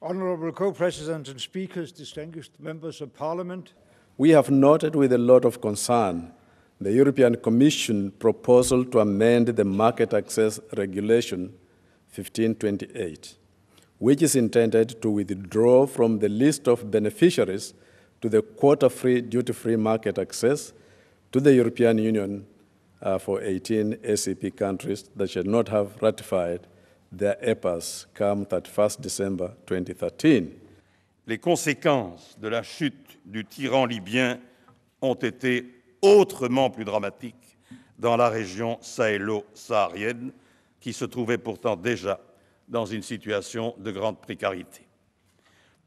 Honourable Co-President and Speakers, distinguished members of Parliament. We have noted with a lot of concern the European Commission proposal to amend the Market Access Regulation 1528, which is intended to withdraw from the list of beneficiaries to the quota-free, duty-free market access to the European Union for 18 ACP countries that should not have ratified their EPAs come 31 December 2013. Les conséquences de la chute du tyran libyen ont été autrement plus dramatiques dans la région sahélo-saharienne, qui se trouvait pourtant déjà dans une situation de grande précarité.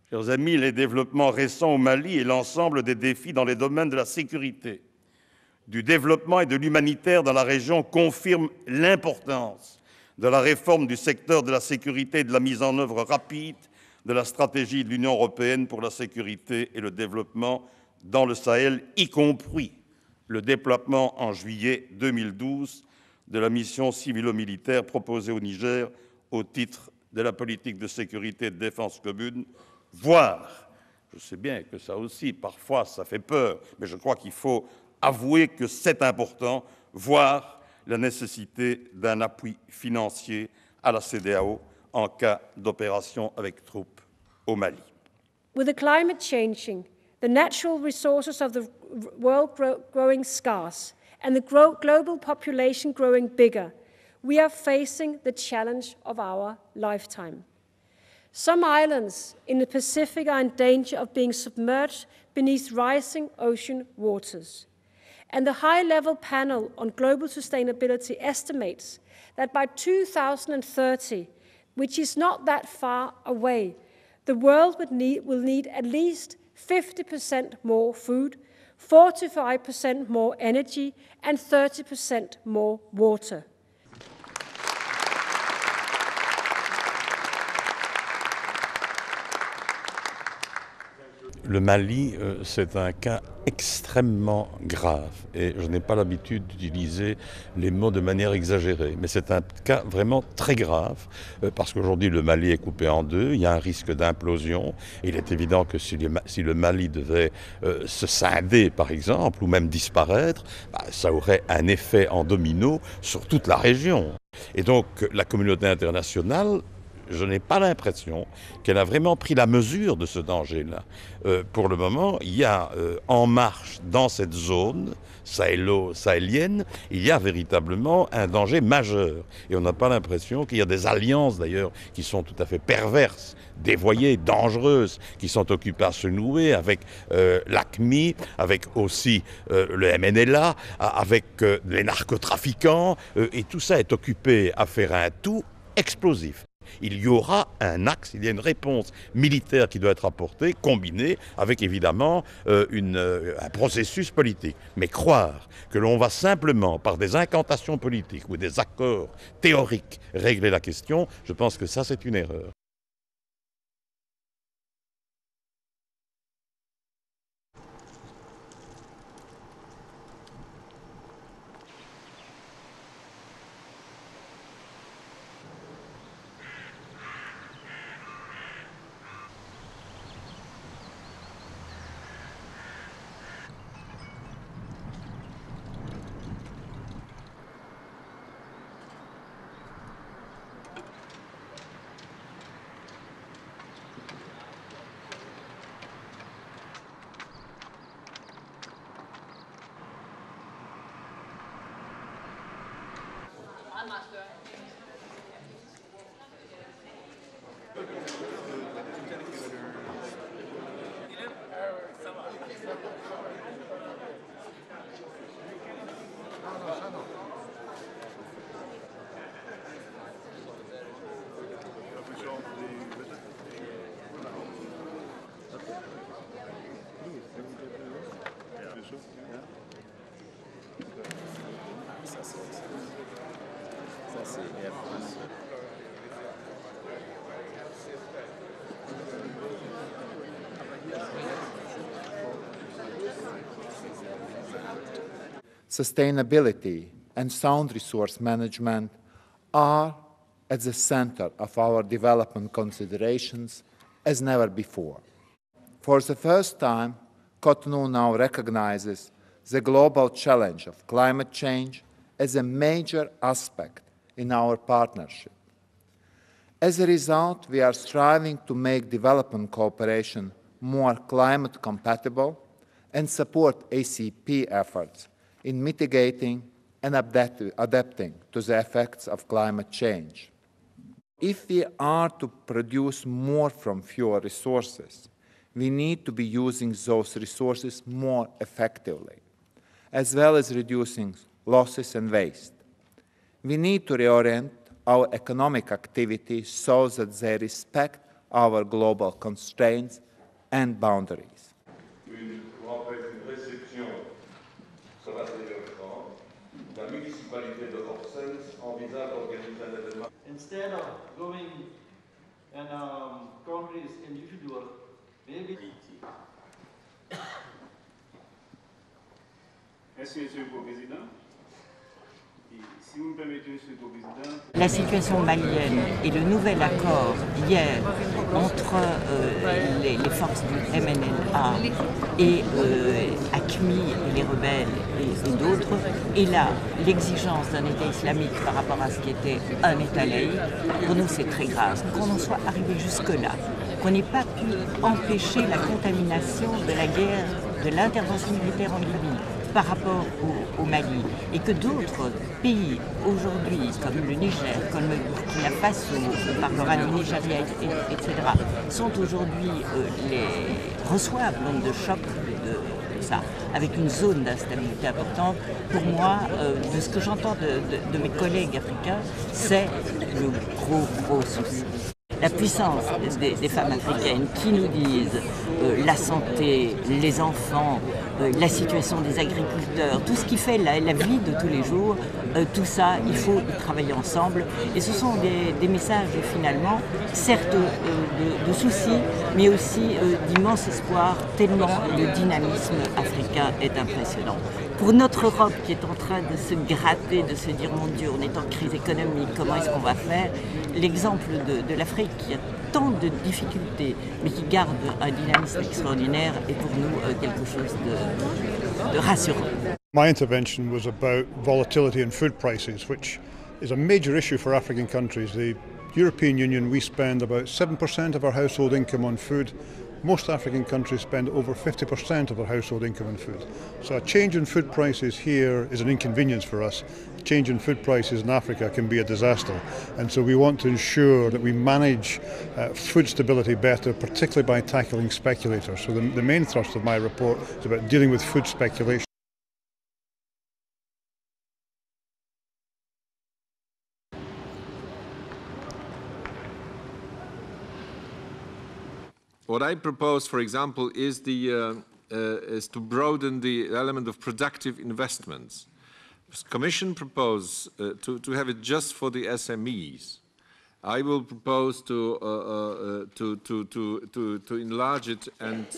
Chers amis, les développements récents au Mali et l'ensemble des défis dans les domaines de la sécurité, du développement et de l'humanitaire dans la région confirment l'importance de la réforme du secteur de la sécurité et de la mise en œuvre rapide de la stratégie de l'Union européenne pour la sécurité et le développement dans le Sahel, y compris le déploiement en juillet 2012 de la mission civilo-militaire proposée au Niger au titre de la politique de sécurité et de défense commune, voire, je sais bien que ça aussi, parfois, ça fait peur, mais je crois qu'il faut avouer que c'est important, voire la nécessité d'un appui financier à la CEDEAO en cas d'opération avec troupes au Mali. With the climate changing, the natural resources of the world growing scarce, and the global population growing bigger, we are facing the challenge of our lifetime. Some islands in the Pacific are in danger of being submerged beneath rising ocean waters. And the High-Level Panel on Global Sustainability estimates that by 2030, which is not that far away, the world will need at least 50% more food, 45% more energy, and 30% more water. Le Mali, c'est un cas extrêmement grave et je n'ai pas l'habitude d'utiliser les mots de manière exagérée, mais c'est un cas vraiment très grave parce qu'aujourd'hui le Mali est coupé en deux, il y a un risque d'implosion. Il est évident que si le Mali devait se scinder par exemple ou même disparaître, ça aurait un effet en domino sur toute la région. Et donc la communauté internationale, je n'ai pas l'impression qu'elle a vraiment pris la mesure de ce danger-là. Pour le moment, il y a en marche dans cette zone sahélienne, il y a véritablement un danger majeur. Et on n'a pas l'impression qu'il y a des alliances d'ailleurs qui sont tout à fait perverses, dévoyées, dangereuses, qui sont occupées à se nouer avec l'AQMI, avec aussi le MNLA, avec les narcotrafiquants, et tout ça est occupé à faire un tout explosif. Il y aura un axe, il y a une réponse militaire qui doit être apportée, combinée avec évidemment un processus politique. Mais croire que l'on va simplement, par des incantations politiques ou des accords théoriques, régler la question, je pense que ça c'est une erreur. Sustainability and sound resource management are at the center of our development considerations as never before. For the first time, Cotonou now recognizes the global challenge of climate change as a major aspect in our partnership. As a result, we are striving to make development cooperation more climate compatible and support ACP efforts in mitigating and adapting to the effects of climate change. If we are to produce more from fewer resources, we need to be using those resources more effectively, as well as reducing losses and waste. We need to reorient our economic activities so that they respect our global constraints and boundaries. Instead of going and countries individual, maybe. Merci, Monsieur le Président. Si vous me permettez, Monsieur le Président. La situation malienne et le nouvel accord hier entre les forces du MNLA et AQMI et les rebelles et d'autres, et là l'exigence d'un État islamique par rapport à ce qui était un État laïque, pour nous c'est très grave. Qu'on en soit arrivé jusque-là, qu'on n'ait pas pu empêcher la contamination de la guerre, de l'intervention militaire en Libye par rapport au Mali, et que d'autres pays aujourd'hui, comme le Niger, comme le Burkina Faso, on parlera du Nigeria, etc., sont aujourd'hui reçoivent l'onde de choc de ça, avec une zone d'instabilité importante. Pour moi, de ce que j'entends de mes collègues africains, c'est le gros souci. La puissance des femmes africaines qui nous disent la santé, les enfants, la situation des agriculteurs, tout ce qui fait la vie de tous les jours, tout ça, il faut y travailler ensemble. Et ce sont des messages finalement, certes de soucis, mais aussi d'immense espoir, tellement le dynamisme africain est impressionnant. Pour notre Europe qui est en train de se gratter, de se dire mon Dieu, on est en crise économique, comment est-ce qu'on va faire? L'exemple de l'Afrique qui a tant de difficultés, mais qui garde un dynamisme extraordinaire est pour nous quelque chose de rassurant. My intervention was about volatility in food prices, which is a major issue for African countries. The European Union, we spend about 7% of our household income on food. Most African countries spend over 50% of their household income on food. So a change in food prices here is an inconvenience for us. A change in food prices in Africa can be a disaster. And so we want to ensure that we manage food stability better, particularly by tackling speculators. So the main thrust of my report is about dealing with food speculation. What I propose, for example, is to broaden the element of productive investments. The Commission proposes to have it just for the SMEs. I will propose to enlarge it and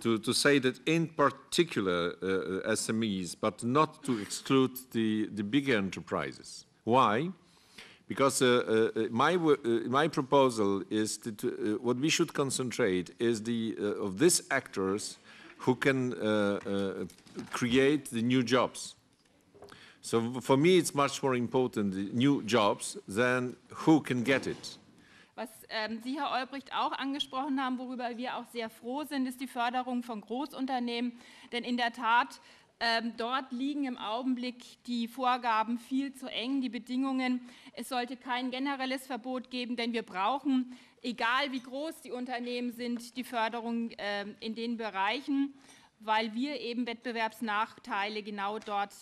to say that in particular SMEs, but not to exclude the bigger enterprises. Why? Because my proposal is what we should concentrate is of these actors who can create the new jobs. So for me, it's much more important the new jobs than who can get it. Was Sie, Herr Olbrecht, auch angesprochen haben, worüber wir auch sehr froh sind, ist die Förderung von Großunternehmen. Denn in der Tat, dort liegen im Augenblick die Vorgaben viel zu eng, die Bedingungen. Es sollte kein generelles Verbot geben, denn wir brauchen, egal wie groß die Unternehmen sind, die Förderung in den Bereichen, weil wir eben Wettbewerbsnachteile genau dort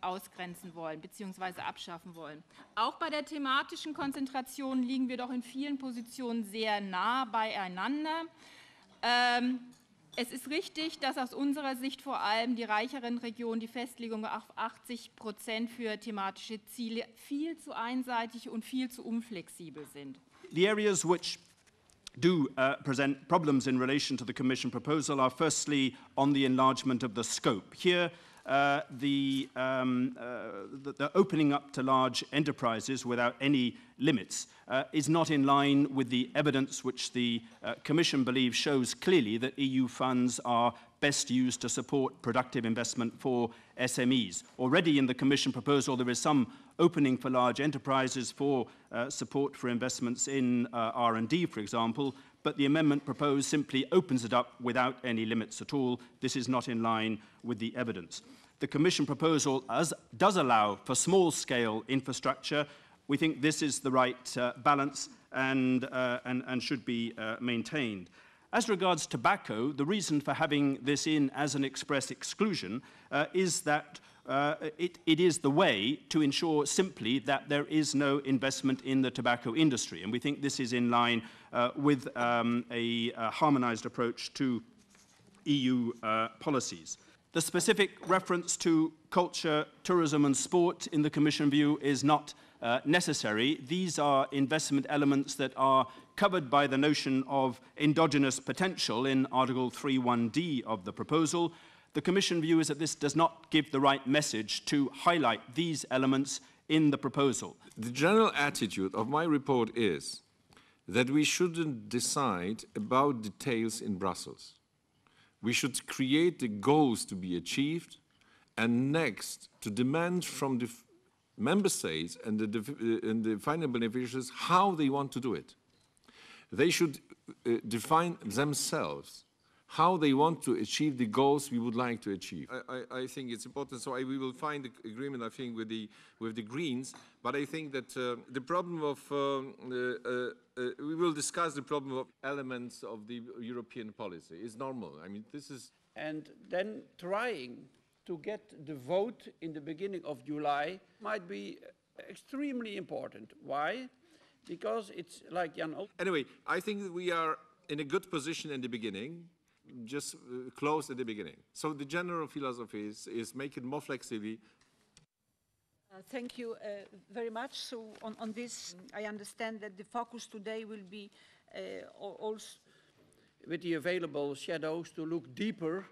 ausgrenzen wollen bzw. abschaffen wollen. Auch bei der thematischen Konzentration liegen wir doch in vielen Positionen sehr nah beieinander. Es ist richtig, dass aus unserer Sicht vor allem die reicheren Regionen die Festlegung auf 80% für thematische Ziele viel zu einseitig und viel zu unflexibel sind. The areas which do present problems in relation to the Commission proposal are firstly on the enlargement of the scope. Here, the opening up to large enterprises without any limits is not in line with the evidence which the Commission believes shows clearly that EU funds are best used to support productive investment for SMEs. Already in the Commission proposal there is some opening for large enterprises for support for investments in R&D, for example, but the amendment proposed simply opens it up without any limits at all. This is not in line with the evidence. The Commission proposal does allow for small-scale infrastructure. We think this is the right balance and should be maintained. As regards tobacco, the reason for having this in as an express exclusion is that it is the way to ensure simply that there is no investment in the tobacco industry. And we think this is in line with a harmonized approach to EU policies. The specific reference to culture, tourism and sport in the Commission view is not necessary. These are investment elements that are covered by the notion of endogenous potential in Article 3.1d of the proposal. The Commission view is that this does not give the right message to highlight these elements in the proposal. The general attitude of my report is that we shouldn't decide about details in Brussels. We should create the goals to be achieved and next to demand from the member states and the final beneficiaries how they want to do it. They should define themselves how they want to achieve the goals we would like to achieve. I think it's important, so we will find agreement, I think, with the Greens, but I think that the problem of, we will discuss the problem of elements of the European policy. It's normal. I mean, this is... And then trying to get the vote in the beginning of July might be extremely important. Why? Because it's like Jan... Anyway, I think that we are in a good position in the beginning, just close at the beginning. So the general philosophy is make it more flexible. Thank you very much. So on this, I understand that the focus today will be also with the available shadows to look deeper,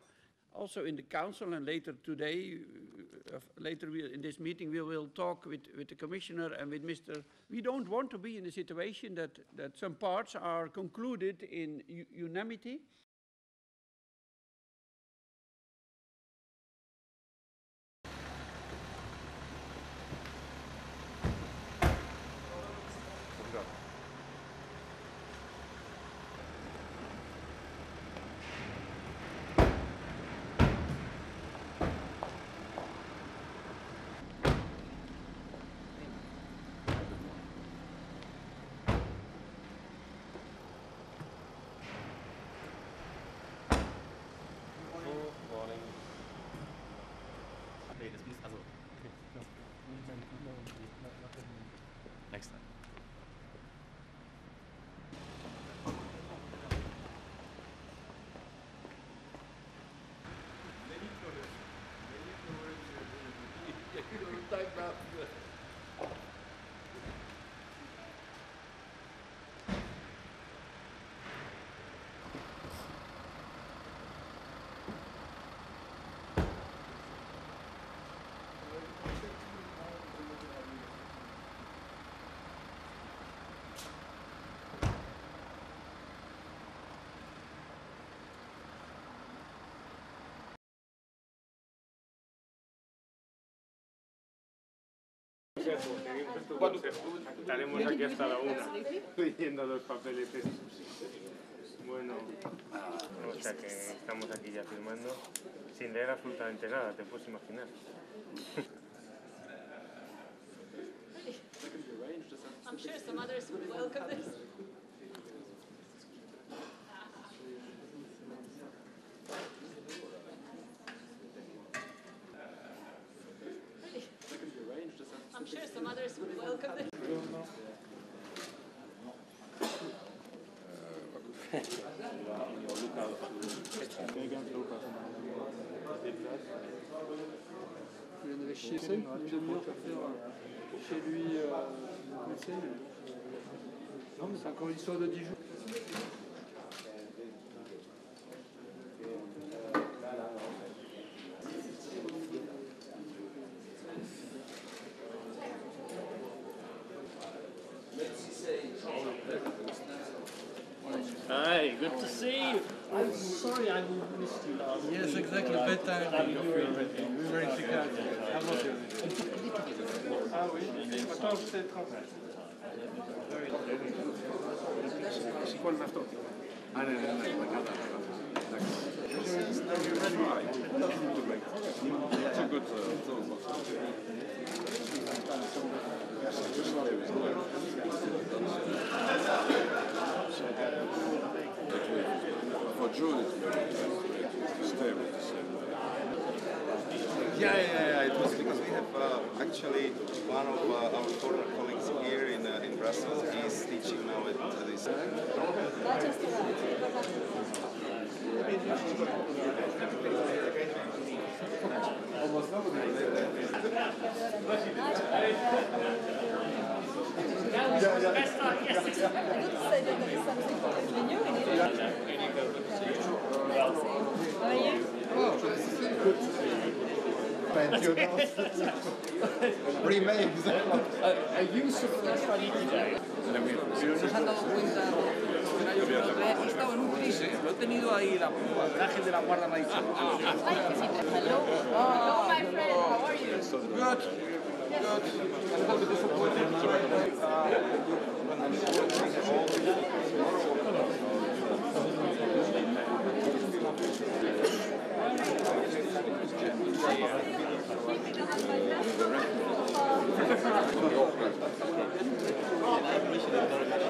also in the Council, and later today, in this meeting, we will talk with the Commissioner and with Mr. We don't want to be in a situation that some parts are concluded in unanimity. Next time. Estaremos aquí hasta la 1 leyendo los papeles. Bueno, o sea que estamos aquí ya firmando sin leer absolutamente nada, te puedes imaginar. I'm sure some others would welcome this. I'm sure some others would welcome this. Il y en avait chez une demi-heure pour faire chez lui le conseil. Non, mais c'est encore une histoire de 10 jours. Hi, good to see you. I'm sorry I missed you last week. Yes, exactly. Bedtime. We're very sick. How was it? Ah oui, maintenant je sais transmettre. C'est quoi le marteau? Ah non, non, non, It's a good for June, it's very to stay with the same. Yeah. It was because we have actually one of our former colleagues here in Brussels. He's teaching now at this. Remakes. A user study today. Nos han dado cuenta, he estado en un gris, lo he tenido ahí, el ángel de la guarda me ha dicho. Hello, my friend, how are you? Good. A little bit disappointed.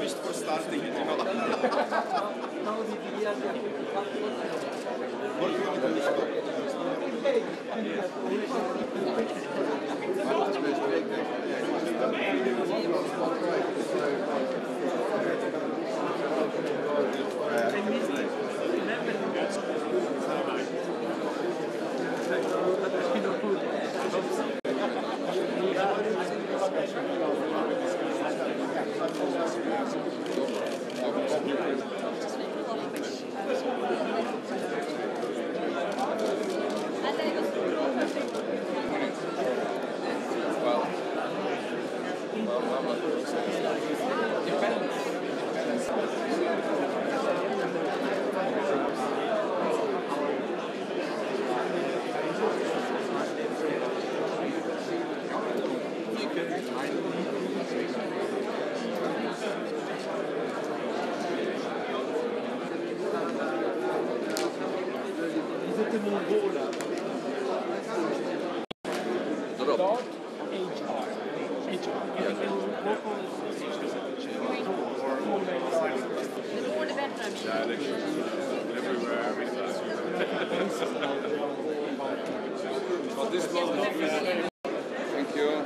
Just for starting, Thank you.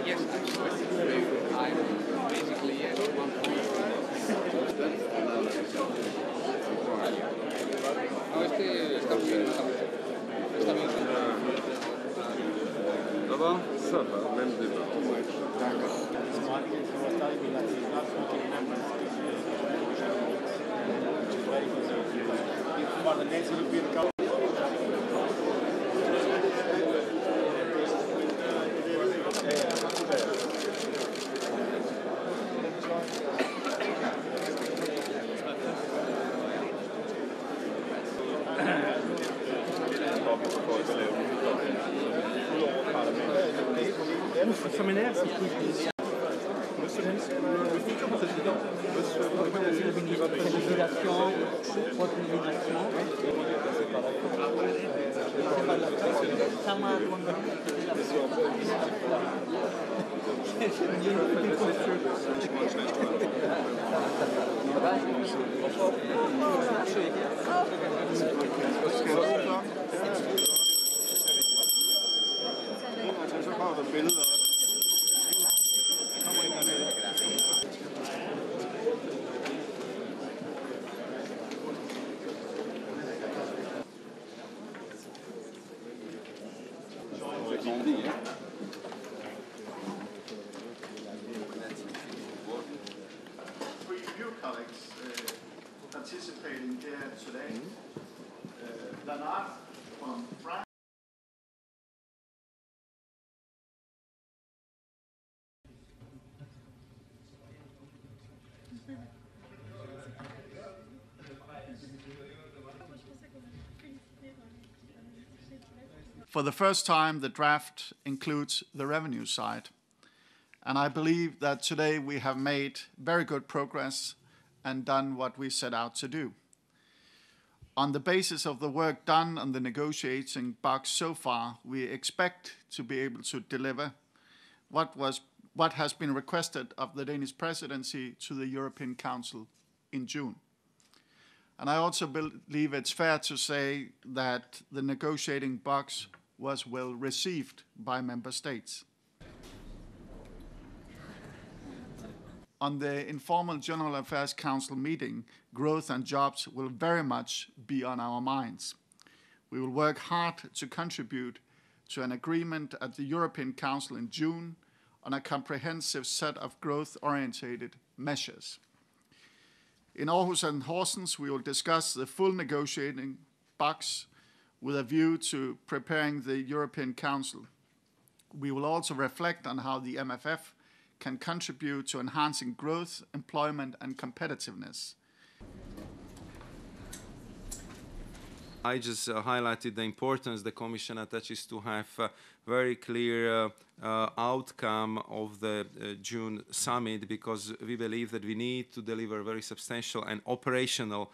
Yes, I'm basically at one point. No, está muy bien, está bien. Ça va? Ça va, même débat. Le séminaire, c'est plus. Le futur président, Régulation, Participating here today. Bernard from France. For the first time, the draft includes the revenue side. And I believe that today we have made very good progress and done what we set out to do. On the basis of the work done on the negotiating box so far, we expect to be able to deliver what has been requested of the Danish presidency to the European Council in June. And I also believe it's fair to say that the negotiating box was well received by member states. On the informal General Affairs Council meeting, growth and jobs will very much be on our minds. We will work hard to contribute to an agreement at the European Council in June on a comprehensive set of growth-oriented measures. In Aarhus and Horsens, we will discuss the full negotiating box with a view to preparing the European Council. We will also reflect on how the MFF can contribute to enhancing growth, employment, and competitiveness. I just highlighted the importance the Commission attaches to have a very clear outcome of the June summit, because we believe that we need to deliver a very substantial and operational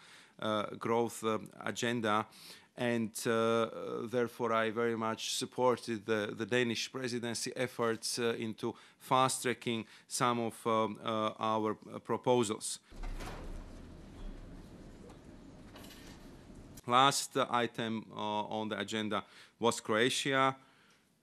growth agenda. And therefore I very much supported the Danish presidency efforts into fast-tracking some of our proposals. Last item on the agenda was Croatia,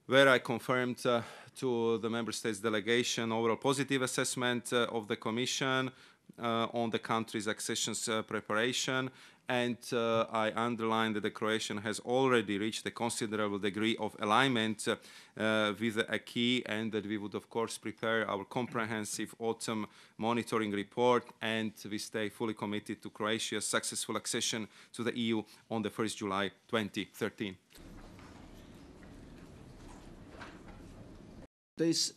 where I confirmed to the Member States delegation overall positive assessment of the Commission on the country's accession preparation. And I underlined that the Croatian has already reached a considerable degree of alignment with the acquis, and that we would, of course, prepare our comprehensive autumn monitoring report, and we stay fully committed to Croatia's successful accession to the EU on the 1st July 2013. This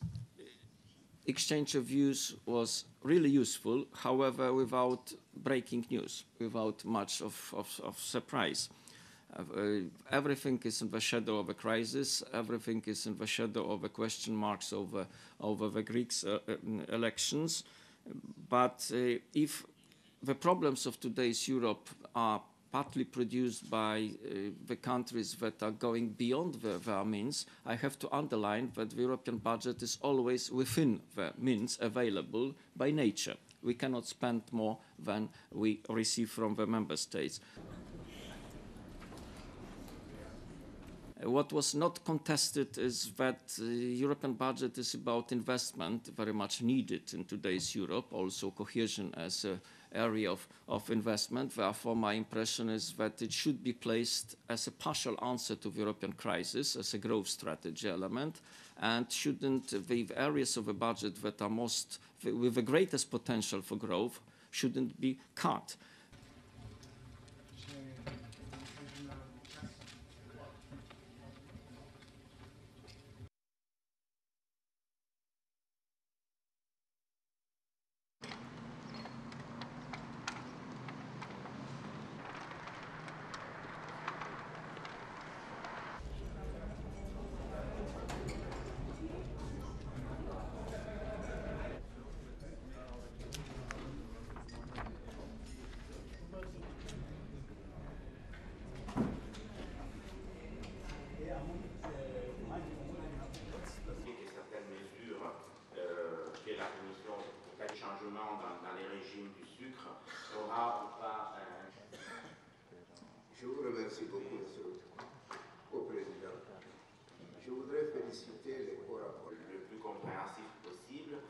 exchange of views was really useful, however, without breaking news, without much of surprise. Everything is in the shadow of a crisis, everything is in the shadow of the question marks over the Greek elections. But if the problems of today's Europe are partly produced by the countries that are going beyond their means, I have to underline that the European budget is always within the means available by nature. We cannot spend more than we receive from the member states. What was not contested is that the European budget is about investment, very much needed in today's Europe, also cohesion as an area of investment. Therefore, my impression is that it should be placed as a partial answer to the European crisis, as a growth strategy element, and shouldn't the areas of the budget that are most, with the greatest potential for growth, shouldn't be cut. compréhensif possible.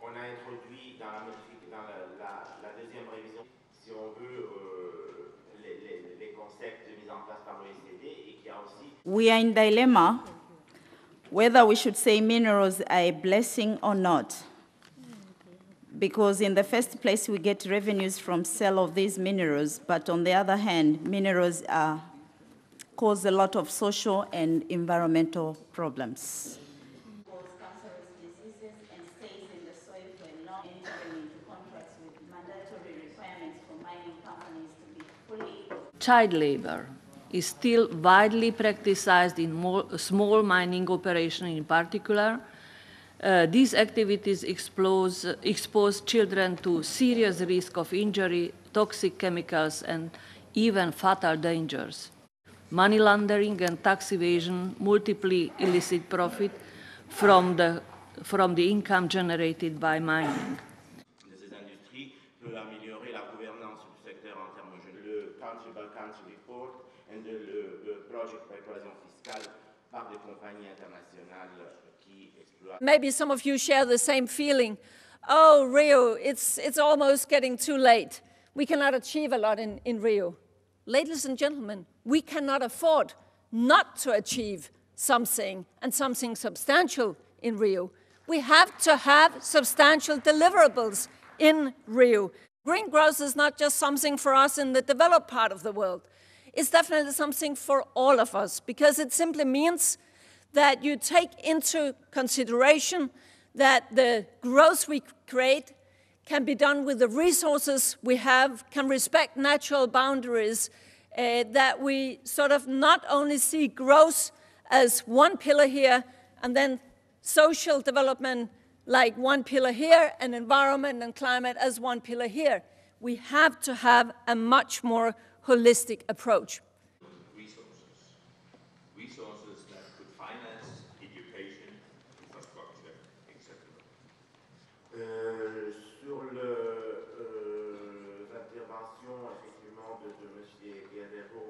On a introduit dans la deuxième révision, si on veut, les concepts mis en place par l'OECD et qui a aussi... We are in dilemma whether we should say minerals are a blessing or not. Because in the first place, we get revenues from sale of these minerals, but on the other hand, minerals cause a lot of social and environmental problems. Child labor is still widely practiced in small mining operations in particular. These activities expose children to serious risk of injury, toxic chemicals, and even fatal dangers. Money laundering and tax evasion multiply illicit profit from the income generated by mining. Ces industries peut améliorer la gouvernance du secteur en termes de le country-by-country report et le project d'évasion fiscale par des compagnies internationales qui exploitent. Maybe some of you share the same feeling. Oh, Rio, it's almost getting too late. We cannot achieve a lot in Rio. Ladies and gentlemen, we cannot afford not to achieve something, and something substantial in Rio. We have to have substantial deliverables in Rio. Green growth is not just something for us in the developed part of the world. It's definitely something for all of us, because it simply means that you take into consideration that the growth we create can be done with the resources we have, can respect natural boundaries, that we sort of not only see growth as one pillar here, and then social development like one pillar here, and environment and climate as one pillar here. We have to have a much more holistic approach. Resources that could finance education, infrastructure, etc. Sur l'intervention effectivement de M. Guerrero.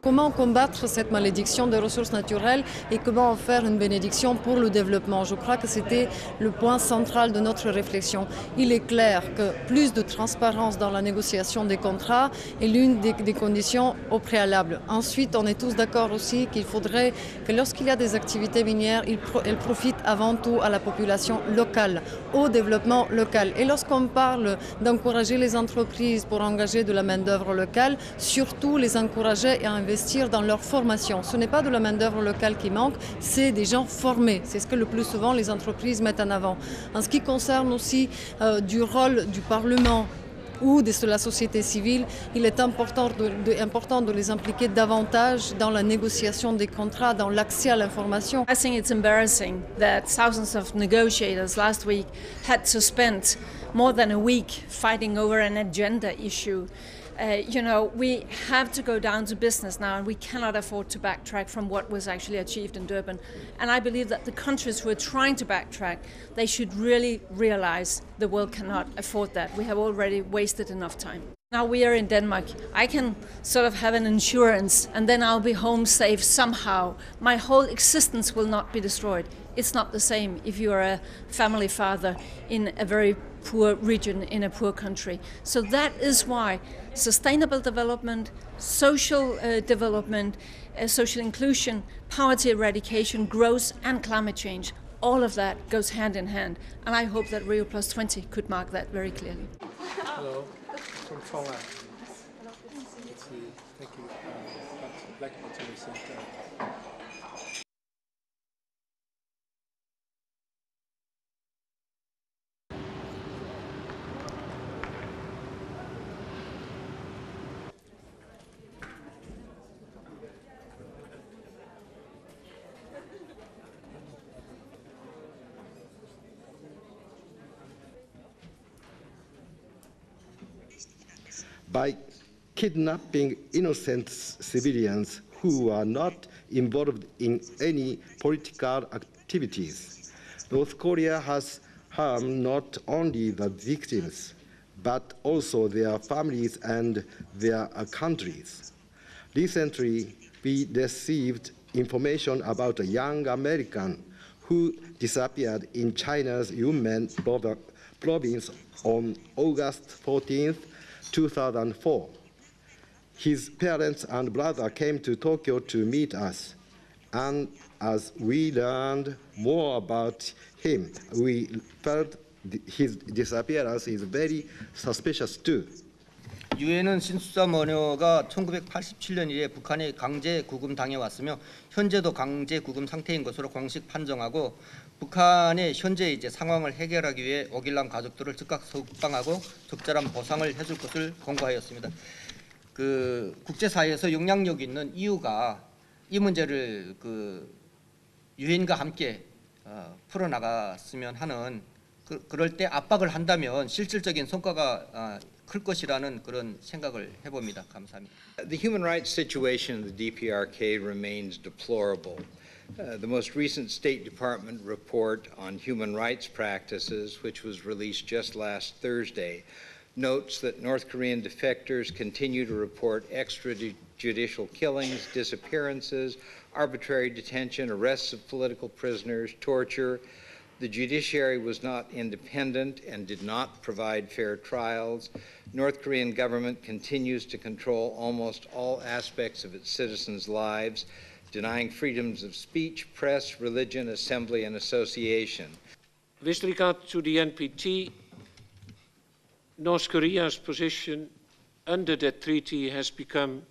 Comment combattre cette malédiction des ressources naturelles et comment en faire une bénédiction pour le développement? Je crois que c'était le point central de notre réflexion. Il est clair que plus de transparence dans la négociation des contrats est l'une des conditions au préalable. Ensuite, on est tous d'accord aussi qu'il faudrait que lorsqu'il y a des activités minières, elles profitent avant tout à la population locale, au développement local. Et lorsqu'on parle d'encourager les entreprises pour engager de la main-d'œuvre locale, surtout les encourager à investir dans leur formation. Ce n'est pas de la main-d'œuvre locale qui manque, c'est des gens formés. C'est ce que le plus souvent les entreprises mettent en avant. En ce qui concerne aussi du rôle du Parlement ou de la société civile, il est important de les impliquer davantage dans la négociation des contrats, dans l'accès à l'information. I think it's embarrassing that thousands of negotiators last week had to spend more than a week fighting over an agenda issue. You know, we have to go down to business now, and we cannot afford to backtrack from what was actually achieved in Durban. And I believe that the countries who are trying to backtrack, they should really realize the world cannot afford that. We have already wasted enough time. Now we are in Denmark. I can sort of have an insurance, and then I'll be home safe somehow. My whole existence will not be destroyed. It's not the same if you are a family father in a very poor region in a poor country. So that is why sustainable development, social development, social inclusion, poverty eradication, growth and climate change, all of that goes hand in hand. And I hope that Rio+20 could mark that very clearly. Hello, from Poland. Thank you. Black Center. By kidnapping innocent civilians who are not involved in any political activities, North Korea has harmed not only the victims, but also their families and their countries. Recently, we received information about a young American who disappeared in China's Yunnan province on August 14, 2004. His parents and brother came to Tokyo to meet us, and as we learned more about him, we felt his disappearance is very suspicious too. 유엔은 신수삼 원효가 1987년 이래 북한에 강제 구금 당해왔으며 현재도 강제 구금 상태인 것으로 공식 판정하고 북한의 현재 이제 상황을 해결하기 위해 오길남 가족들을 즉각 석방하고 적절한 보상을 해줄 것을 권고하였습니다. 그 국제사회에서 영향력 있는 EU가 이 문제를 그 유엔과 함께 풀어나갔으면 하는 그럴 때 압박을 한다면 실질적인 성과가 클 것이라는 그런 생각을 해봅니다. 감사합니다. The human rights situation in the DPRK remains deplorable. The most recent State Department report on human rights practices, which was released just last Thursday, notes that North Korean defectors continue to report extrajudicial killings, disappearances, arbitrary detention, arrests of political prisoners, torture. The judiciary was not independent and did not provide fair trials. North Korean government continues to control almost all aspects of its citizens' lives, denying freedoms of speech, press, religion, assembly, and association. With regard to the NPT, North Korea's position under that treaty has become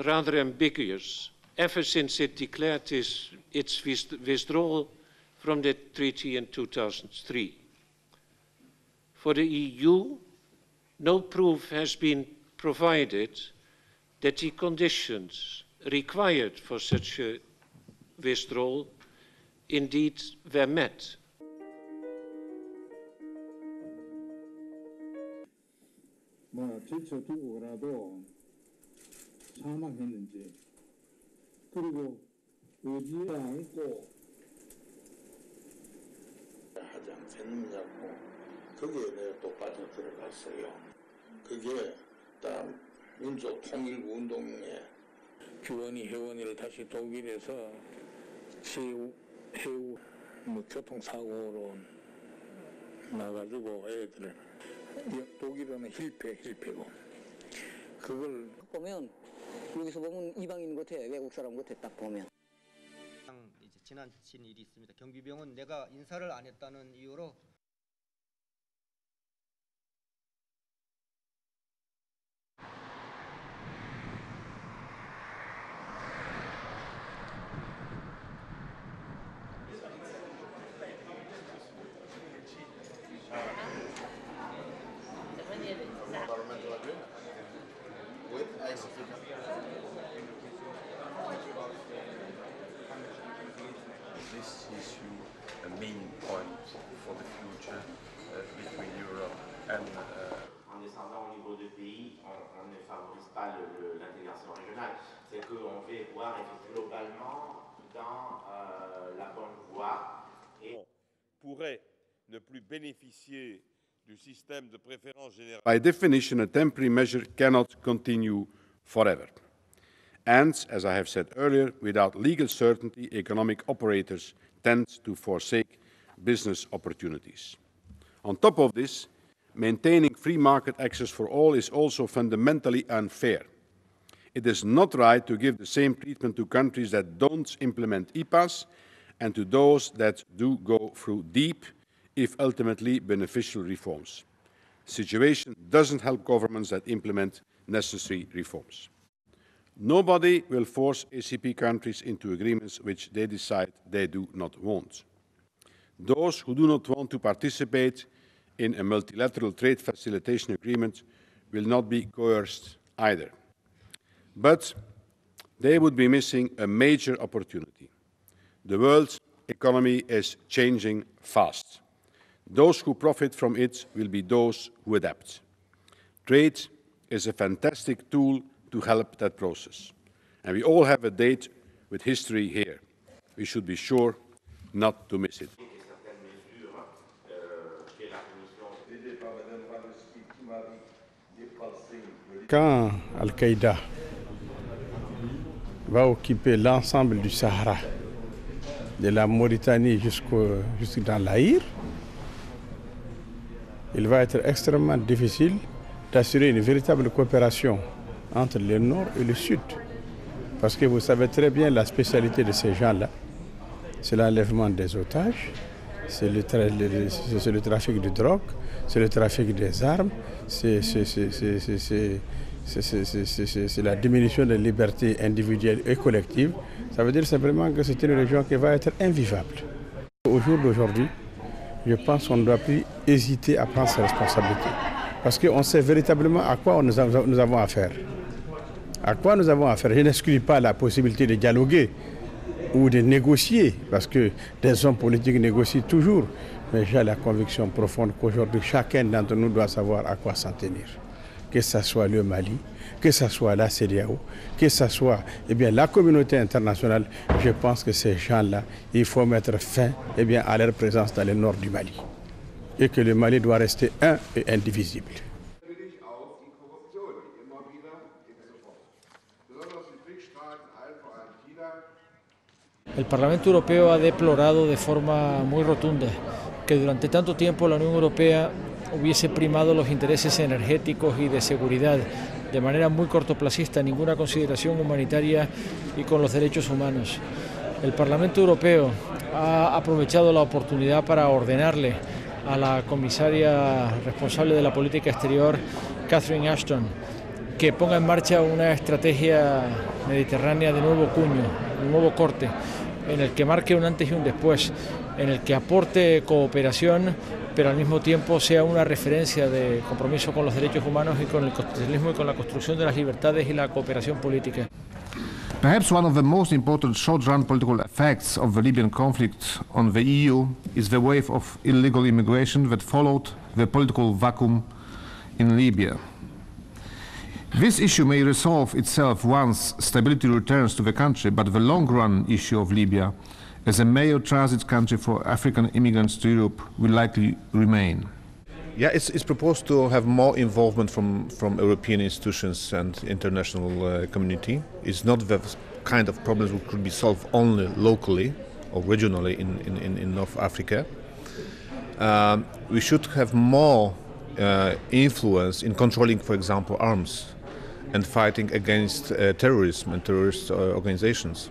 rather ambiguous ever since it declared its withdrawal from that treaty in 2003. For the EU, no proof has been provided that the conditions required for such a withdrawal indeed were met. 지쳐두고라도 사망했는지 그리고 의지에 안고 하지 않겠느냐고 거기에 내가 또 빠져들어갔어요. 그게 딱 민족 통일 운동에 규원이 회원이를 다시 독일에서 해우 교통사고로 나가지고 애들 독일어는 힐패고 그걸 보면 여기서 보면 이방인 같아 외국 사람 같아 딱 보면. 이제 지난 일이 있습니다. 경비병은 내가 인사를 안 했다는 이유로 This issue a main point for the future between Europe and en descendant au niveau du pays, on ne favorise pas l'intégration régionale. C'est qu'on veut voir globalement dans la bonne voie. Pourrait ne plus bénéficier du système de préférence générale. By definition, a temporary measure cannot continue forever. And, as I have said earlier, without legal certainty, economic operators tend to forsake business opportunities. On top of this, maintaining free market access for all is also fundamentally unfair. It is not right to give the same treatment to countries that don't implement EPAs and to those that do go through deep, if ultimately beneficial reforms. The situation doesn't help governments that implement necessary reforms. Nobody will force ACP countries into agreements which they decide they do not want. Those who do not want to participate in a multilateral trade facilitation agreement will not be coerced either. But they would be missing a major opportunity. The world economy is changing fast. Those who profit from it will be those who adapt. Trade is a fantastic tool to help that process. And we all have a date with history here. We should be sure not to miss it. Quand Al-Qaïda va occuper l'ensemble du Sahara, de la Mauritanie jusque dans l'Aïr, il va être extrêmement difficile d'assurer une véritable coopération entre le Nord et le Sud. Parce que vous savez très bien la spécialité de ces gens-là, c'est l'enlèvement des otages, c'est le trafic de drogue, c'est le trafic des armes, c'est la diminution des libertés individuelles et collectives. Ça veut dire simplement que c'est une région qui va être invivable. Au jour d'aujourd'hui, je pense qu'on ne doit plus hésiter à prendre ses responsabilités. Parce qu'on sait véritablement à quoi nous avons affaire. À quoi nous avons affaire. Je n'exclus pas la possibilité de dialoguer ou de négocier, parce que des hommes politiques négocient toujours. Mais j'ai la conviction profonde qu'aujourd'hui, chacun d'entre nous doit savoir à quoi s'en tenir. Que ce soit le Mali, que ce soit la CEDEAO, que ce soit la communauté internationale, je pense que ces gens-là, il faut mettre fin à leur présence dans le nord du Mali. Et que le Mali doit rester un et indivisible. El Parlamento Europeo ha deplorado de forma muy rotunda que durante tanto tiempo la Unión Europea hubiese primado los intereses energéticos y de seguridad de manera muy cortoplacista, ninguna consideración humanitaria y con los derechos humanos. El Parlamento Europeo ha aprovechado la oportunidad para ordenarle a la comisaria responsable de la política exterior, Catherine Ashton, que ponga en marcha una estrategia mediterránea de nuevo cuño, de nuevo corte, en el que marque un antes y un después, en el que aporte cooperación, pero al mismo tiempo sea una referencia de compromiso con los derechos humanos y con el constitucionalismo y con la construcción de las libertades y la cooperación política. Perhaps one of the most important short-run political effects of the Libyan conflict on the EU is the wave of illegal immigration that followed the political vacuum in Libya. This issue may resolve itself once stability returns to the country, but the long-run issue of Libya as a major transit country for African immigrants to Europe will likely remain. Yeah, it's proposed to have more involvement from European institutions and international community. It's not the kind of problems which could be solved only locally or regionally in North Africa. We should have more influence in controlling, for example, arms and fighting against terrorism and terrorist organizations.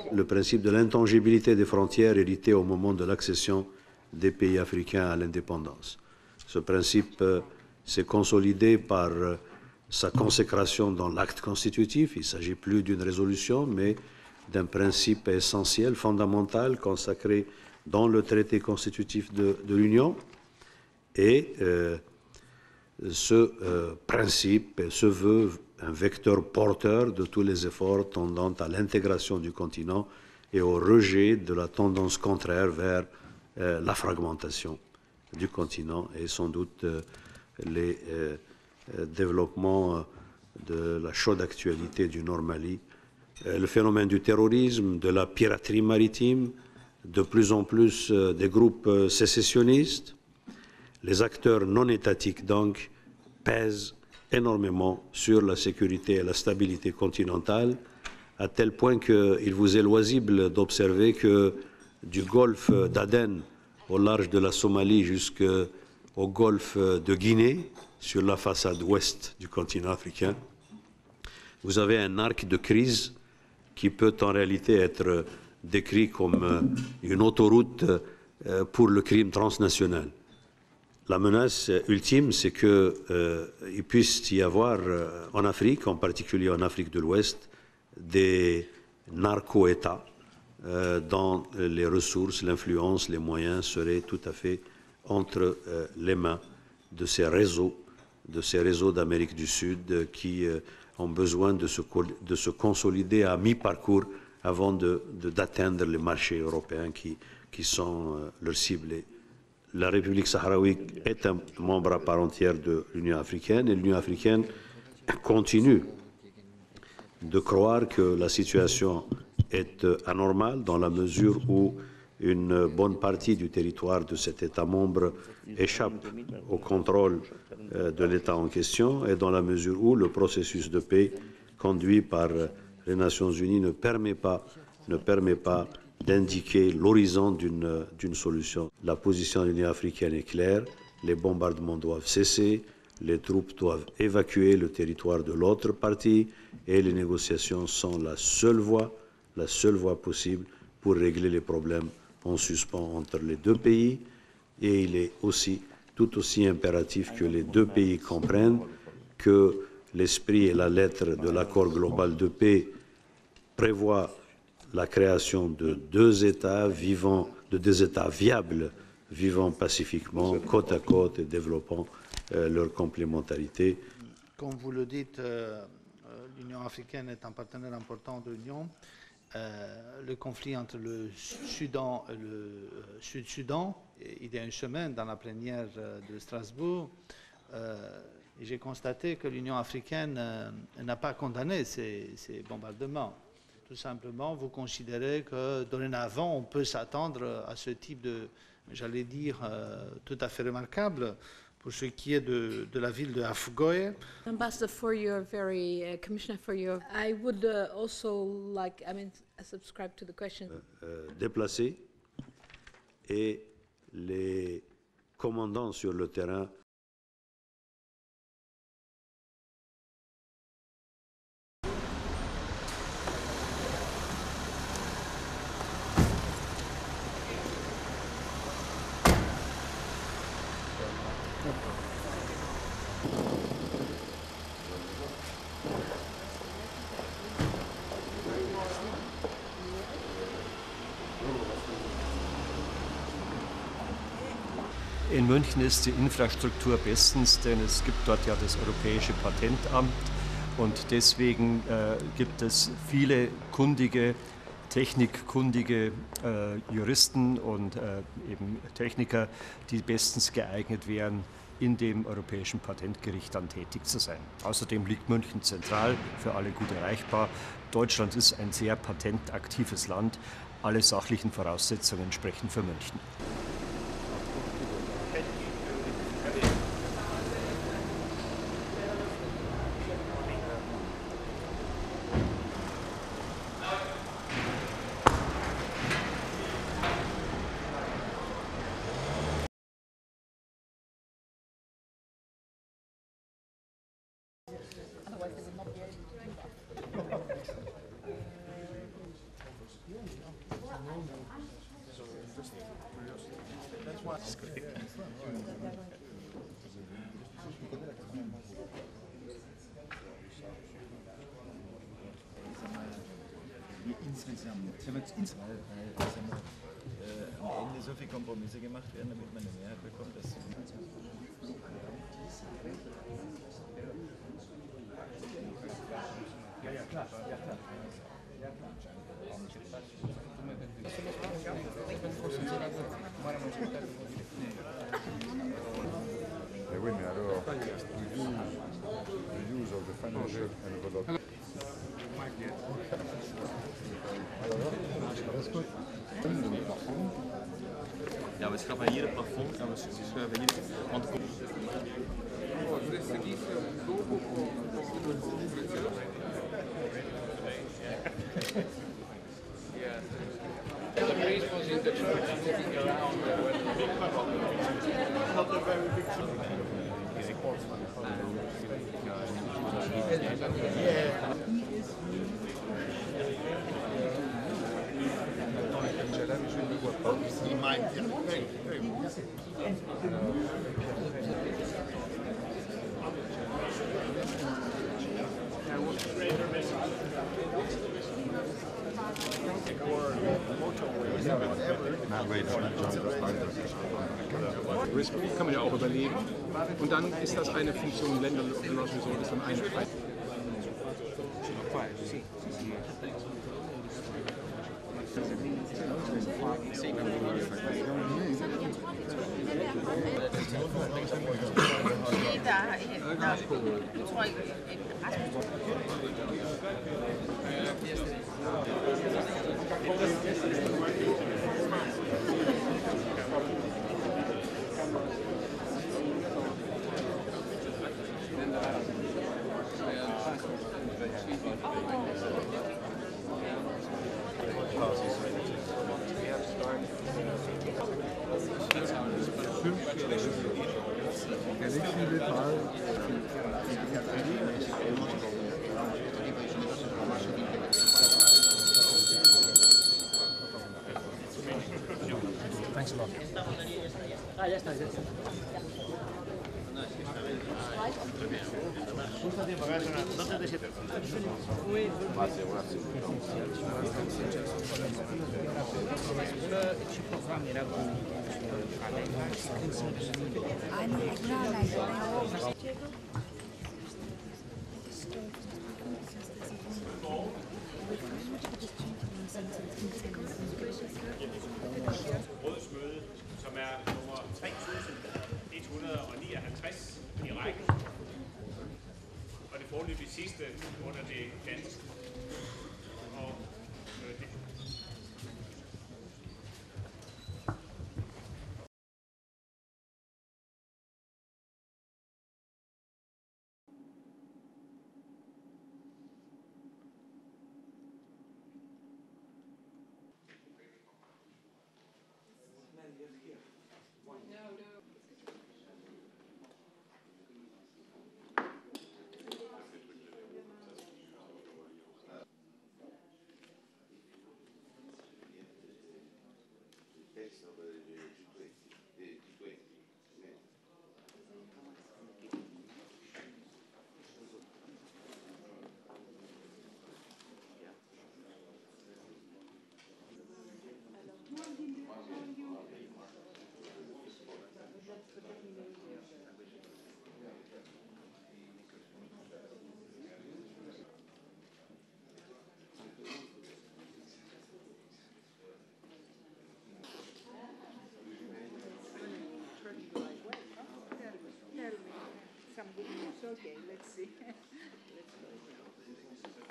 Le principe de l'intangibilité des frontières hérité au moment de l'accession des pays africains à l'indépendance. Ce principe s'est consolidé par sa consécration dans l'acte constitutif. Il ne s'agit plus d'une résolution, mais d'un principe essentiel, fondamental, consacré dans le traité constitutif de l'Union. Et ce principe se veut un vecteur porteur de tous les efforts tendant à l'intégration du continent et au rejet de la tendance contraire vers la fragmentation du continent et sans doute les développements de la chaude actualité du Nord Mali, le phénomène du terrorisme, de la piraterie maritime, de plus en plus des groupes sécessionnistes. Les acteurs non étatiques donc pèsent énormément sur la sécurité et la stabilité continentale, à tel point qu'il vous est loisible d'observer que du golfe d'Aden au large de la Somalie jusqu'au golfe de Guinée, sur la façade ouest du continent africain, vous avez un arc de crise qui peut en réalité être décrit comme une autoroute pour le crime transnational. La menace ultime, c'est qu'il puisse y avoir en Afrique, en particulier en Afrique de l'Ouest, des narco-États dont les ressources, l'influence, les moyens seraient tout à fait entre les mains de ces réseaux d'Amérique du Sud qui ont besoin de se consolider à mi-parcours avant d'atteindre les marchés européens qui sont leurs cibles. La République sahraouie est un membre à part entière de l'Union africaine et l'Union africaine continue de croire que la situation est anormale dans la mesure où une bonne partie du territoire de cet État membre échappe au contrôle de l'État en question et dans la mesure où le processus de paix conduit par les Nations Unies ne permet pas d'indiquer l'horizon d'une solution. La position de l'Union africaine est claire, les bombardements doivent cesser, les troupes doivent évacuer le territoire de l'autre partie et les négociations sont la seule voie possible pour régler les problèmes en suspens entre les deux pays. Et il est tout aussi impératif que les deux pays comprennent que l'esprit et la lettre de l'accord global de paix prévoient la création de deux États viables, vivant pacifiquement, côte à côte et développant leur complémentarité. Comme vous le dites, l'Union africaine est un partenaire important de l'Union. Le conflit entre le Soudan et le Sud-Soudan, il y a une semaine dans la plénière de Strasbourg, j'ai constaté que l'Union africaine n'a pas condamné ces bombardements. Tout simplement, vous considérez que dorénavant, on peut s'attendre à ce type de, j'allais dire, tout à fait remarquable pour ce qui est de la ville de Afgoye. Ambassador, for your very Commissioner, for your, I would also like, subscribe to the question. Déplacés et les commandants sur le terrain. In München ist die Infrastruktur bestens, denn es gibt dort ja das Europäische Patentamt und deswegen gibt es viele technikkundige Juristen und eben Techniker, die bestens geeignet wären, in dem Europäischen Patentgericht dann tätig zu sein. Außerdem liegt München zentral, für alle gut erreichbar. Deutschland ist ein sehr patentaktives Land. Alle sachlichen Voraussetzungen sprechen für München. Ich habe jetzt insgesamt, am Ende so viele Kompromisse gemacht werden, damit man eine Mehrheit bekommt, dass ja, klar. Oui, mais alors, the use of the financial envelope. Ja, we schrappen hier het plafond en we schuiven hier, want de Risk kann man ja auch überlegen. Und dann ist das eine Funktion Länder, so ist dann eine Frage. Jeg tror ikke, Rådsmøde, som er nummer 3159 i rækken, og det foreløbig sidste under det danske. Og det Okay, let's see. Let's go.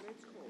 Let's go.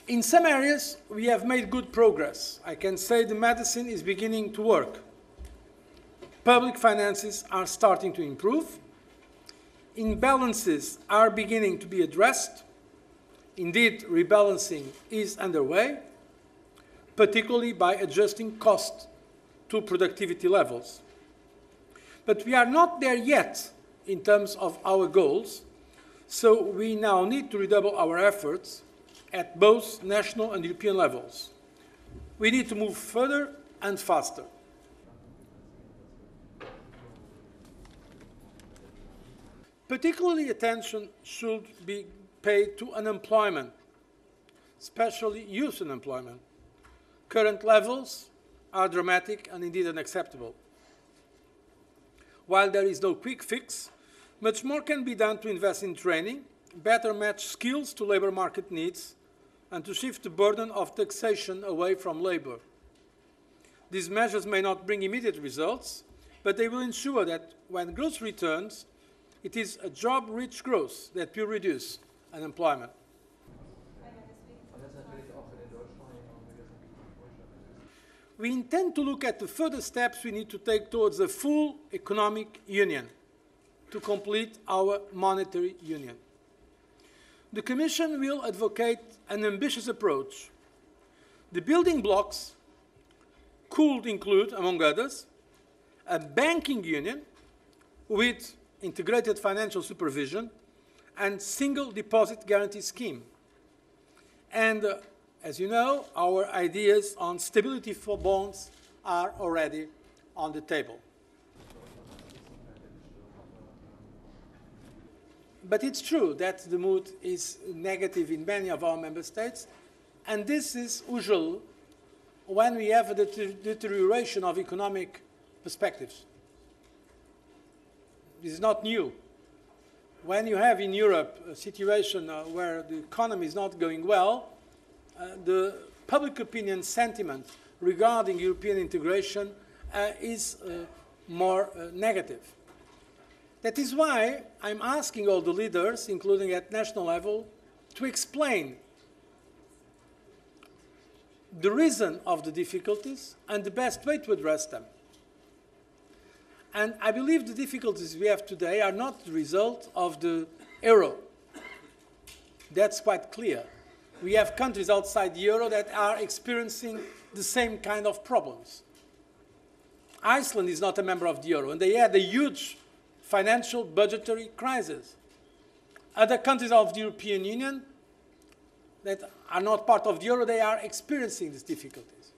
In some areas, we have made good progress. I can say the medicine is beginning to work. Public finances are starting to improve. Imbalances are beginning to be addressed. Indeed, rebalancing is underway, particularly by adjusting cost to productivity levels. But we are not there yet in terms of our goals, so we now need to redouble our efforts at both national and European levels. We need to move further and faster. Particularly attention should be paid to unemployment, especially youth unemployment. Current levels are dramatic and indeed unacceptable. While there is no quick fix, much more can be done to invest in training, better match skills to labor market needs, and to shift the burden of taxation away from labor. These measures may not bring immediate results, but they will ensure that when growth returns, it is a job-rich growth that will reduce unemployment. We intend to look at the further steps we need to take towards a full economic union to complete our monetary union. The Commission will advocate an ambitious approach. The building blocks could include, among others, a banking union with integrated financial supervision and single deposit guarantee scheme. And as you know, our ideas on stability for bonds are already on the table. But it's true that the mood is negative in many of our member states, and this is usual when we have a deterioration of economic perspectives. this is not new. When you have in Europe a situation where the economy is not going well, the public opinion sentiment regarding European integration is more negative. That is why I'm asking all the leaders, including at national level, to explain the reason of the difficulties and the best way to address them. And I believe the difficulties we have today are not the result of the euro. That's quite clear. We have countries outside the euro that are experiencing the same kind of problems. Iceland is not a member of the euro, and they had a huge financial budgetary crisis. Other countries of the European Union that are not part of the euro, they are experiencing these difficulties.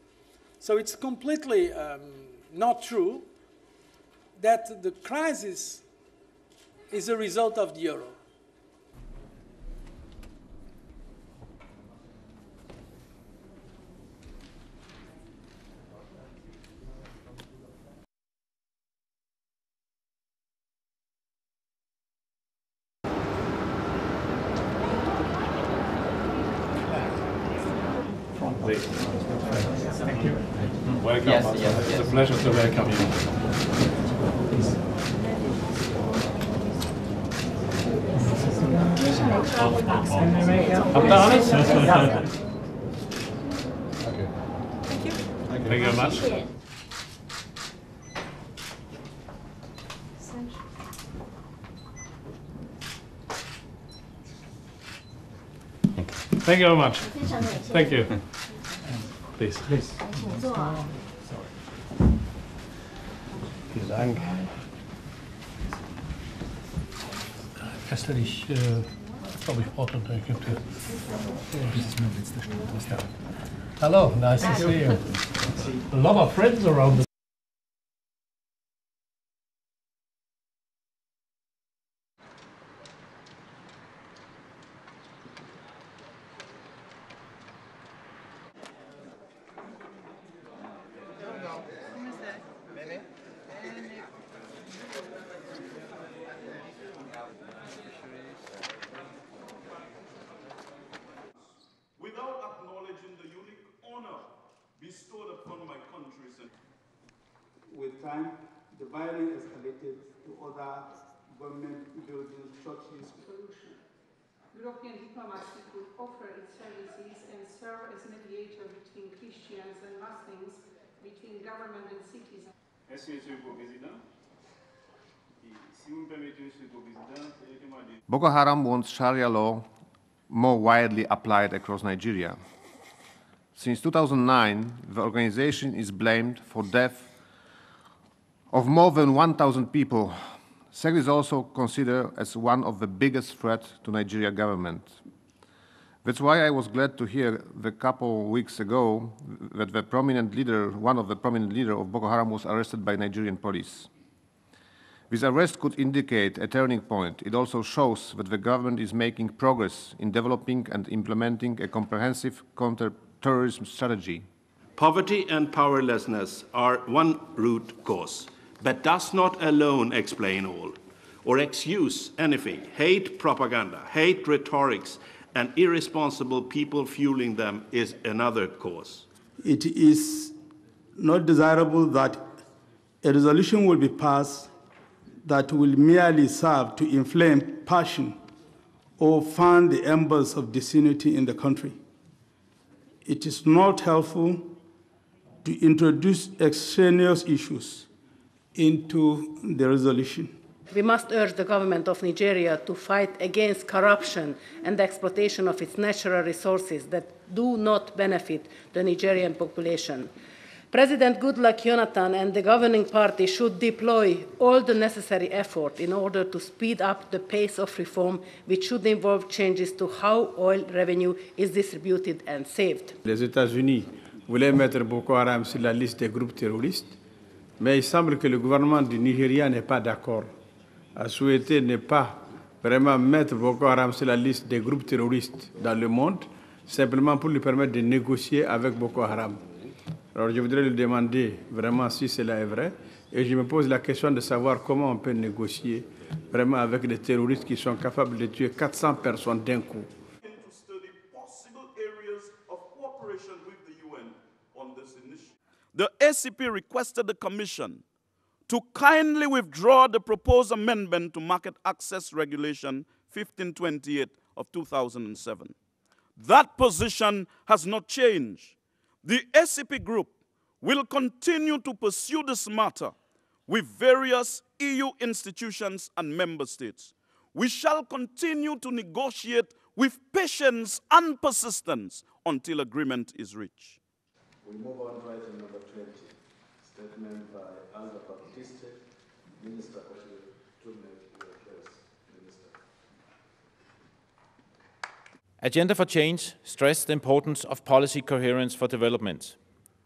So it's completely not true that the crisis is a result of the euro. Thank you. Welcome. It's a pleasure to welcome you. Habt ihr alles? Okay. Thank you very much. Thank you very much. Thank you. Please. Please. Vielen Dank. Gestern glaube ich, brauche das gibt hier. Das ist mein letzter Stand. Hello, nice to see you. A lot of friends around the without acknowledging the unique honor bestowed upon my country. With time, the violence escalated to other government buildings, churches. European diplomacy could offer its services and serve as mediator between Christians and Muslims, between government and citizens. Merci, Monsieur le Président. Si vous me permettez, Monsieur le Président, permettez-moi de... Boko Haram wants Sharia law more widely applied across Nigeria. Since 2009, the organization is blamed for death of more than 1,000 people. SEC is also considered as one of the biggest threats to Nigeria government. That's why I was glad to hear a couple of weeks ago that the prominent leader, one of the prominent leaders of Boko Haram was arrested by Nigerian police. This arrest could indicate a turning point. It also shows that the government is making progress in developing and implementing a comprehensive counter-terrorism strategy. Poverty and powerlessness are one root cause, but does not alone explain all or excuse anything. Hate propaganda, hate rhetorics, and irresponsible people fueling them is another cause. It is not desirable that a resolution will be passed that will merely serve to inflame passion or fan the embers of disunity in the country. It is not helpful to introduce extraneous issues into the resolution. We must urge the government of Nigeria to fight against corruption and the exploitation of its natural resources that do not benefit the Nigerian population. President Goodluck Jonathan and the governing party should deploy all the necessary effort in order to speed up the pace of reform, which should involve changes to how oil revenue is distributed and saved. Les États-Unis voulaient mettre Boko Haram sur la liste des groupes terroristes, mais il semble que le gouvernement du Nigeria n'est pas d'accord, a souhaité ne pas vraiment mettre Boko Haram sur la liste des groupes terroristes dans le monde, simplement pour lui permettre de négocier avec Boko Haram. Alors je voudrais lui demander vraiment si cela est vrai. Et je me pose la question de savoir comment on peut négocier vraiment avec des terroristes qui sont capables de tuer 400 personnes d'un coup. To study possible areas of cooperation with the UN on this initiative. The ACP requested the Commission to kindly withdraw the proposed amendment to Market Access Regulation 1528 of 2007. That position has not changed. The ACP group will continue to pursue this matter with various EU institutions and member states. We shall continue to negotiate with patience and persistence until agreement is reached. We move on to item number 20, statement by Alda Baptiste, Minister of the Affairs. Minister. Agenda for Change stressed the importance of policy coherence for development.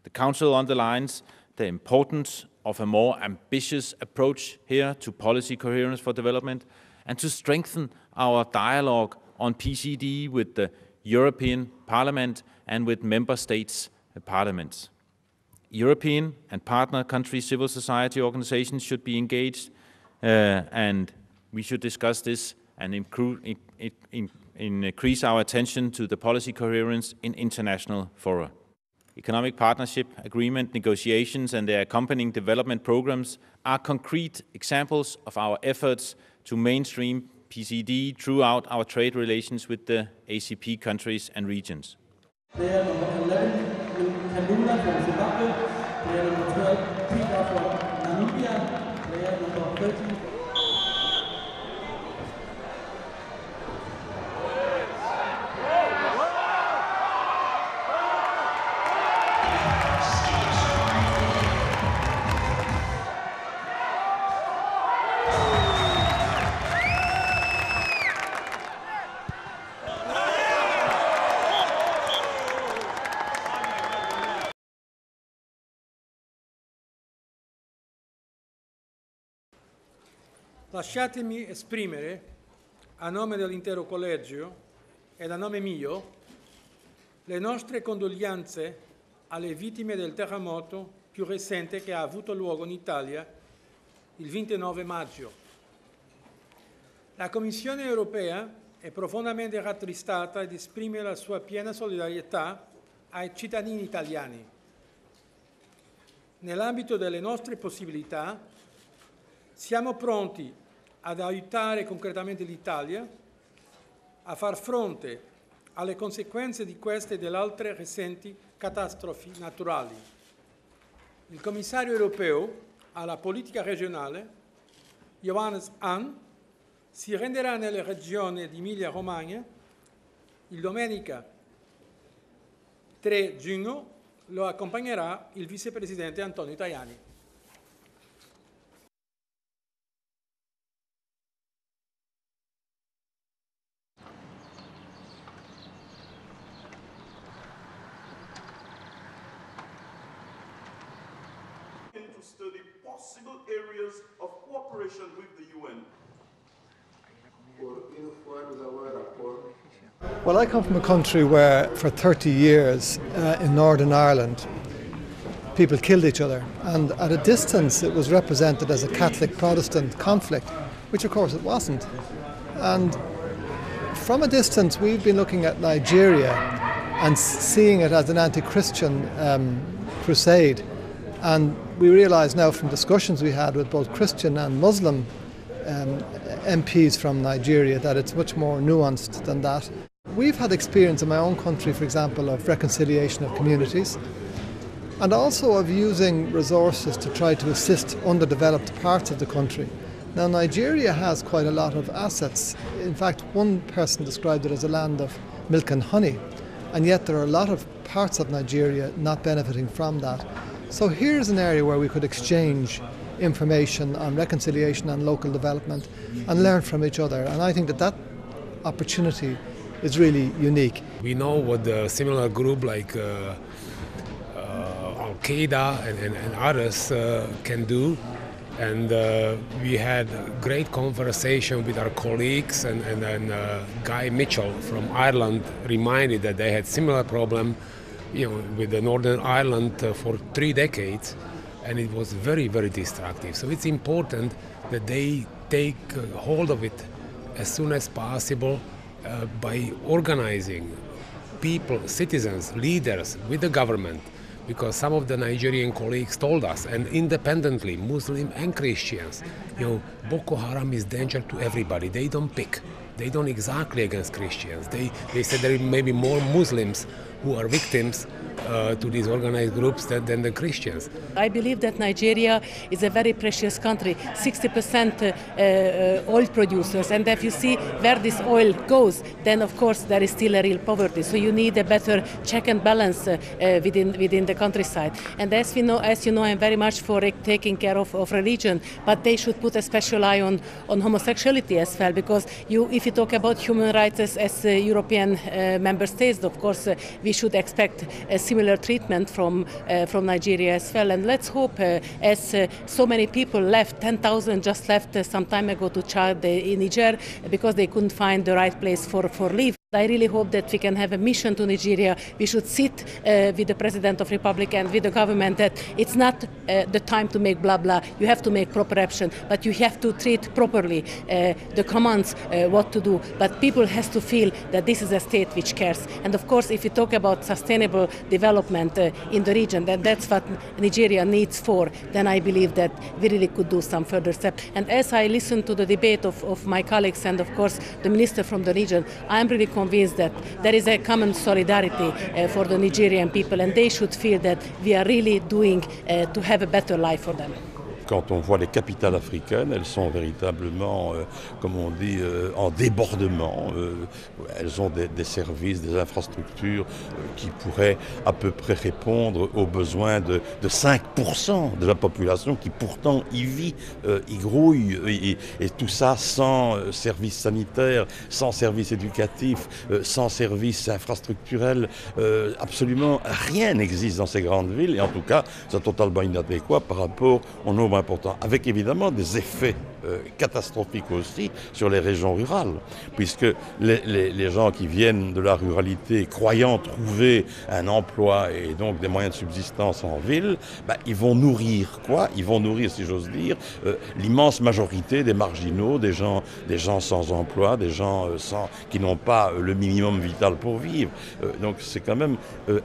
The Council underlines the importance of a more ambitious approach here to policy coherence for development and to strengthen our dialogue on PCD with the European Parliament and with Member States' parliaments. European and partner country civil society organizations should be engaged and we should discuss this and increase our attention to the policy coherence in international fora. Economic partnership agreement negotiations and their accompanying development programs are concrete examples of our efforts to mainstream PCD throughout our trade relations with the ACP countries and regions. Player number 11, Kalula from Zimbabwe. Player number 12, Peter from Namibia. Player number 13. Lasciatemi esprimere, a nome dell'intero Collegio ed a nome mio, le nostre condoglianze alle vittime del terremoto più recente che ha avuto luogo in Italia il 29 maggio. La Commissione europea è profondamente rattristata ed esprime la sua piena solidarietà ai cittadini italiani. Nell'ambito delle nostre possibilità, siamo pronti ad aiutare concretamente l'Italia a far fronte alle conseguenze di queste e delle altre recenti catastrofi naturali. Il commissario europeo alla politica regionale, Johannes Hahn, si renderà nelle regioni di Emilia-Romagna il domenica 3 giugno, lo accompagnerà il vicepresidente Antonio Tajani. To study possible areas of cooperation with the UN. Well, I come from a country where for 30 years in Northern Ireland people killed each other, and at a distance it was represented as a Catholic-Protestant conflict, which of course it wasn't. And from a distance we've been looking at Nigeria and seeing it as an anti-Christian crusade, and we realise now from discussions we had with both Christian and Muslim MPs from Nigeria that it's much more nuanced than that. We've had experience in my own country, for example, of reconciliation of communities and also of using resources to try to assist underdeveloped parts of the country. Now, Nigeria has quite a lot of assets. In fact, one person described it as a land of milk and honey, and yet there are a lot of parts of Nigeria not benefiting from that. So here's an area where we could exchange information on reconciliation and local development and learn from each other. And I think that that opportunity is really unique. We know what the similar group like Al-Qaeda and others can do. And we had great conversation with our colleagues, and Guy Mitchell from Ireland reminded that they had similar problem with the Northern Ireland for 3 decades, and it was very, very destructive. So it's important that they take hold of it as soon as possible by organizing people, citizens, leaders with the government, because some of the Nigerian colleagues told us, and independently, Muslim and Christians, Boko Haram is danger to everybody. They don't pick. They don't exactly against Christians. They said there may be more Muslims who are victims to these organized groups than the Christians. I believe that Nigeria is a very precious country, 60% oil producers, and if you see where this oil goes, then of course there is still a real poverty. So you need a better check and balance within the countryside. And as you know, I'm very much for taking care of religion, but they should put a special eye on homosexuality as well, because if you talk about human rights as European member states, of course we should expect a similar treatment from Nigeria as well. And let's hope, as so many people left, 10,000 just left some time ago to Chad in Niger because they couldn't find the right place for leave. I really hope that we can have a mission to Nigeria. We should sit with the President of the Republic and with the government that it's not the time to make blah blah. You have to make proper action, but you have to treat properly the commands what to do. But people has to feel that this is a state which cares. And of course, if you talk about sustainable development in the region, then that's what Nigeria needs for. Then I believe that we really could do some further steps. And as I listen to the debate of my colleagues and of course the minister from the region, I'm really convinced that there is a common solidarity for the Nigerian people, and they should feel that we are really doing to have a better life for them. Quand on voit les capitales africaines, elles sont véritablement, comme on dit, en débordement. Elles ont des services, des infrastructures qui pourraient à peu près répondre aux besoins de 5% de la population qui pourtant y vit, y grouille. Et tout ça sans services sanitaires, sans services éducatifs, sans services infrastructurels. Absolument rien n'existe dans ces grandes villes. Et en tout cas, c'est totalement inadéquat par rapport au nombre important, avec évidemment des effets catastrophiques aussi sur les régions rurales, puisque les gens qui viennent de la ruralité, croyant trouver un emploi et donc des moyens de subsistance en ville, ils vont nourrir quoi? Ils vont nourrir, si j'ose dire, l'immense majorité des marginaux, des gens sans emploi, des gens qui n'ont pas le minimum vital pour vivre. Donc c'est quand même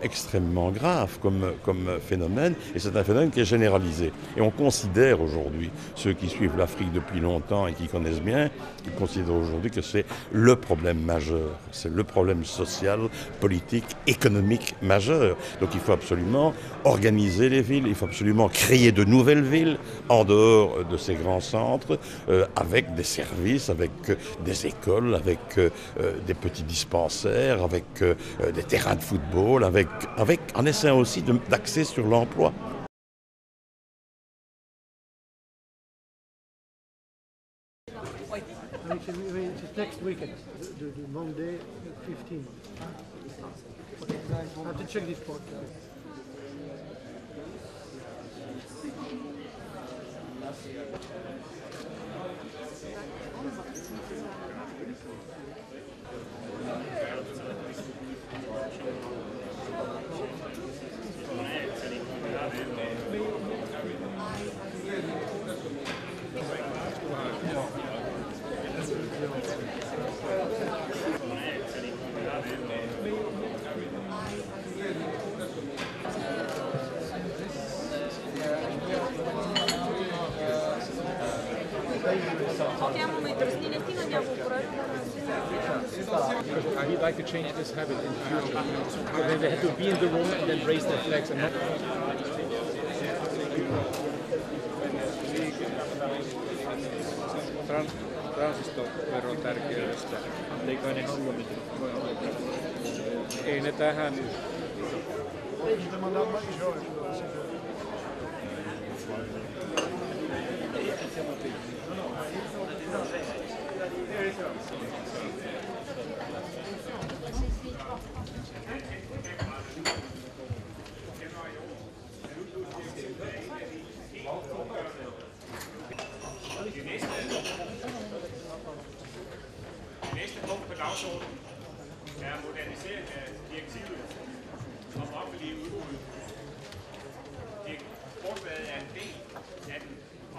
extrêmement grave comme phénomène, et c'est un phénomène qui est généralisé. Et on considère aujourd'hui, ceux qui suivent l'Afrique depuis longtemps et qui connaissent bien, ils considèrent aujourd'hui que c'est le problème majeur, c'est le problème social, politique, économique majeur. Donc il faut absolument organiser les villes, il faut absolument créer de nouvelles villes en dehors de ces grands centres, avec des services, avec des écoles, avec des petits dispensaires, avec des terrains de football, en essayant aussi d'axer sur l'emploi. Next weekend, the Monday 15. I have to check this podcast. I would like to change this habit in the future. They had to be in the room and then raise their flags and not. Transistoveron tärkeydestä. Eikö ne ei ne tähän. Næste punkt på dagsordenen er modernisering af direktivet om offentlig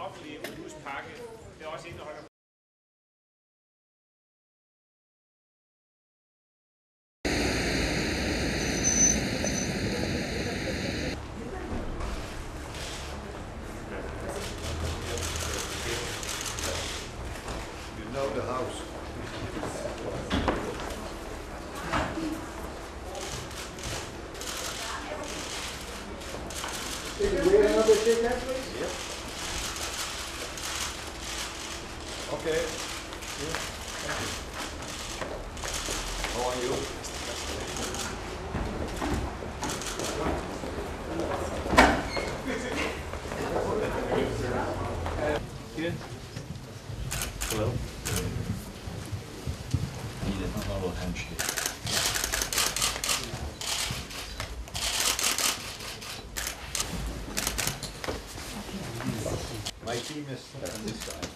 offentlige udbudspakke, det også indeholder. You know the house. Can we have another shake hand, please? Yep. Okay. Yeah. How are you? Good. Hello. Need a little handshake. My team is on this side.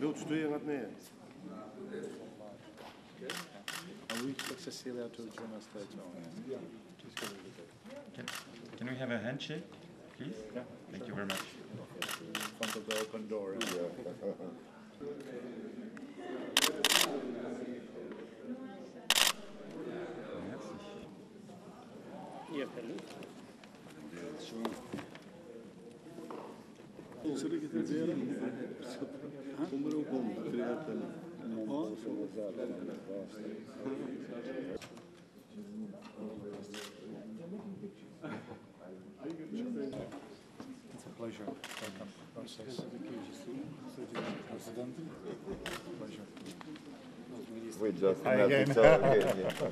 Wilt u wat meer? And we expect Cecilia to join us later on. Yeah. Can we have a handshake, please? Yeah. Thank you very much. In front of the open door. It's a pleasure. Welcome. Process. President. Pleasure. We just Hi met again. each other again. Yeah.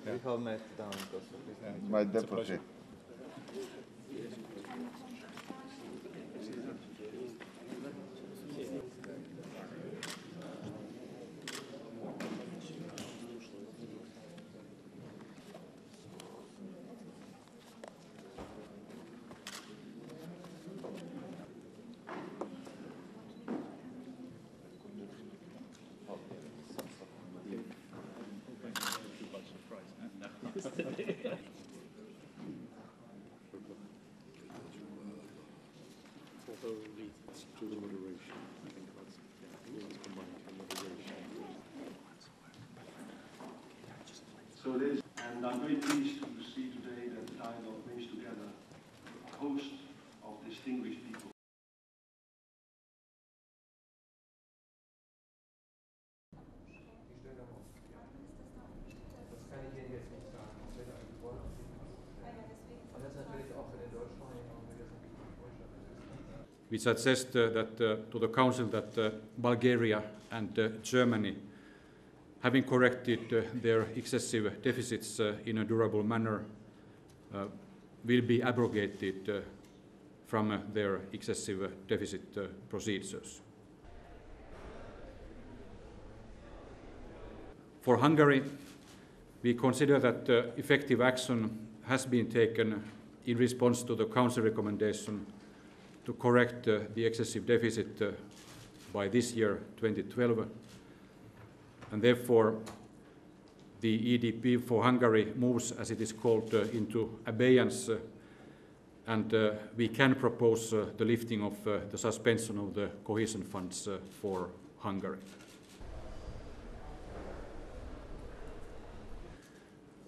We have met down in my deputy. So it is, and I'm very pleased to see today that the dialogue brings together a host of distinguished people. We suggest to the Council that Bulgaria and Germany, having corrected their excessive deficits in a durable manner, will be abrogated from their excessive deficit procedures. For Hungary, we consider that effective action has been taken in response to the Council recommendation to correct the excessive deficit by this year, 2012. And therefore, the EDP for Hungary moves, as it is called, into abeyance, and we can propose the lifting of the suspension of the cohesion funds for Hungary.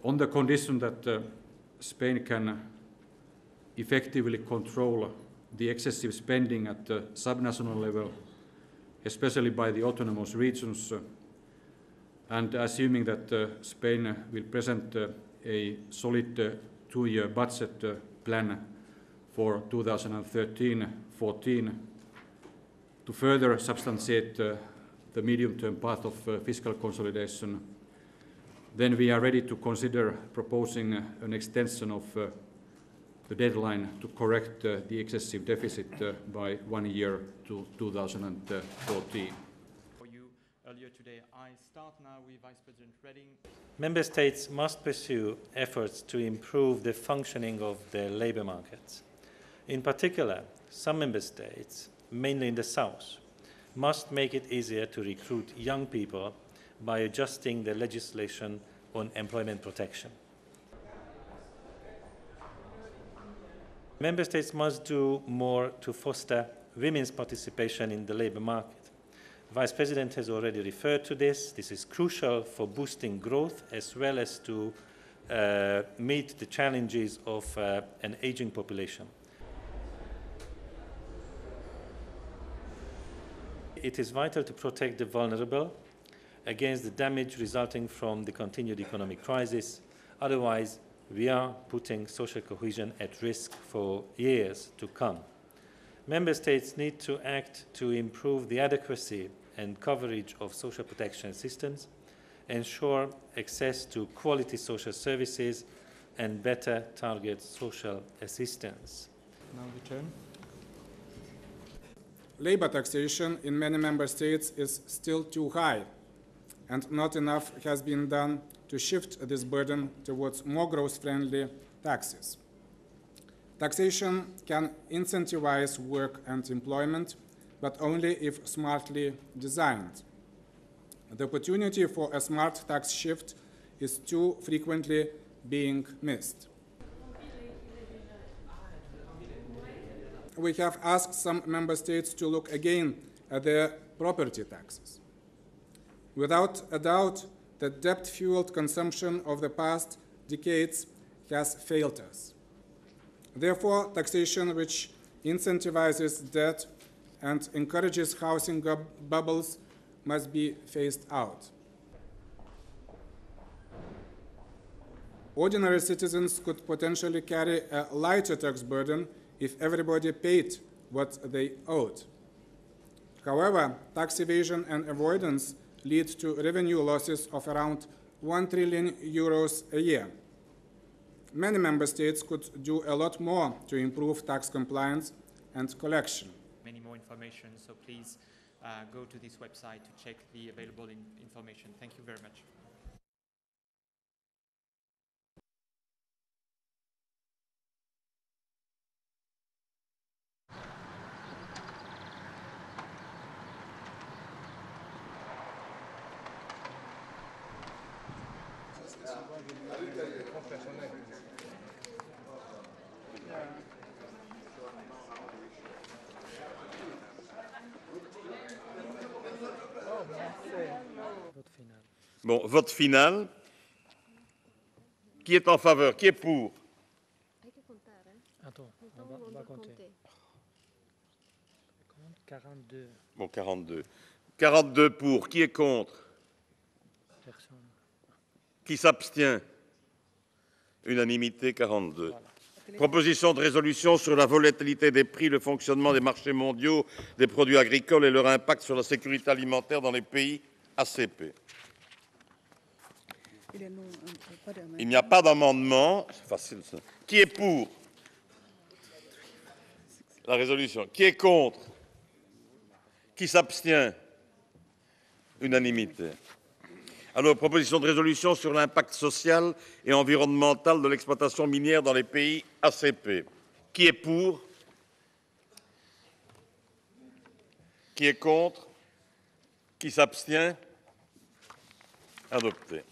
On the condition that Spain can effectively control the excessive spending at the subnational level, especially by the autonomous regions, and assuming that Spain will present a solid two-year budget plan for 2013-14 to further substantiate the medium-term path of fiscal consolidation, then we are ready to consider proposing an extension of the deadline to correct the excessive deficit by 1 year to 2014. For you earlier today. I start now with Vice President Reding. Member States must pursue efforts to improve the functioning of their labour markets. In particular, some Member States, mainly in the South, must make it easier to recruit young people by adjusting the legislation on employment protection. Member States must do more to foster women's participation in the labour market. The Vice President has already referred to this. This is crucial for boosting growth as well as to meet the challenges of an ageing population. It is vital to protect the vulnerable against the damage resulting from the continued economic crisis. Otherwise, we are putting social cohesion at risk for years to come. Member States need to act to improve the adequacy and coverage of social protection systems, ensure access to quality social services, and better target social assistance. Now the turn. Labor taxation in many member states is still too high, and not enough has been done to shift this burden towards more growth-friendly taxes. Taxation can incentivize work and employment, but only if smartly designed. The opportunity for a smart tax shift is too frequently being missed. We have asked some member states to look again at their property taxes. Without a doubt, the debt-fueled consumption of the past decades has failed us. Therefore, taxation which incentivizes debt and encourages housing bubbles must be phased out. Ordinary citizens could potentially carry a lighter tax burden if everybody paid what they owed. However, tax evasion and avoidance lead to revenue losses of around 1 trillion euros a year. Many member states could do a lot more to improve tax compliance and collection. Many more information, so please go to this website to check the available information. Thank you very much. Bon, vote final. Qui est en faveur? Qui est pour? Attends, on va compter. 42. Bon, 42. 42 pour. Qui est contre? Personne. Qui s'abstient? Unanimité, 42. Voilà. Proposition de résolution sur la volatilité des prix, le fonctionnement des marchés mondiaux des produits agricoles et leur impact sur la sécurité alimentaire dans les pays ACP. Il n'y a pas d'amendement. C'est facile, ça. Qui est pour la résolution? Qui est contre? Qui s'abstient? Unanimité. Alors, proposition de résolution sur l'impact social et environnemental de l'exploitation minière dans les pays ACP. Qui est pour? Qui est contre? Qui s'abstient? Adopté.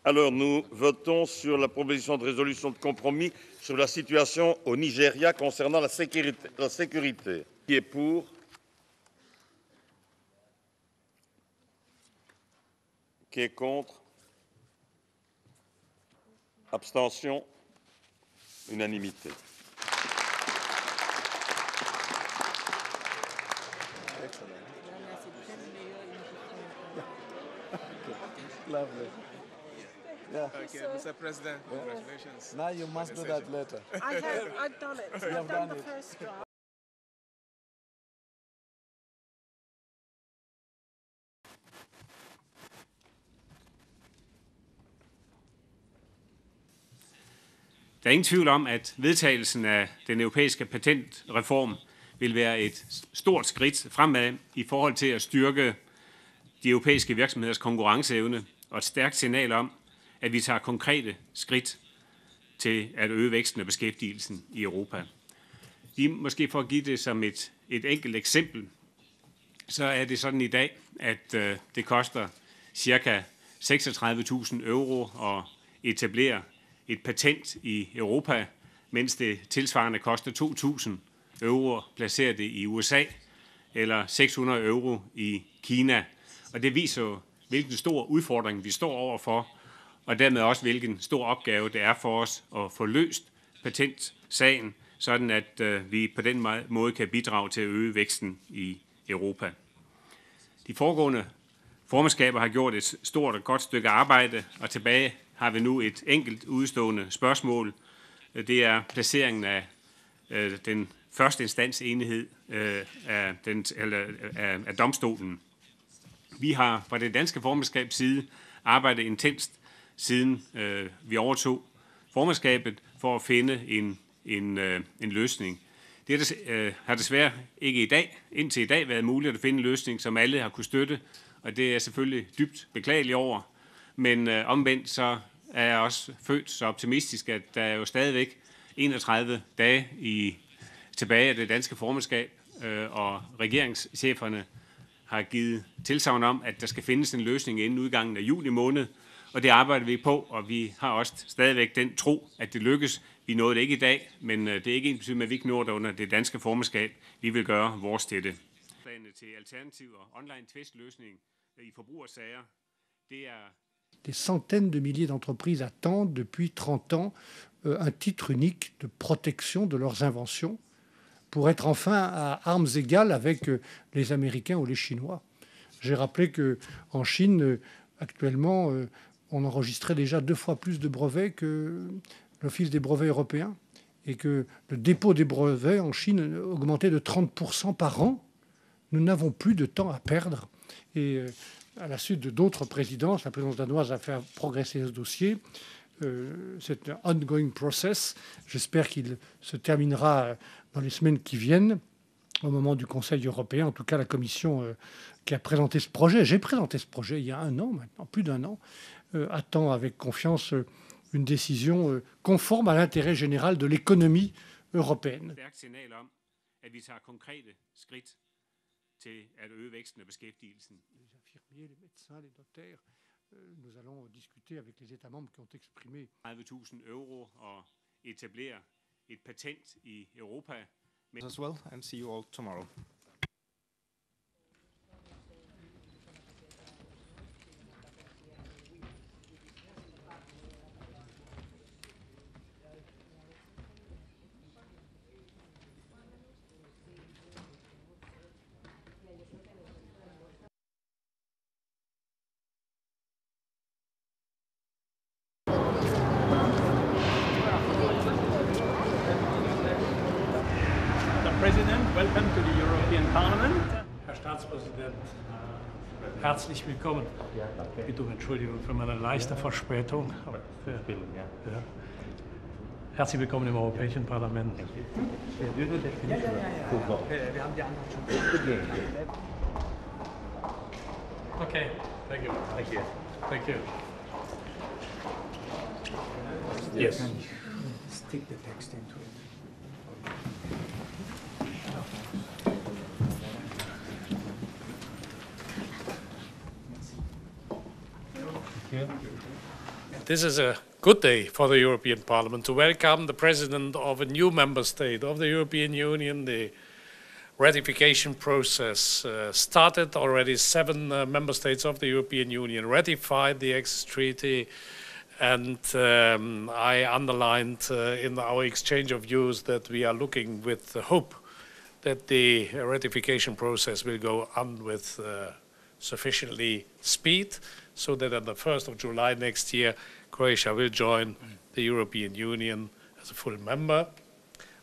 Alors, nous votons sur la proposition de résolution de compromis sur la situation au Nigeria concernant la sécurité. Qui est pour? Qui est contre? Abstention? Unanimité. Lovely. Yeah. Okay, Mr. President, congratulations. Now you must do that later. I've done it. You have done the it. first draft. Der er ingen tvivl om, at vedtagelsen af den europæiske patentreform vil være et stort skridt fremad i forhold til at styrke de europæiske virksomheders konkurrenceevne og et stærkt signal om, at vi tager konkrete skridt til at øge væksten og beskæftigelsen i Europa. Lige måske for at give det som et enkelt eksempel, så er det sådan i dag, at det koster ca. 36.000 euro at etablere et patent i Europa, mens det tilsvarende koster 2.000 euro at placere det i USA, eller 600 euro i Kina. Og det viser jo, hvilken stor udfordring vi står overfor, og dermed også, hvilken stor opgave det er for os at få løst patentsagen, sådan at vi på den måde kan bidrage til at øge væksten i Europa. De foregående formandskaber har gjort et stort og godt stykke arbejde, og tilbage har vi nu et enkelt udstående spørgsmål. Det er placeringen af den første instansenhed af domstolen. Vi har fra det danske formandskabs side arbejdet intenst, siden vi overtog formandskabet, for at finde en løsning. Det har desværre ikke indtil i dag været muligt at finde en løsning, som alle har kunne støtte, og det er selvfølgelig dybt beklageligt over. Men omvendt så er jeg også født så optimistisk, at der er jo stadigvæk 31 dage tilbage af det danske formandskab, og regeringscheferne har givet tilsagn om, at der skal findes en løsning inden udgangen af juli måned, og det arbejder vi på, og vi har også stadigvæk den tro, at det lykkes. Vi nåede det ikke i dag, men det er ikke ensbetydende med, at vi ikke når det under det danske formandskab. Vi vil gøre vores til det. Planen til alternativ og online tvistløsning i forbrugersager, det er... Des centaines de milliers d'entreprises attendent depuis 30 ans un titre unique de protection de leurs inventions pour être enfin à armes égales avec les Américains ou les Chinois. J'ai rappelé qu'en Chine, actuellement, on enregistrait déjà 2 fois plus de brevets que l'Office des brevets européens et que le dépôt des brevets en Chine augmentait de 30% par an. Nous n'avons plus de temps à perdre. Et à la suite de d'autres présidences, la présidence danoise a fait progresser ce dossier. C'est un ongoing process. J'espère qu'il se terminera dans les semaines qui viennent, au moment du Conseil européen. En tout cas, la Commission qui a présenté ce projet, j'ai présenté ce projet il y a 1 an maintenant, plus d'1 an, attend avec confiance une décision conforme à l'intérêt général de l'économie européenne. Til at øge væksten og beskæftigelsen. Les infirmiers, les médecins, les notaires, nous allons discuter avec les États membres qui ont exprimé 30.000 euro at etablere et patent i Europa. As well, and see you all tomorrow. President, welcome to the European Parliament. Herr Staatspräsident, herzlich willkommen. Ich bitte um Entschuldigung für meine leichte Verspätung. Herzlich willkommen im Europäischen Parlament. Wir haben die anderen schon. Okay, thank you. Thank you. Thank you. Yes. Stick the text into it. This is a good day for the European Parliament to welcome the President of a new member state of the European Union. The ratification process started already. 7 member states of the European Union ratified the Access Treaty, and I underlined in our exchange of views that we are looking with hope that the ratification process will go on with sufficiently speed, so that on the 1st of July next year, Croatia will join the European Union as a full member.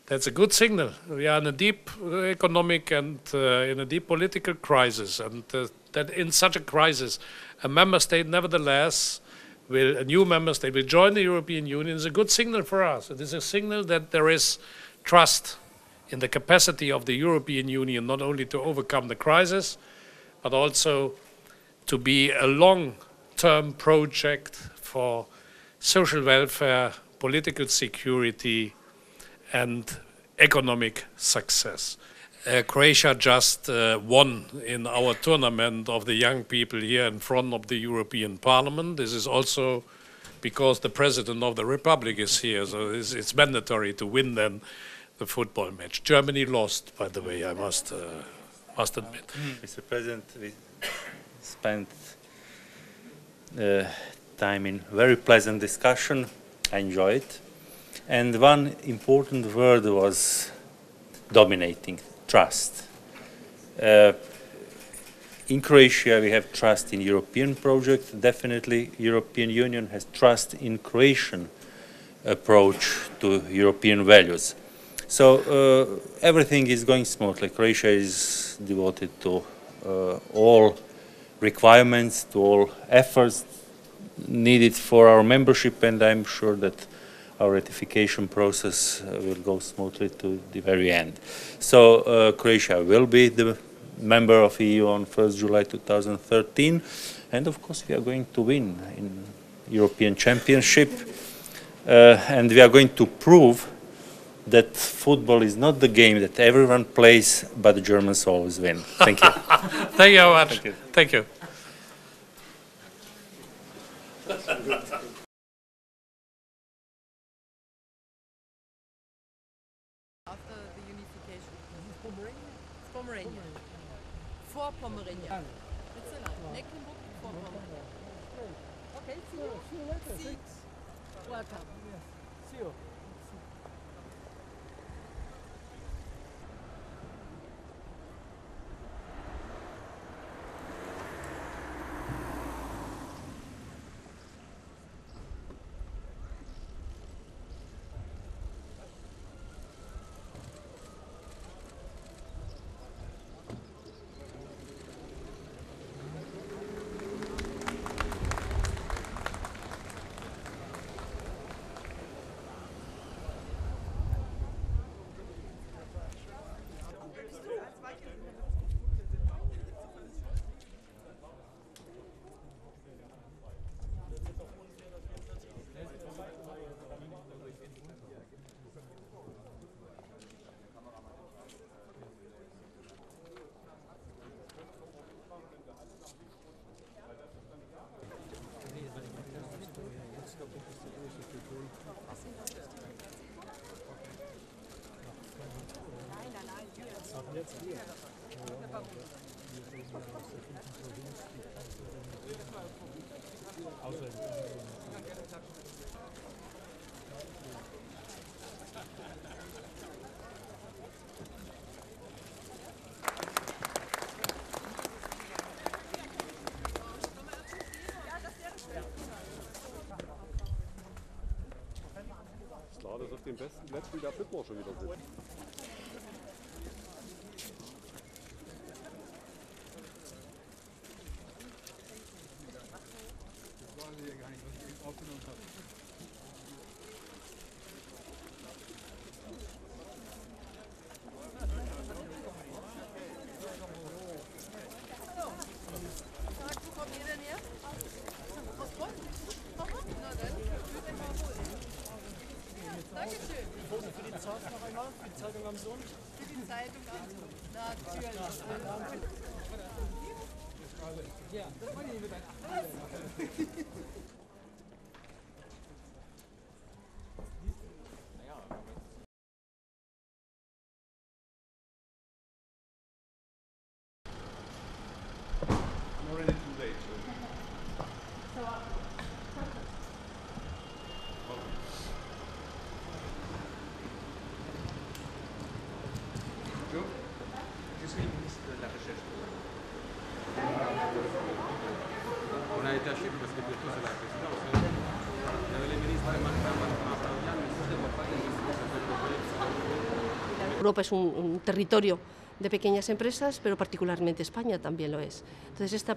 That's a good signal. We are in a deep economic and in a deep political crisis, and that in such a crisis, a member state nevertheless a new member state will join the European Union is a good signal for us. It is a signal that there is trust in the capacity of the European Union not only to overcome the crisis, but also to be a long-term project for social welfare, political security, and economic success. Croatia just won in our tournament of the young people here in front of the European Parliament. This is also because the President of the Republic is here, so it's mandatory to win then the football match. Germany lost, by the way, I must admit. Mr. President, we spent time in very pleasant discussion. I enjoyed it. And one important word was dominating, trust. In Croatia, we have trust in European project. Definitely, European Union has trust in Croatian approach to European values. So everything is going smoothly. Croatia is devoted to all requirements, to all efforts needed for our membership, and I'm sure that our ratification process will go smoothly to the very end. So Croatia will be the member of EU on 1st July 2013, and of course we are going to win in European Championship, and we are going to prove that football is not the game that everyone plays, but the Germans always win. Thank you. Thank you very much. Thank you. After the unification. Pomerania. For Pomerania. Mecklenburg-Vorpommern. Okay, see you later. Welcome. See you. Klar, dass auf den besten Plätzen der Flipper schon wieder sitzt. Already too late. On a été acheté parce que bientôt c'est la présidence. Il y avait les ministres Europa es un territorio de pequeñas empresas, pero particularmente España también lo es. Entonces, esta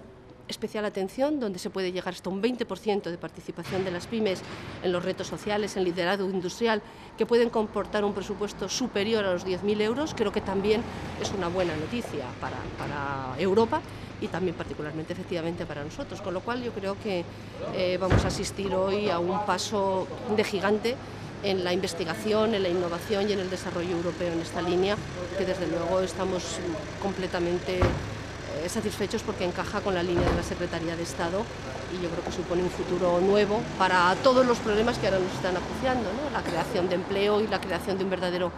especial atención, donde se puede llegar hasta un 20% de participación de las pymes en los retos sociales, en liderazgo industrial, que pueden comportar un presupuesto superior a los 10.000 euros. Creo que también es una buena noticia para Europa y también particularmente, efectivamente, para nosotros. Con lo cual yo creo que vamos a asistir hoy a un paso de gigante en la investigación, en la innovación y en el desarrollo europeo en esta línea, que desde luego estamos completamente satisfechos porque encaja con la línea de la Secretaría de Estado y yo creo que supone un futuro nuevo para todos los problemas que ahora nos están acuciando, ¿no? La creación de empleo y la creación de un verdadero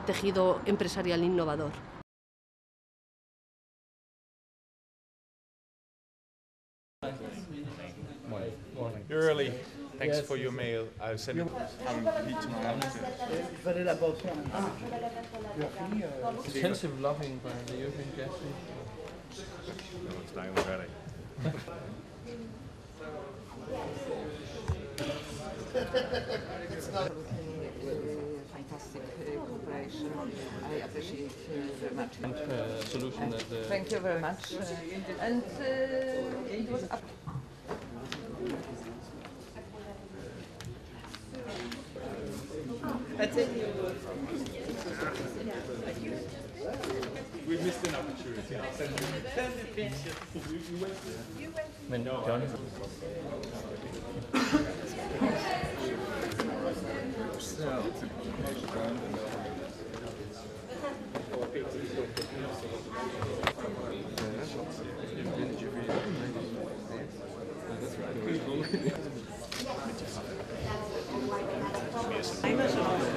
tejido empresarial innovador. You're early. Thanks for your mail. I'll send it. I'll meet tomorrow. Intensive lobbying by the European gas. No, it's not even ready. It's not fantastic cooperation. I appreciate very much. Solution that Thank you very much. And it was up. That's it. We missed an opportunity. when John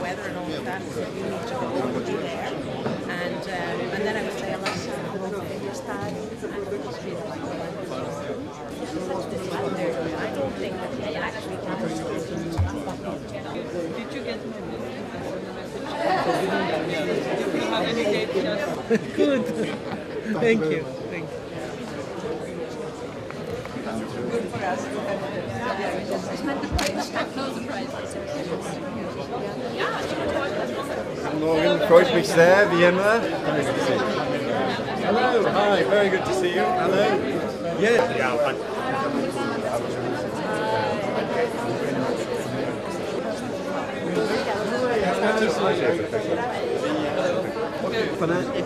weather and all of that, so you need to go and be there. And then I was saying, I don't think that he actually can. Did you get my message? Do you have any date just? Good. Thank you. Thank you. Good for us. Guten Morgen, freut mich sehr, wie immer. Hello, hi, very good to see you. Hello. Yeah.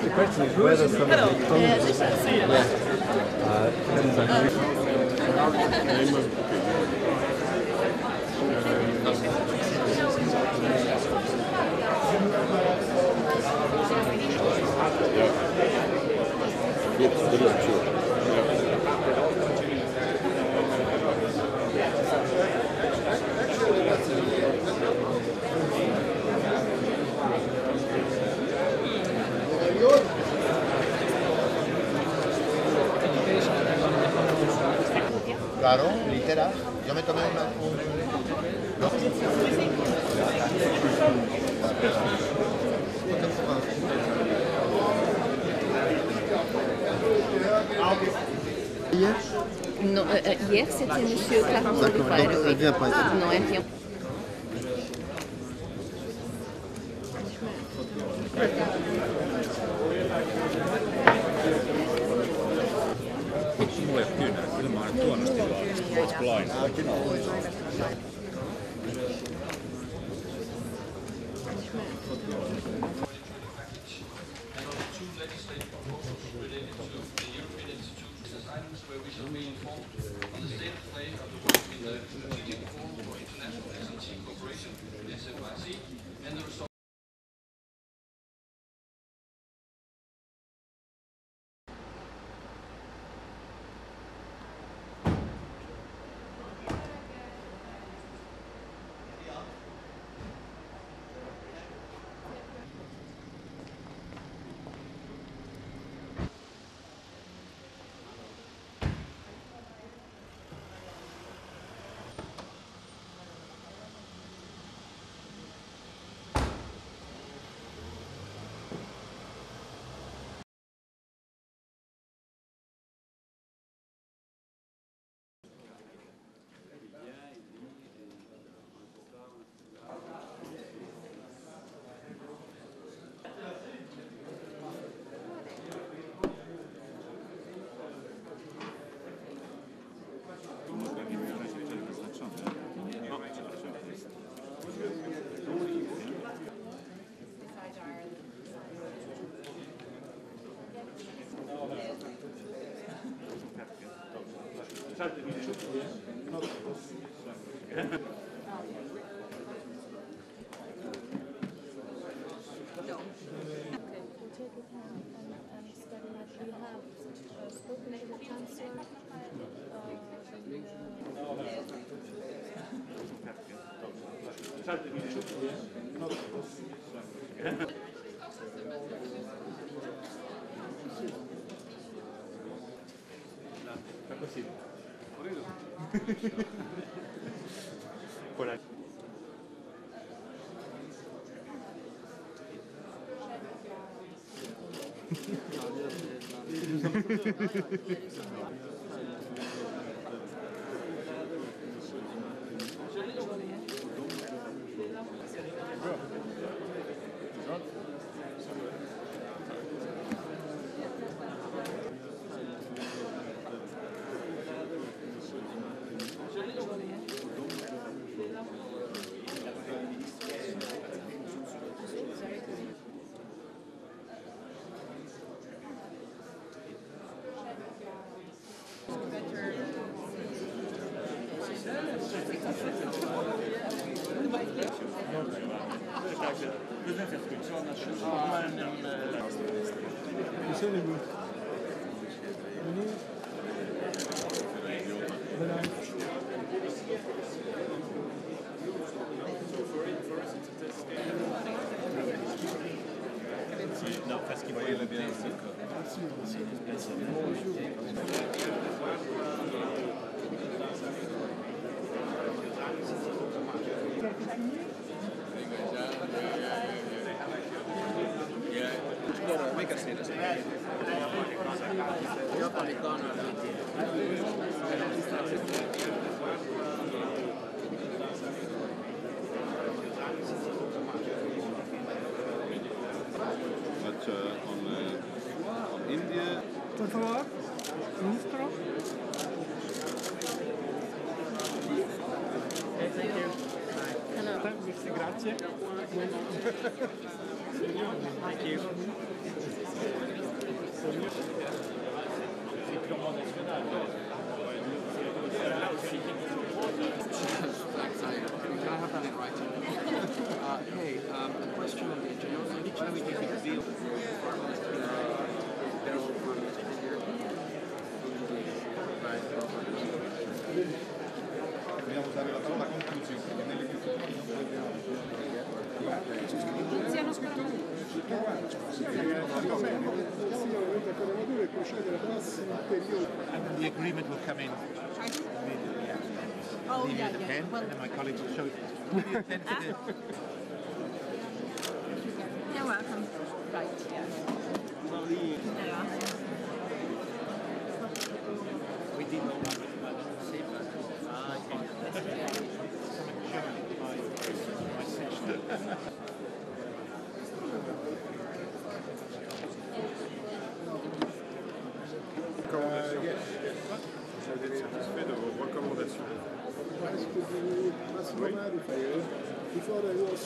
The question is whether some of the depends Claro, literal. Yo me tomé Non, hier c'était Monsieur Clarence de Non, elle vient. Mulle kyynää, kyllä mä oon tuonut Voitko lainaa? Voilà. Non, parce qu'il voyait bien. Mikä siinä se Japani, Kanada. But on India. Per favore, ministro. Thank you. Grazie. Thank you. Can I have that in writing? Hey, a question on the agenda. Why don't we take a deal? Vogliamo dare la parola a conclusione. And the agreement will come in immediately after. Oh, Leave yeah, you the yeah. pen, Well, and then my colleagues will show it. Give you a pen for the... You're welcome. Right, yeah. Yeah. We did all that. My session. Vous êtes satisfait de vos recommandations? Before I was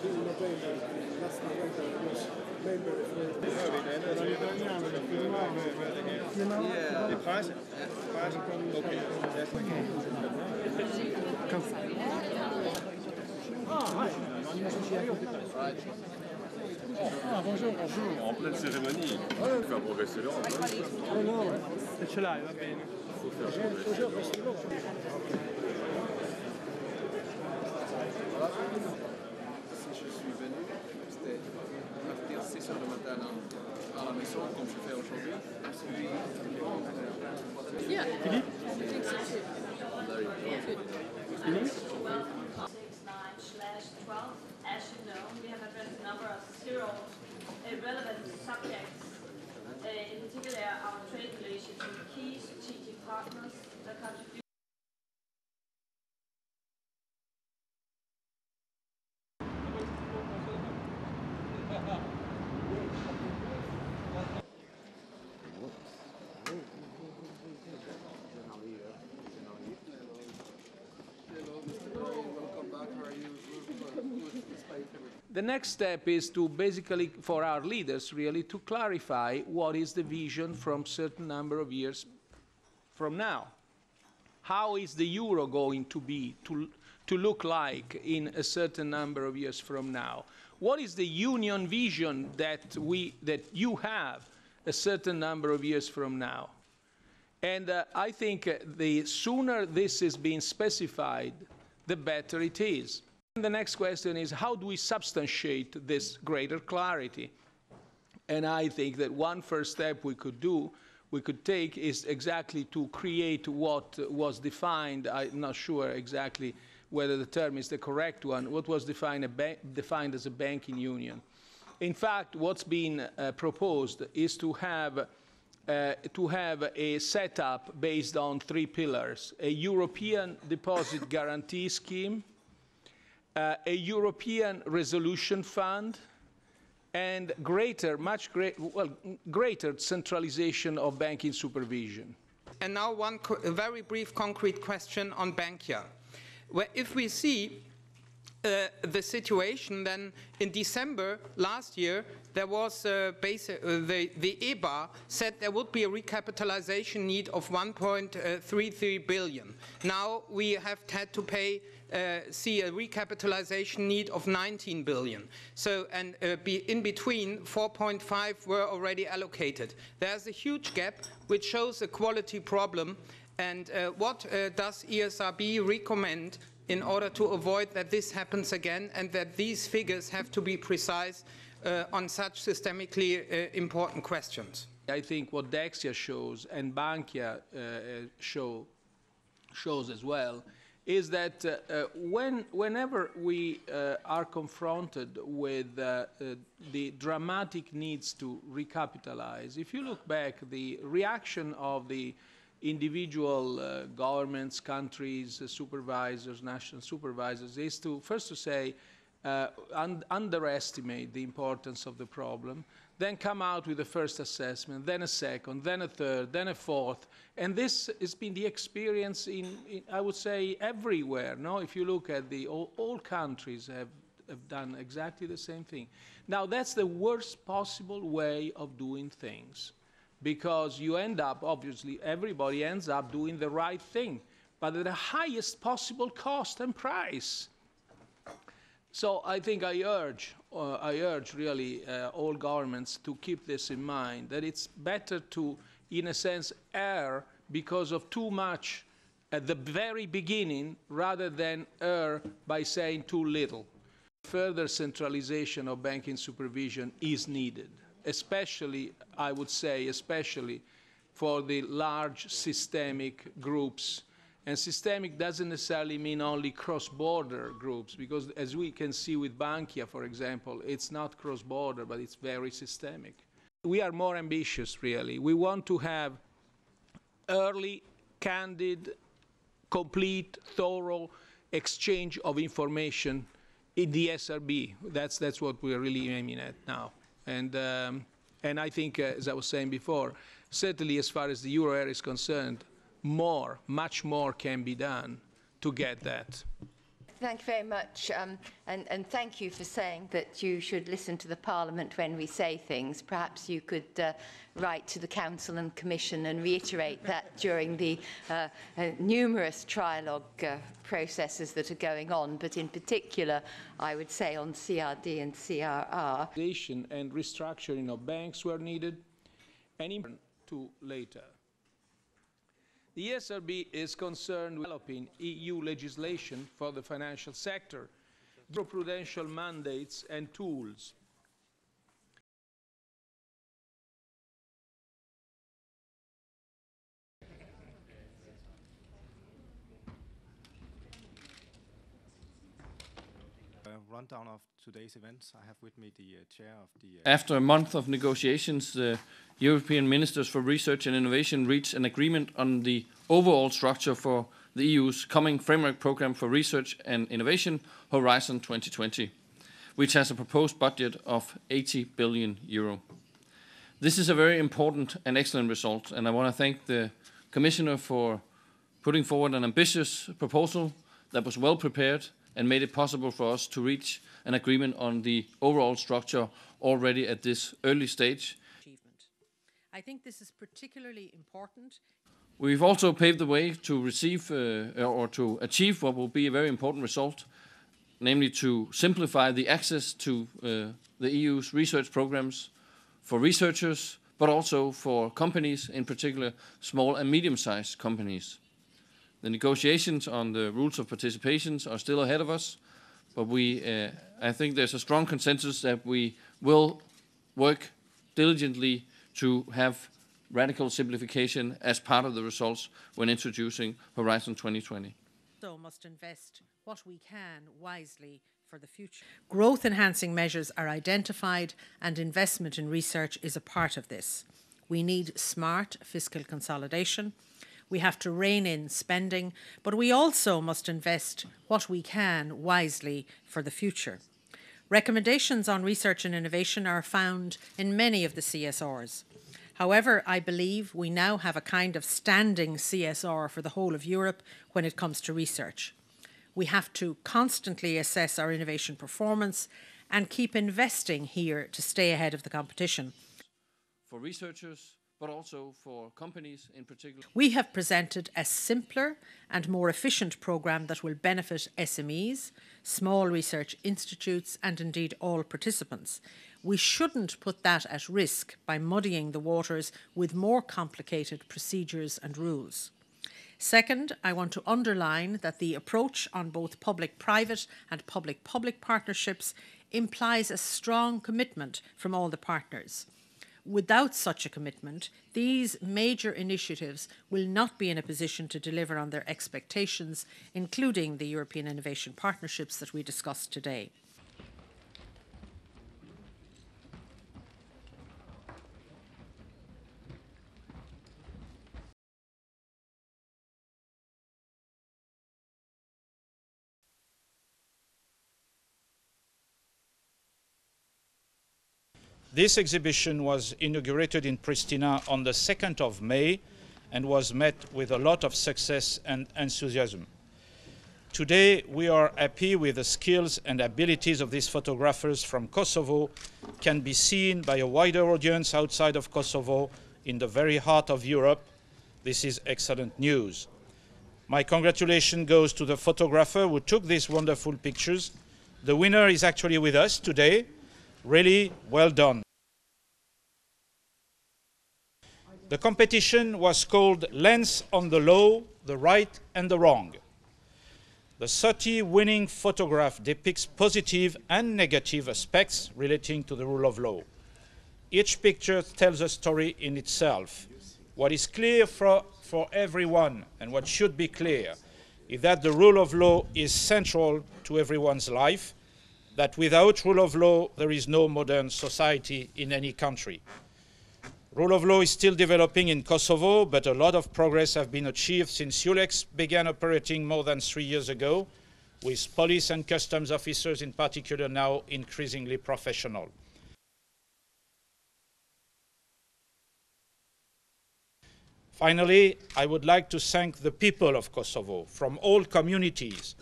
in November, last November I was member Les princes? Okay. Ah, bonjour, bonjour. En pleine cérémonie, pour faire progresser l'Europe. Oh no, ce l'hai, va bene. Bonjour, bonjour. Si je suis venu, c'était partir 6 heures du matin à la maison, comme je fais aujourd'hui. Yeah. Philippe? Philippe? 12, as you know, we have addressed a number of zero relevant subjects, in particular our trade relations with key strategic partners that contribute. The next step is to basically, for our leaders really, to clarify what is the vision from certain number of years from now. how is the euro going to be, to look like in a certain number of years from now? What is the union vision that you have a certain number of years from now? And I think the sooner this is being specified, the better it is. And the next question is, how do we substantiate this greater clarity? And I think that one first step we could take is exactly to create what was defined, I'm not sure exactly whether the term is the correct one, what was defined as a banking union. In fact, what's been proposed is to have a setup based on 3 pillars: a European deposit guarantee scheme, a European resolution fund, and greater centralization of banking supervision. And now a very brief concrete question on Bankia. If we see the situation, then in December last year, there was the EBA said there would be a recapitalization need of 1.33 billion. Now we have had to see a recapitalization need of 19 billion. So, and in between, 4.5 were already allocated. There's a huge gap which shows a quality problem. And what does ESRB recommend in order to avoid that this happens again, and that these figures have to be precise on such systemically important questions? I think what Dexia shows and Bankia shows as well is that whenever we are confronted with the dramatic needs to recapitalize, if you look back, the reaction of the individual governments, countries, supervisors, national supervisors, is to first to say, underestimate the importance of the problem, then come out with a first assessment, then a second, then a third, then a fourth. And this has been the experience in I would say, everywhere. No? If you look at all countries have done exactly the same thing. Now, that's the worst possible way of doing things, because you end up, obviously, everybody ends up doing the right thing, but at the highest possible cost and price. So I think I urge really all governments to keep this in mind, that it's better to, in a sense, err because of too much at the very beginning rather than err by saying too little. Further centralization of banking supervision is needed, especially, I would say, especially for the large systemic groups. And systemic doesn't necessarily mean only cross-border groups, because as we can see with Bankia, for example, it's not cross-border, but it's very systemic. We are more ambitious, really. We want to have early, candid, complete, thorough exchange of information in the SRB. That's what we're really aiming at now. And I think, as I was saying before, certainly as far as the euro area is concerned, much more can be done to get that. Thank you very much, and thank you for saying that you should listen to the Parliament when we say things. Perhaps you could write to the Council and Commission and reiterate that during the numerous trilogue processes that are going on, but in particular, I would say on CRD and CRR. And restructuring of banks were needed, and to later. The ESRB is concerned with developing EU legislation for the financial sector, prudential mandates and tools. Rundown of today's events. I have with me the chair of the... After a month of negotiations, the European Ministers for Research and Innovation reached an agreement on the overall structure for the EU's coming framework program for research and innovation, Horizon 2020, which has a proposed budget of 80 billion euro. This is a very important and excellent result, and I want to thank the Commissioner for putting forward an ambitious proposal that was well prepared and made it possible for us to reach an agreement on the overall structure already at this early stage. I think this is particularly important. We've also paved the way to receive or to achieve what will be a very important result, namely to simplify the access to the EU's research programs for researchers, but also for companies, in particular small and medium-sized companies. The negotiations on the rules of participation are still ahead of us, but I think there's a strong consensus that we will work diligently to have radical simplification as part of the results when introducing Horizon 2020. So must invest what we can wisely for the future. Growth-enhancing measures are identified and investment in research is a part of this. We need smart fiscal consolidation. We have to rein in spending, but we also must invest what we can wisely for the future. Recommendations on research and innovation are found in many of the CSRs. However, I believe we now have a kind of standing CSR for the whole of Europe when it comes to research. We have to constantly assess our innovation performance and keep investing here to stay ahead of the competition. For researchers, but also for companies in particular. We have presented a simpler and more efficient programme that will benefit SMEs, small research institutes, and indeed all participants. We shouldn't put that at risk by muddying the waters with more complicated procedures and rules. Second, I want to underline that the approach on both public-private and public-public partnerships implies a strong commitment from all the partners. Without such a commitment, these major initiatives will not be in a position to deliver on their expectations, including the European innovation partnerships that we discussed today. This exhibition was inaugurated in Pristina on the 2nd of May and was met with a lot of success and enthusiasm. Today, we are happy with the skills and abilities of these photographers from Kosovo can be seen by a wider audience outside of Kosovo in the very heart of Europe. This is excellent news. My congratulations goes to the photographer who took these wonderful pictures. The winner is actually with us today. Really well done. The competition was called Lens on the Law, the Right and the Wrong. The 30 winning photograph depicts positive and negative aspects relating to the rule of law. Each picture tells a story in itself. What is clear for everyone, and what should be clear, is that the rule of law is central to everyone's life, that without rule of law, there is no modern society in any country. Rule of law is still developing in Kosovo, but a lot of progress has been achieved since ULEX began operating more than 3 years ago, with police and customs officers in particular now increasingly professional. Finally, I would like to thank the people of Kosovo from all communities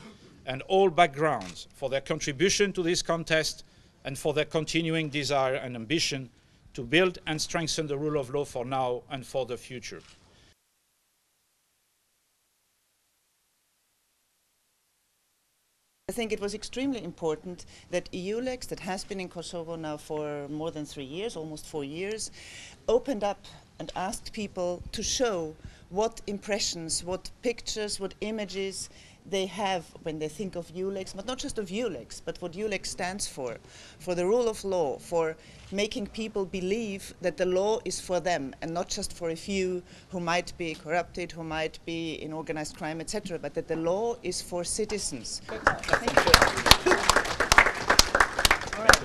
and all backgrounds for their contribution to this contest and for their continuing desire and ambition to build and strengthen the rule of law for now and for the future. I think it was extremely important that EULEX, that has been in Kosovo now for more than 3 years, almost 4 years, opened up and asked people to show what impressions, what pictures, what images they have when they think of ULEX, but not just of ULEX, but what ULEX stands for the rule of law, for making people believe that the law is for them and not just for a few who might be corrupted, who might be in organized crime, etc., but that the law is for citizens. Thank you. All right.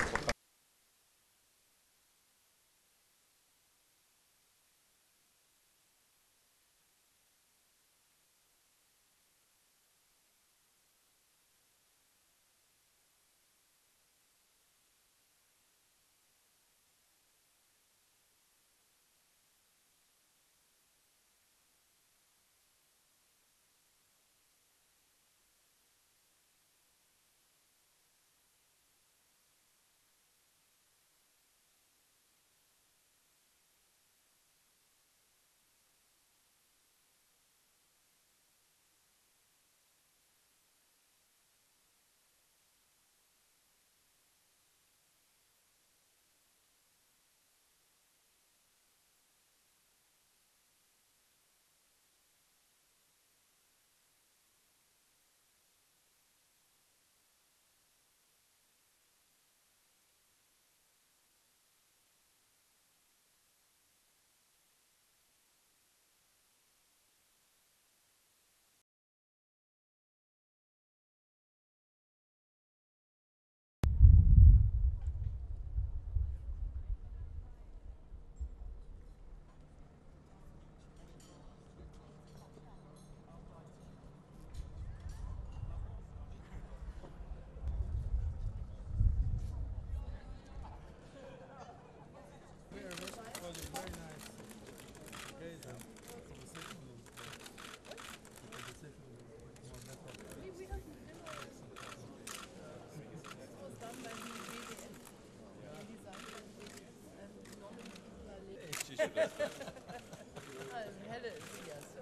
Helle ist ja so.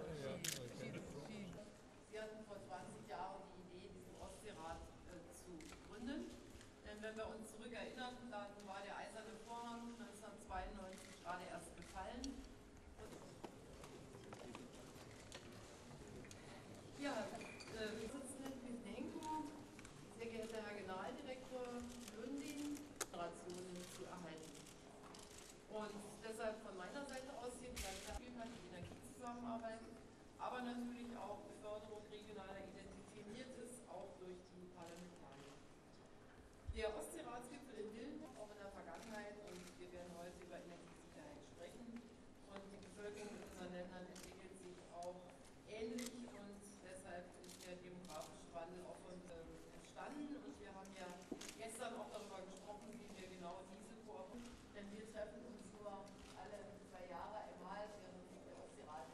Sie hatten vor 20 Jahren die Idee, diesen Ostseerat zu gründen. Denn wenn wir uns zurückerinnern, dann war der eiserne Vorhang 1992 gerade erst gefallen. Ja, Vorsitzende Pizdenko, sehr geehrter Herr Generaldirektor Lundin, Generationen zu erhalten. Und deshalb von meiner Seite aus hier vielleicht die Energiezusammenarbeit, aber natürlich auch Förderung regionaler Identität ist, auch durch die Parlamentarier. Der Ostseeratsgipfel in Vilnius, auch in der Vergangenheit, und wir werden heute über Energiesicherheit sprechen, und die Bevölkerung in unseren Ländern entwickelt sich auch ähnlich, und deshalb ist der demografische Wandel auch von entstanden, und wir haben ja gestern auch darüber gesprochen, wie wir genau diese Koordinieren, denn wir treffen uns nur alle 2 Jahre einmal, während der Ostseerat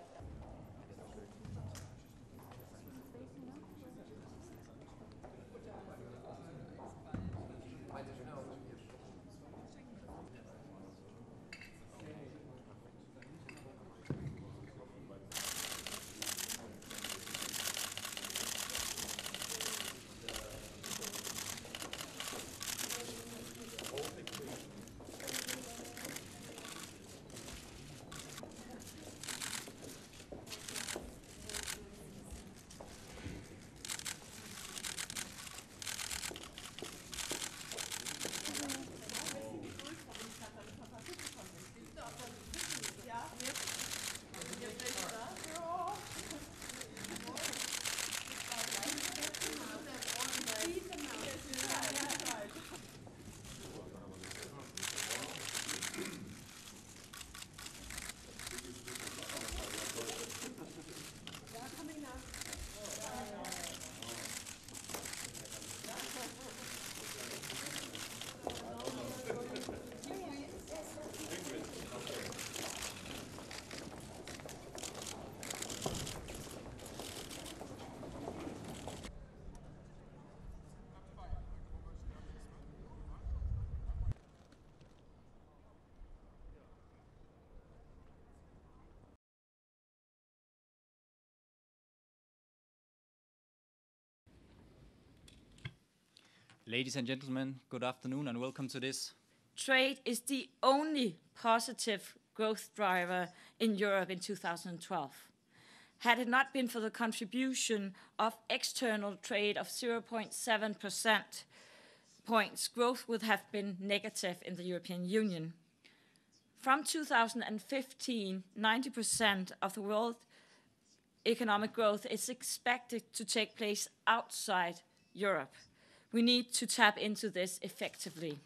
Ladies and gentlemen, good afternoon and welcome to this. Trade is the only positive growth driver in Europe in 2012. Had it not been for the contribution of external trade of 0.7% points, growth would have been negative in the European Union. From 2015, 90% of the world economic growth is expected to take place outside Europe. We need to tap into this effectively.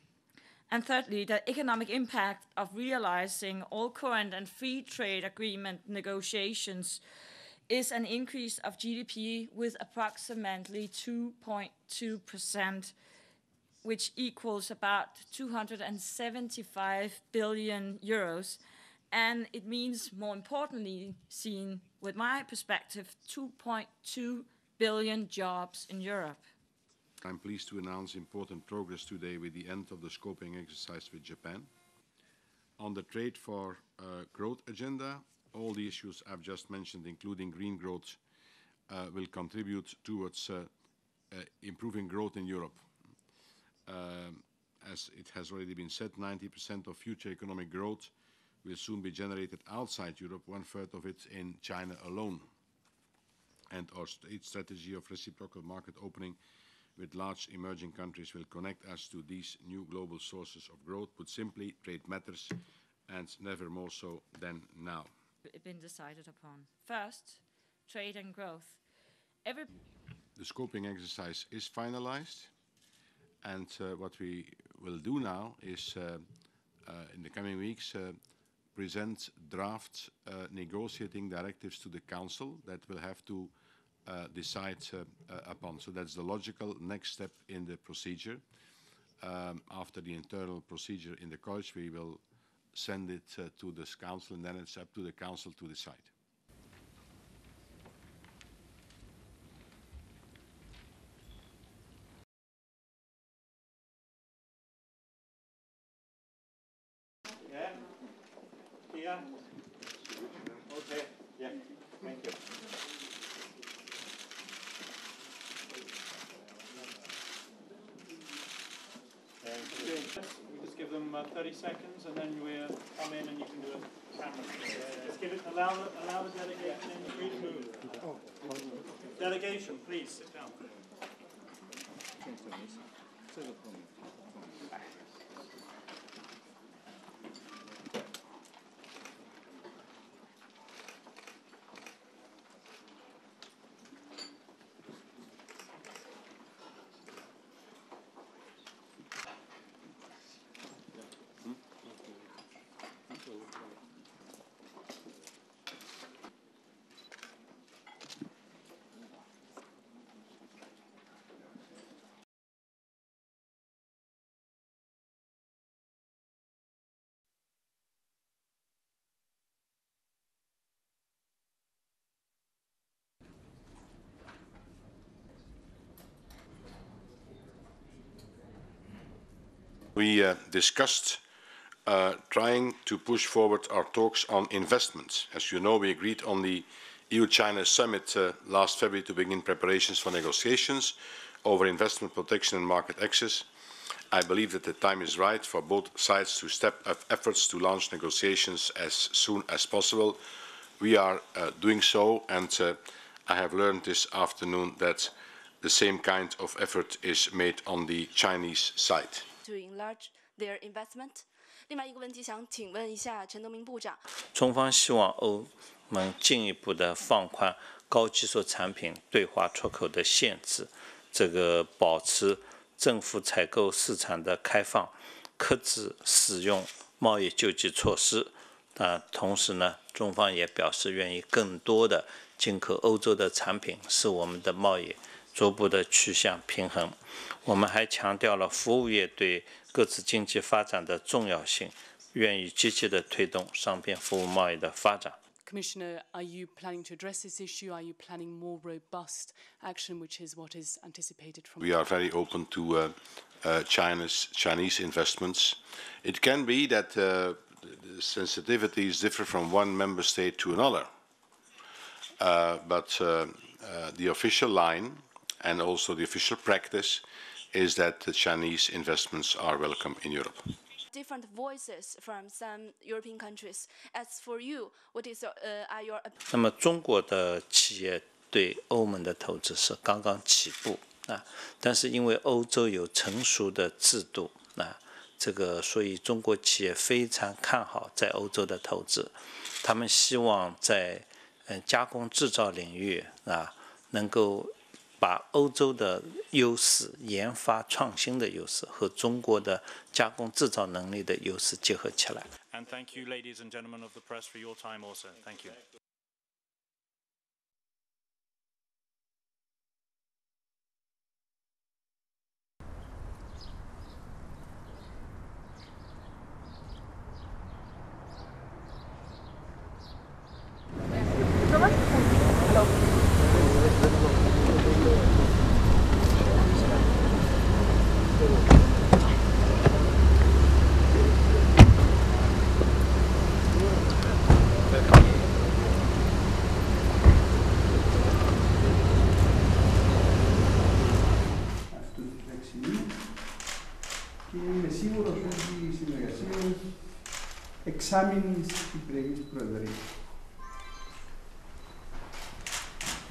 And thirdly, the economic impact of realizing all current and free trade agreement negotiations is an increase of GDP with approximately 2.2%, which equals about 275 billion euros. And it means, more importantly, seen with my perspective, 2.2 billion jobs in Europe. I'm pleased to announce important progress today with the end of the scoping exercise with Japan. On the Trade for Growth agenda, all the issues I've just mentioned, including green growth, will contribute towards improving growth in Europe. As it has already been said, 90% of future economic growth will soon be generated outside Europe, 1/3 of it in China alone. And our strategy of reciprocal market opening with large emerging countries will connect us to these new global sources of growth. Put simply, trade matters, and never more so than now. Been decided upon. First, trade and growth. The scoping exercise is finalized, and what we will do now is, in the coming weeks, present draft negotiating directives to the Council that will have to decide upon. So that's the logical next step in the procedure. After the internal procedure in the College, we will send it to the Council, and then it's up to the Council to decide. yeah. Okay, yeah, thank you. Okay, we just give them 30 seconds and then we'll come in and you can do a camera. Just give it, allow the delegation in, free to move. Delegation, please sit down. We discussed trying to push forward our talks on investments. As you know, we agreed on the EU-China summit last February to begin preparations for negotiations over investment protection and market access. I believe that the time is right for both sides to step up efforts to launch negotiations as soon as possible. We are doing so, and I have learned this afternoon that the same kind of effort is made on the Chinese side. To enlarge their investment. 另外一个问题想请问一下陈德明部长。中方希望欧盟进一步的放宽高技术产品对华出口的限制，这个保持政府采购市场的开放，克制使用贸易救济措施。同时呢，中方也表示愿意更多的进口欧洲的产品，使我们的贸易逐步的趋向平衡。我们还强调了服务业对各自经济发展的重要性，愿意积极的推动商品服务贸易的发展。Commissioner, are you planning to address this issue? Are you planning more robust action, which is what is anticipated from? We are very open to Chinese investments. It can be that the sensitivities differ from one member state to another, but the official line and also the official practice is that the Chinese investments are welcome in Europe. Different voices from some European countries. As for you, what is are your? 那么中国的企业对欧盟的投资是刚刚起步但是因为欧洲有成熟的制度所以中国企业非常看好在欧洲的投资，他们希望在加工制造领域能够把欧洲的优势、研发创新的优势和中国的加工制造能力的优势结合起来。And thank you, ladies and gentlemen of the press, for your time also. Thank you. Εξάμηνης Κυπριακής Προεδρίας.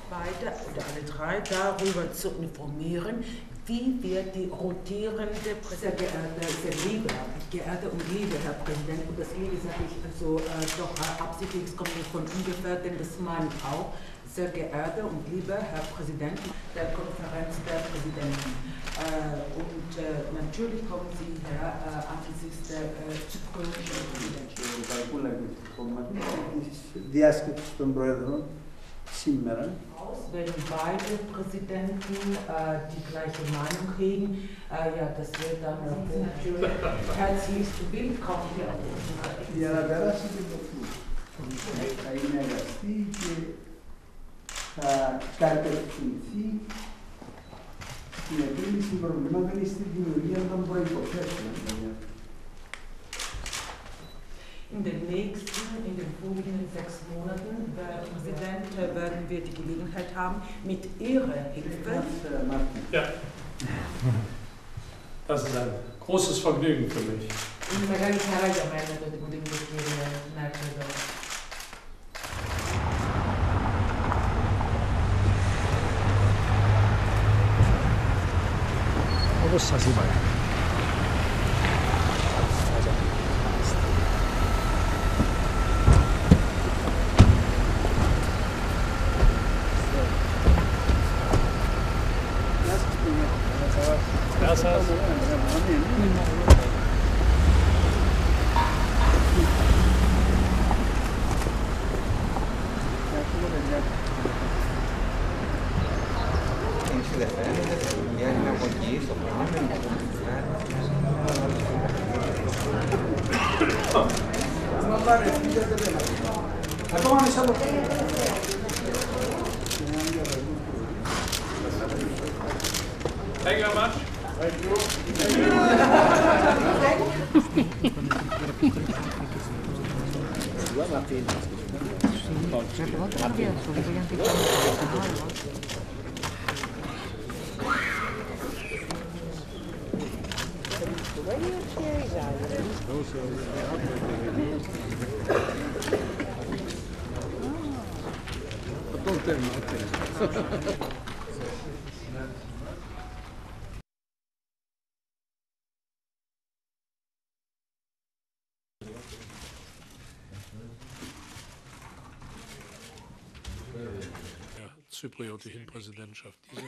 Beide oder alle drei darüber zu informieren, wie wir die rotierende sehr geehrte und liebe Herr Präsident, und das liebe sage ich also doch absichtlich, es kommt nicht von ungefähr, denn das meine ich auch, sehr geehrter und lieber Herr Präsident der Konferenz der Präsidenten. Und natürlich kommen Sie her angesichts der zyprionischen Διάσκεψη των Πρόεδρων σήμερα. Wenn beide Präsidenten die gleiche Meinung kriegen, ja, das wird dann natürlich herzlich willkommen hier auf dem Για να περάσει και το φλούτ. Θα είναι αγαστή και θα κατευθυνθεί στην επίλυση προβλημάτων ή στην δημιουργία των προϋποθέσεων. In den folgenden 6 Monaten, Herr Präsident, werden wir die Gelegenheit haben, mit Ihrer Hilfe. Ja. Das ist ein großes Vergnügen für mich. Thank you very much. Thank zypriotischen Präsidentschaft. Diese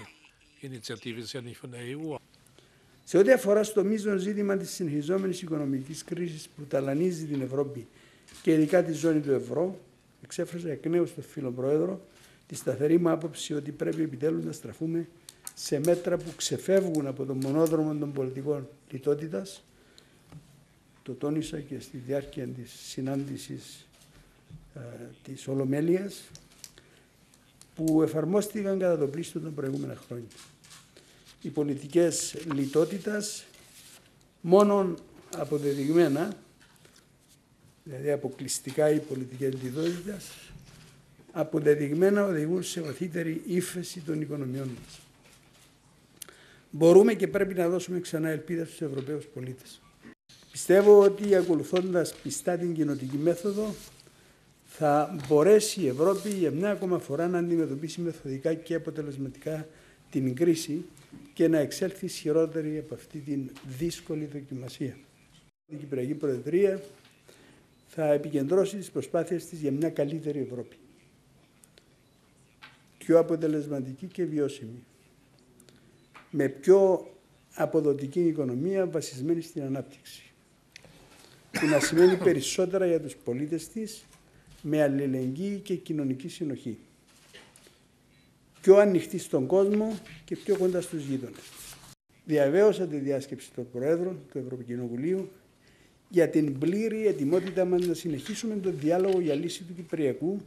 Initiative ist ja nicht von der EU. Σε ό,τι αφορά στο μείζον ζήτημα της συνεχιζόμενης οικονομικής κρίσης που ταλανίζει την Ευρώπη και ειδικά τη ζώνη του ευρώ, εξέφρασα εκ νέου στον φίλο Πρόεδρο τη σταθερή μου άποψη ότι πρέπει επιτέλους να στραφούμε σε μέτρα που ξεφεύγουν από τον μονόδρομο των πολιτικών λιτότητας. Το τόνισα και στη διάρκεια της συνάντησης της Ολομέλειας, που εφαρμόστηκαν κατά το πλήστο των προηγούμενα χρόνια. Οι πολιτικές λιτότητας μόνον αποδεδειγμένα, δηλαδή αποκλειστικά οι πολιτικές λιτότητας, αποδεδειγμένα οδηγούν σε βαθύτερη ύφεση των οικονομιών μας. Μπορούμε και πρέπει να δώσουμε ξανά ελπίδα στους Ευρωπαίους πολίτες. Πιστεύω ότι ακολουθώντας πιστά την κοινοτική μέθοδο θα μπορέσει η Ευρώπη για μια ακόμα φορά να αντιμετωπίσει μεθοδικά και αποτελεσματικά την κρίση και να εξέλθει ισχυρότερη από αυτή την δύσκολη δοκιμασία. Η Κυπριακή Προεδρία θα επικεντρώσει τις προσπάθειες της για μια καλύτερη Ευρώπη. Πιο αποτελεσματική και βιώσιμη. Με πιο αποδοτική οικονομία βασισμένη στην ανάπτυξη. Που να σημαίνει περισσότερα για τους πολίτες της, με αλληλεγγύη και κοινωνική συνοχή. Πιο ανοιχτή στον κόσμο και πιο κοντά στους γείτονες. Διαβέβαιωσα τη διάσκεψη των Προέδρων του Ευρωκοινοβουλίου για την πλήρη ετοιμότητά μας να συνεχίσουμε τον διάλογο για λύση του Κυπριακού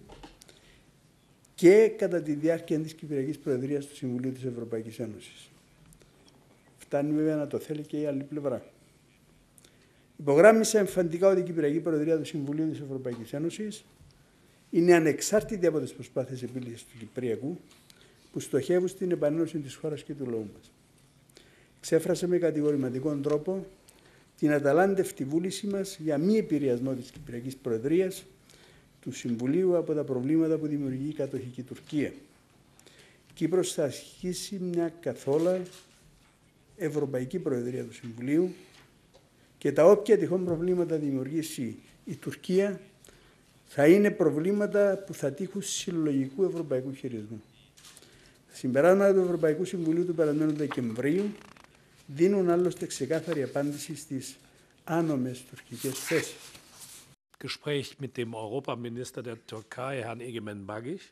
και κατά τη διάρκεια της Κυπριακής Προεδρίας του Συμβουλίου της Ευρωπαϊκής Ένωσης. Φτάνει βέβαια να το θέλει και η άλλη πλευρά. Υπογράμμισα εμφαντικά ότι η Κυπριακή Προεδρία του Συμβουλίου της Ευρωπαϊκής Ένωσης είναι ανεξάρτητη από τις προσπάθειες επίλυσης του Κυπριακού που στοχεύουν στην επανένωση της χώρας και του λαού μας. Ξέφρασε με κατηγορηματικό τρόπο την αταλάντευτη βούληση μας για μη επηρεασμό της Κυπριακής Προεδρίας του Συμβουλίου από τα προβλήματα που δημιουργεί η κατοχική Τουρκία. Η Κύπρος θα ασχίσει μια καθόλου Ευρωπαϊκή Προεδρία του Συμβουλίου και τα όποια τυχόν προβλήματα δημιουργήσει η Τουρκία θα είναι προβλήματα που θα τύχουν συλλογικού ευρωπαϊκού χειρισμού. Τα συμπεράσματα του Ευρωπαϊκού Συμβουλίου του περασμένου Δεκεμβρίου δίνουν άλλωστε ξεκάθαρη απάντηση στις άνομες τουρκικές θέσεις. Gespräch mit dem Europaminister der Türkei, Herrn Egemen Bagic,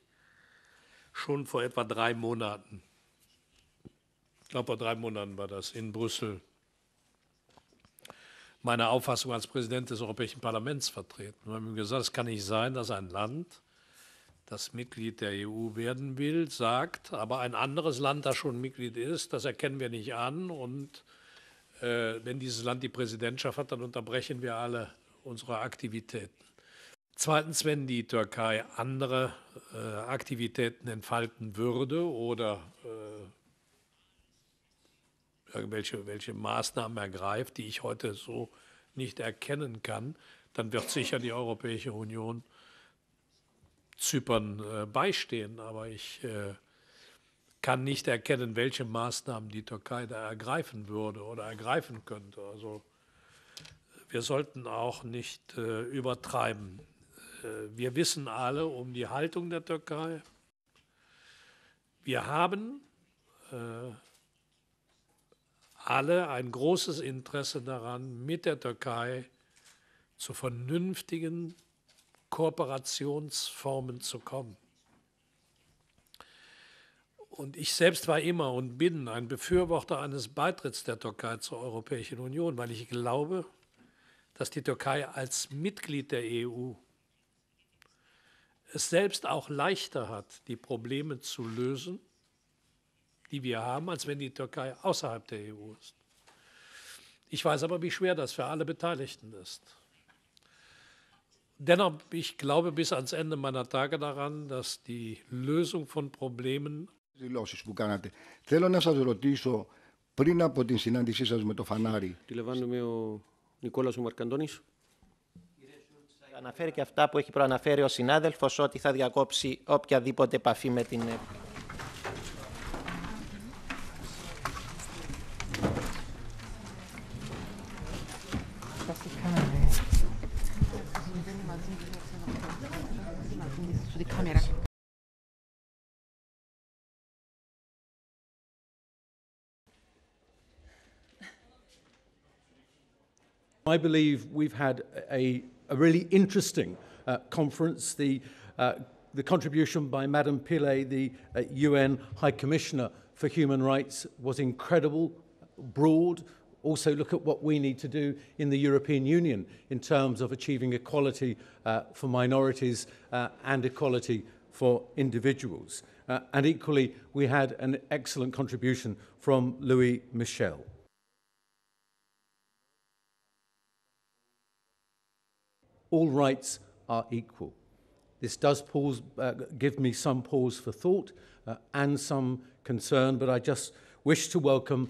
schon vor etwa 3 Monaten. Ich glaube, vor 3 Monaten war das in Brüssel. Meine Auffassung als Präsident des Europäischen Parlaments vertreten. Wir haben gesagt, es kann nicht sein, dass ein Land, das Mitglied der EU werden will, sagt, aber ein anderes Land, das schon Mitglied ist, das erkennen wir nicht an. Und wenn dieses Land die Präsidentschaft hat, dann unterbrechen wir alle Aktivitäten. Zweitens, wenn die Türkei andere Aktivitäten entfalten würde oder welche Maßnahmen ergreift, die ich heute so nicht erkennen kann, dann wird sicher die Europäische Union Zypern beistehen. Aber ich kann nicht erkennen, welche Maßnahmen die Türkei da ergreifen würde oder ergreifen könnte. Also wir sollten auch nicht übertreiben. Wir wissen alle um die Haltung der Türkei. Wir haben alle ein großes Interesse daran, mit der Türkei zu vernünftigen Kooperationsformen zu kommen. Und ich selbst war immer und bin ein Befürworter eines Beitritts der Türkei zur Europäischen Union, weil ich glaube, dass die Türkei als Mitglied der EU es selbst auch leichter hat, die Probleme zu lösen, die wir haben, als wenn die Türkei außerhalb der EU ist. Ich weiß aber, wie schwer das für alle Beteiligten ist. Dennoch, ich glaube bis ans Ende meiner Tage daran, dass die Lösung von Problemen. Δηλώσεις που κάνατε. Θέλω να σας ρωτήσω, πριν από την συνάντησή σας με το Φανάρι. Τηλεβάνομαι ο Νικόλας ο Μαρκαντώνης. Αναφέρει και αυτά που έχει προαναφέρει ο συνάδελφος, ότι θα διακόψει οποιαδήποτε επαφή με την... I believe we've had a really interesting conference. The contribution by Madame Pillay, the UN High Commissioner for Human Rights, was incredible, broad. Also look at what we need to do in the European Union in terms of achieving equality for minorities and equality for individuals. And equally, we had an excellent contribution from Louis Michel. All rights are equal. This does give me some pause for thought and some concern, but I just wish to welcome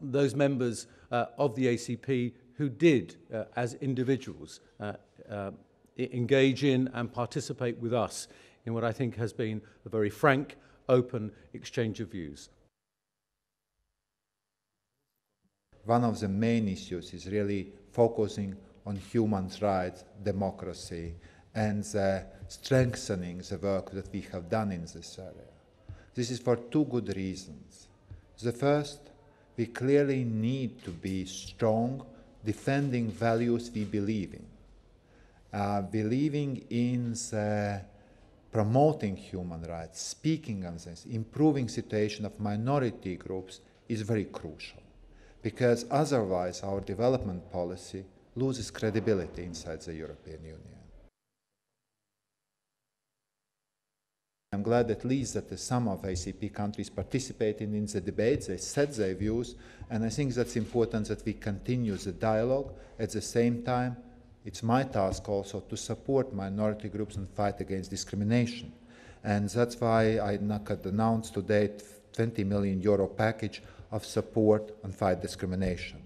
those members of the ACP who did, as individuals, engage in and participate with us in what I think has been a very frank, open exchange of views. One of the main issues is really focusing on human rights, democracy, and strengthening the work that we have done in this area. This is for two good reasons. The first, we clearly need to be strong, defending values we believe in. Believing in promoting human rights, speaking on this, improving situation of minority groups is very crucial, because otherwise our development policy loses credibility inside the European Union. I'm glad at least that some of ACP countries participated in the debates, they said their views, and I think that's important that we continue the dialogue. At the same time, it's my task also to support minority groups and fight against discrimination. And that's why I announced today a €20 million package of support and fight discrimination.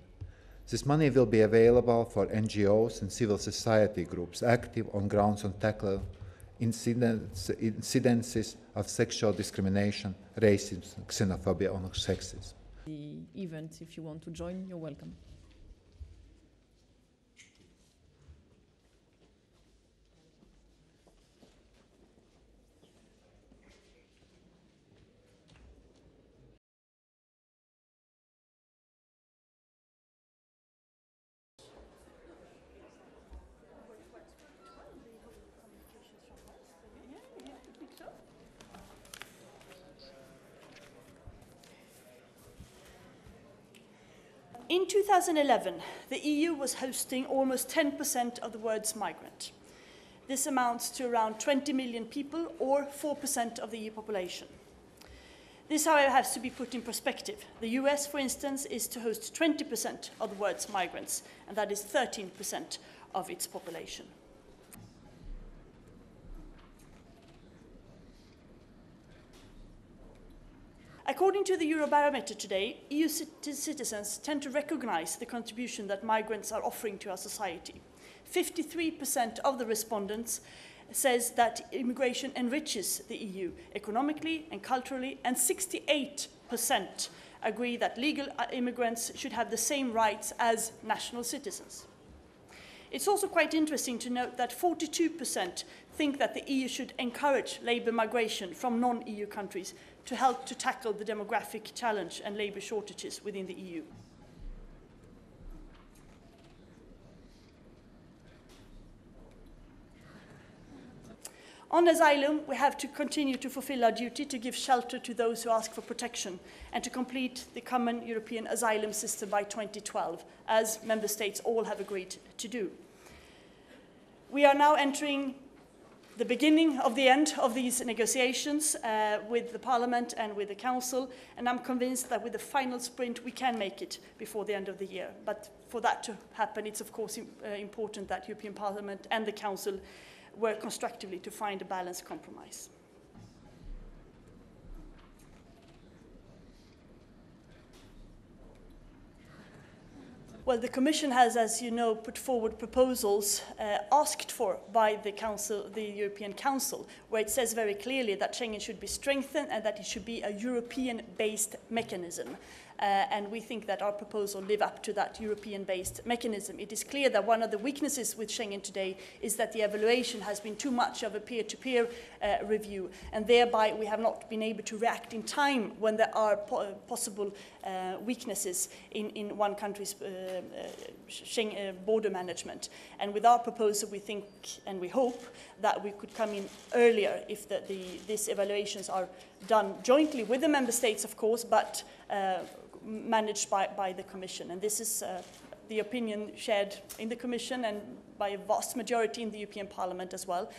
This money will be available for NGOs and civil society groups active on grounds on tackle incidences of sexual discrimination, racism, xenophobia, and sexism. The event, if you want to join, you're welcome. In 2011, the EU was hosting almost 10% of the world's migrant. This amounts to around 20 million people, or 4% of the EU population. This, however, has to be put in perspective. The US, for instance, is to host 20% of the world's migrants, and that is 13% of its population. According to the Eurobarometer today, EU citizens tend to recognize the contribution that migrants are offering to our society. 53% of the respondents says that immigration enriches the EU economically and culturally, and 68% agree that legal immigrants should have the same rights as national citizens. It's also quite interesting to note that 42% think that the EU should encourage labour migration from non-EU countries to help to tackle the demographic challenge and labour shortages within the EU. On asylum, we have to continue to fulfil our duty to give shelter to those who ask for protection and to complete the common European asylum system by 2012, as member states all have agreed to do. We are now entering the beginning of the end of these negotiations with the Parliament and with the Council, and I'm convinced that with the final sprint we can make it before the end of the year. But for that to happen, it's of course important that European Parliament and the Council work constructively to find a balanced compromise. Well, the Commission has, as you know, put forward proposals asked for by the Council, the European Council, where it says very clearly that Schengen should be strengthened and that it should be a European-based mechanism. And we think that our proposal lives up to that European-based mechanism. It is clear that one of the weaknesses with Schengen today is that the evaluation has been too much of a peer-to-peer review, and thereby we have not been able to react in time when there are possible weaknesses in one country's border management. And with our proposal, we think and we hope that we could come in earlier if these evaluations are done jointly with the member states, of course, but managed by the Commission. And this is the opinion shared in the Commission and by a vast majority in the European Parliament as well.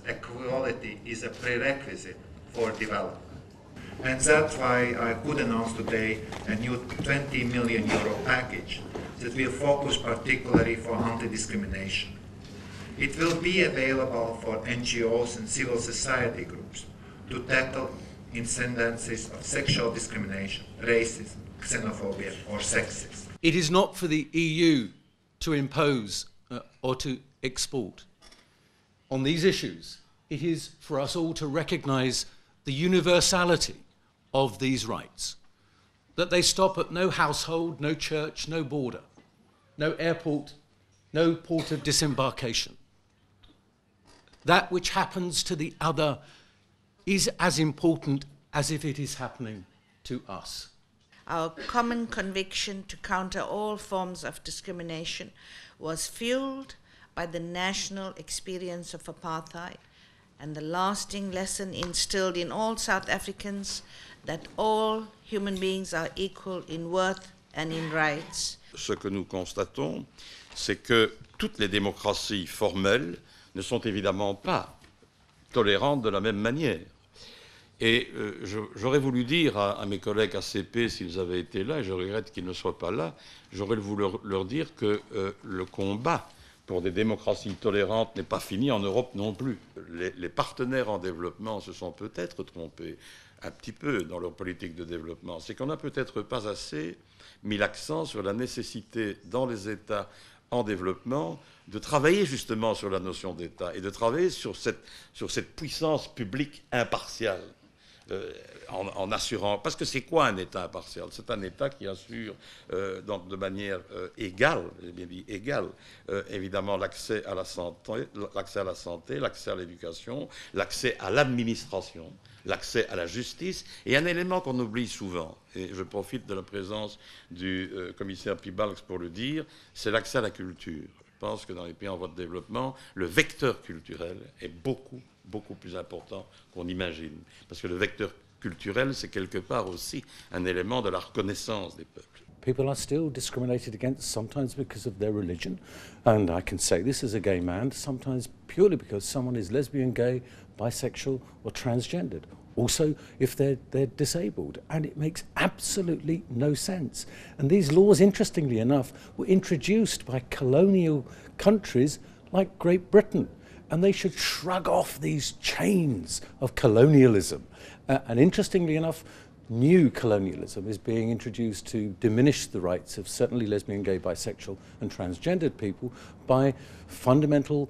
Equality is a prerequisite for development. And that's why I could announce today a new €20 million package that will focus particularly for anti-discrimination. It will be available for NGOs and civil society groups to tackle incidences of sexual discrimination, racism, xenophobia or sexism. It is not for the EU to impose or to export. On these issues, it is for us all to recognise the universality of these rights, that they stop at no household, no church, no border, no airport, no port of disembarkation. That which happens to the other is as important as if it is happening to us. Our common conviction to counter all forms of discrimination was fueled by the national experience of apartheid and the lasting lesson instilled in all South Africans that all human beings are equal in worth and in rights. Ce que nous constatons, c'est que toutes les démocraties formelles ne sont évidemment pas tolérantes de la même manière. Et j'aurais voulu dire à mes collègues ACP, s'ils avaient été là, et je regrette qu'ils ne soient pas là, j'aurais voulu leur dire que le combat pour des démocraties tolérantes n'est pas fini en Europe non plus. Les partenaires en développement se sont peut-être trompés un petit peu dans leur politique de développement. C'est qu'on n'a peut-être pas assez mis l'accent sur la nécessité dans les États en développement de travailler justement sur la notion d'État et de travailler sur cette puissance publique impartiale. en assurant... Parce que c'est quoi un État impartial? C'est un État qui assure donc de manière égale, j'ai bien dit égale, évidemment l'accès à la santé, l'accès à l'éducation, l'accès à l'administration, l'accès à la justice, et un élément qu'on oublie souvent, et je profite de la présence du commissaire Piebalgs pour le dire, c'est l'accès à la culture. Je pense que dans les pays en voie de développement, le vecteur culturel est beaucoup plus important qu'on imagine. Parce que le vecteur culturel, c'est quelque part aussi un élément de la reconnaissance des peuples. People are still discriminated against, sometimes because of their religion. And I can say this as a gay man, sometimes purely because someone is lesbian, gay, bisexual or transgendered. Also, if they're disabled. And it makes absolutely no sense. And these laws, interestingly enough, were introduced by colonial countries like Great Britain. And they should shrug off these chains of colonialism. And interestingly enough, new colonialism is being introduced to diminish the rights of certainly lesbian, gay, bisexual and transgendered people by fundamental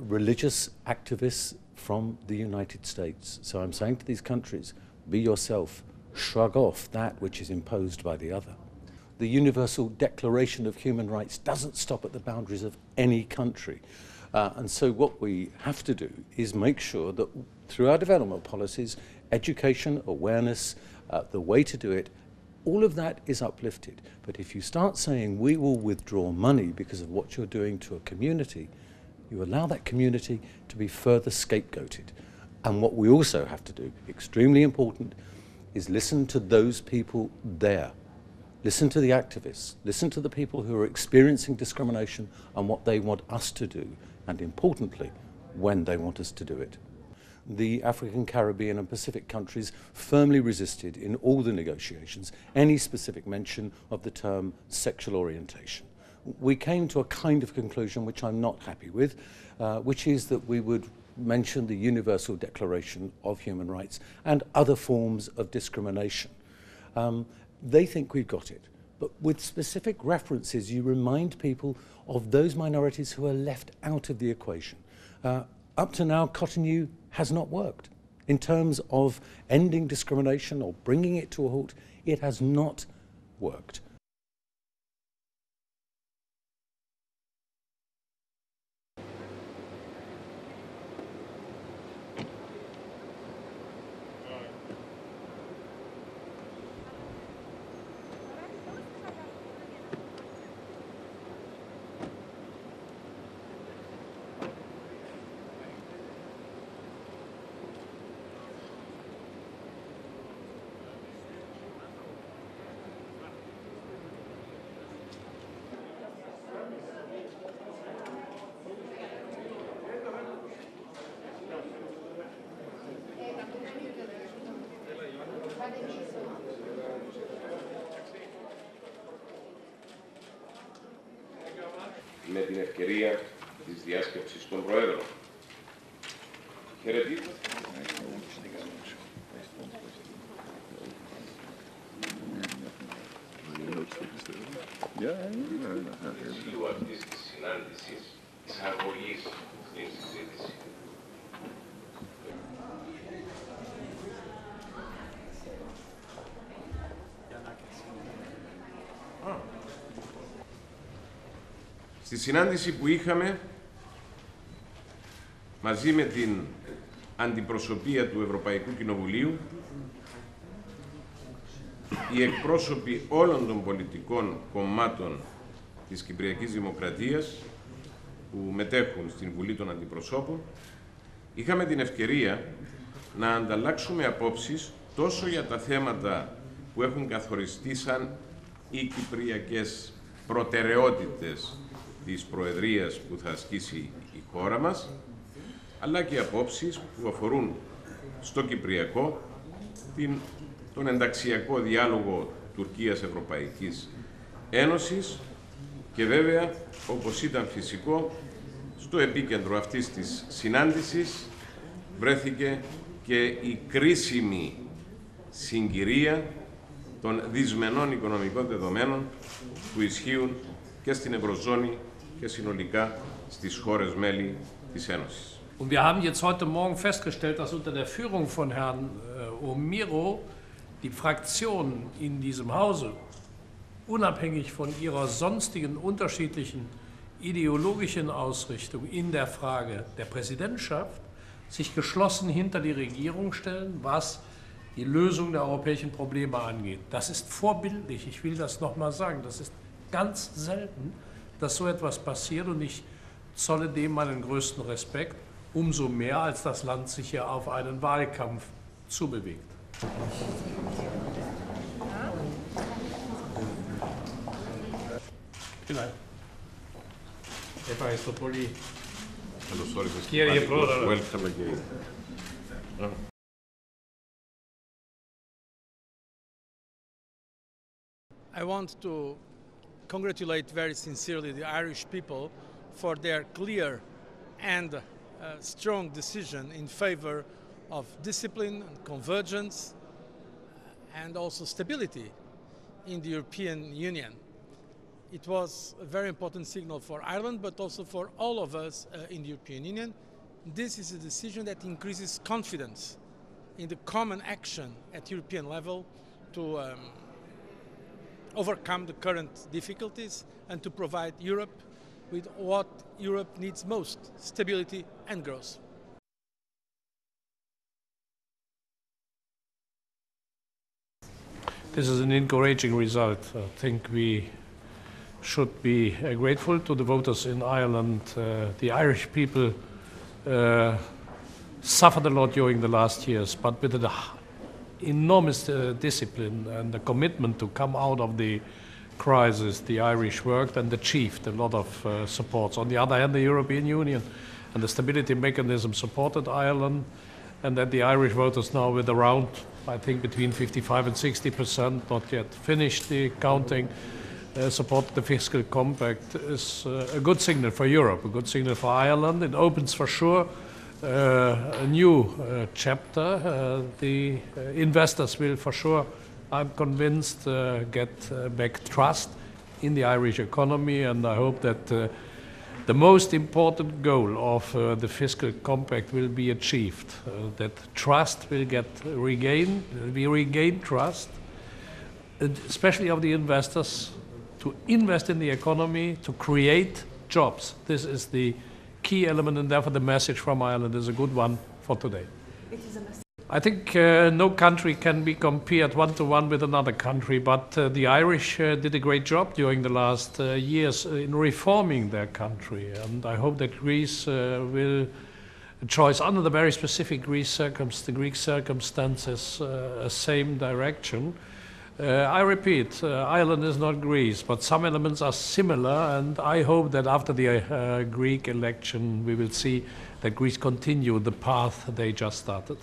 religious activists from the United States. So I'm saying to these countries, be yourself, shrug off that which is imposed by the other. The Universal Declaration of Human Rights doesn't stop at the boundaries of any country. And so what we have to do is make sure that through our development policies, education, awareness, the way to do it, all of that is uplifted. But if you start saying we will withdraw money because of what you're doing to a community, you allow that community to be further scapegoated. And what we also have to do, extremely important, is listen to those people there. Listen to the activists, listen to the people who are experiencing discrimination and what they want us to do, and importantly, when they want us to do it. The African, Caribbean and Pacific countries firmly resisted in all the negotiations any specific mention of the term sexual orientation. We came to a kind of conclusion which I'm not happy with, which is that we would mention the Universal Declaration of Human Rights and other forms of discrimination. They think we've got it, but with specific references you remind people of those minorities who are left out of the equation. Up to now, Cotonou has not worked. In terms of ending discrimination or bringing it to a halt, it has not worked. Με την ευκαιρία της διάσκεψης των Προέδρων. Χαιρετίζω. Στήλου αυτής της συνάντησης εισαγωγής στην συζήτηση. Στη συνάντηση που είχαμε μαζί με την αντιπροσωπεία του Ευρωπαϊκού Κοινοβουλίου, οι εκπρόσωποι όλων των πολιτικών κομμάτων της Κυπριακής Δημοκρατίας που μετέχουν στην Βουλή των Αντιπροσώπων, είχαμε την ευκαιρία να ανταλλάξουμε απόψεις τόσο για τα θέματα που έχουν καθοριστεί σαν οι κυπριακές προτεραιότητες της Προεδρίας που θα ασκήσει η χώρα μας, αλλά και απόψεις που αφορούν στο Κυπριακό τον ενταξιακό διάλογο Τουρκίας-Ευρωπαϊκής Ένωσης και βέβαια, όπως ήταν φυσικό, στο επίκεντρο αυτής της συνάντησης βρέθηκε και η κρίσιμη συγκυρία των δυσμενών οικονομικών δεδομένων που ισχύουν και στην Ευρωζώνη και συνολικά στις χώρες μέλη της Ένωσης. Und wir haben jetzt heute Morgen festgestellt, dass unter der Führung von Herrn O'Meara die Fraktionen in diesem Hause, unabhängig von ihrer sonstigen unterschiedlichen ideologischen Ausrichtung in der Frage der Präsidentschaft, sich geschlossen hinter die Regierung stellen, was die Lösung der europäischen Probleme angeht. Das ist vorbildlich, ich will das noch mal sagen. Das ist ganz selten, dass so etwas passiert, und ich zolle dem meinen größten Respekt, umso mehr, als das Land sich ja auf einen Wahlkampf zubewegt. Genau. Ευχαριστώ πολύ. Κύριε Πρόεδρε. Welcome again. I want to congratulate very sincerely the Irish people for their clear and strong decision in favor of discipline and convergence and also stability in the European Union. It was a very important signal for Ireland, but also for all of us in the European Union. This is a decision that increases confidence in the common action at European level to overcome the current difficulties and to provide Europe with what Europe needs most, stability and growth. This is an encouraging result. I think we should be grateful to the voters in Ireland. The Irish people suffered a lot during the last years, but with the enormous discipline and the commitment to come out of the crisis, the Irish worked and achieved a lot of supports. On the other hand, the European Union and the stability mechanism supported Ireland, and that the Irish voters now, with around, I think, between 55 and 60%, not yet finished the counting, support the fiscal compact, is a good signal for Europe, a good signal for Ireland. It opens for sure a new chapter. The investors will for sure, I'm convinced, get back trust in the Irish economy, and I hope that the most important goal of the fiscal compact will be achieved, that trust will we regain trust, especially of the investors, to invest in the economy, to create jobs. This is the key element, and therefore the message from Ireland is a good one for today. I think no country can be compared one-to-one with another country, but the Irish did a great job during the last years in reforming their country, and I hope that Greece will choose, under the very specific Greek circumstances, a same direction. I repeat, Ireland is not Greece, but some elements are similar, and I hope that after the Greek election we will see that Greece continue the path they just started.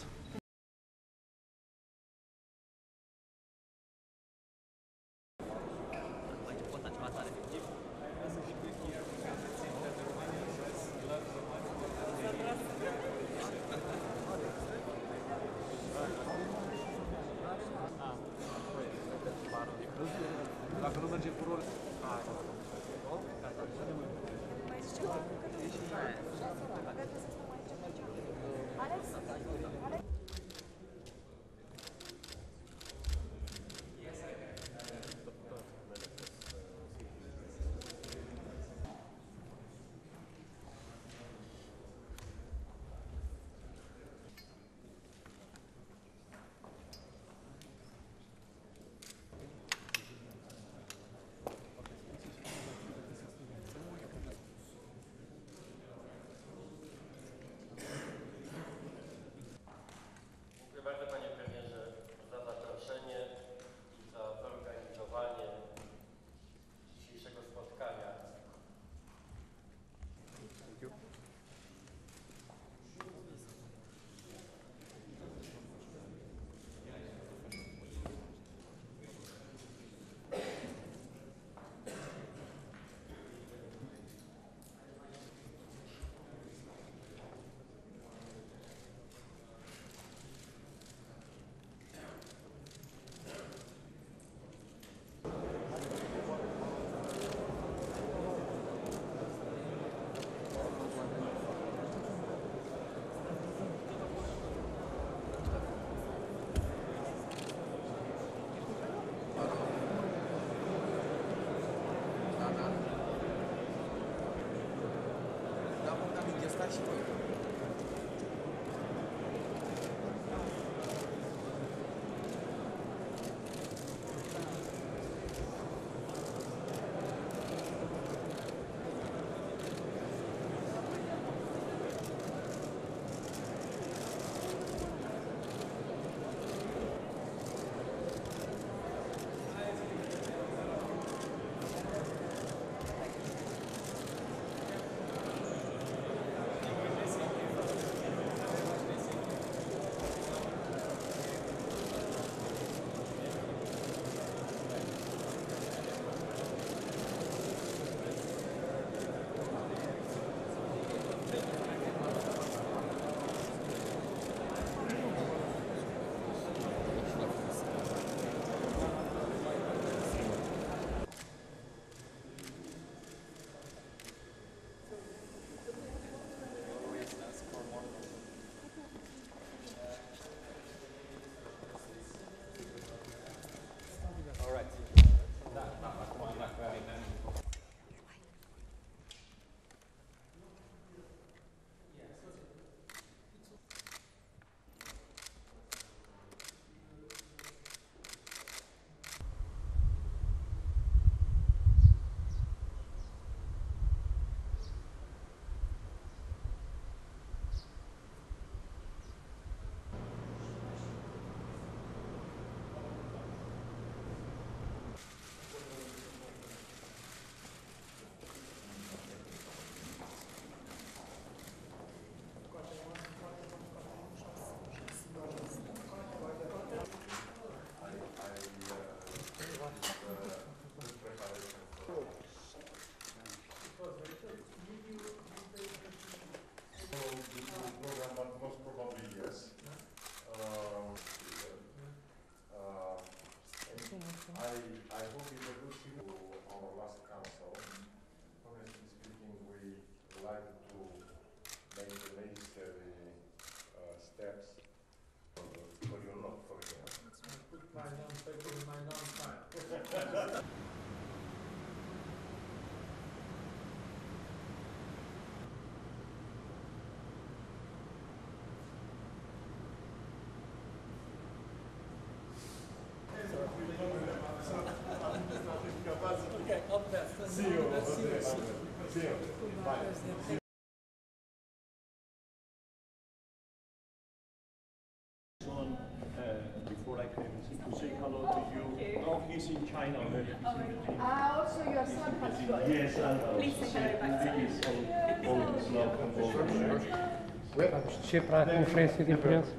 Before I came to say hello to you. Oh, he's in China already. Also your son has got. Yes, and please say hello back to him. always welcome. Participer para a conferência de imprensa.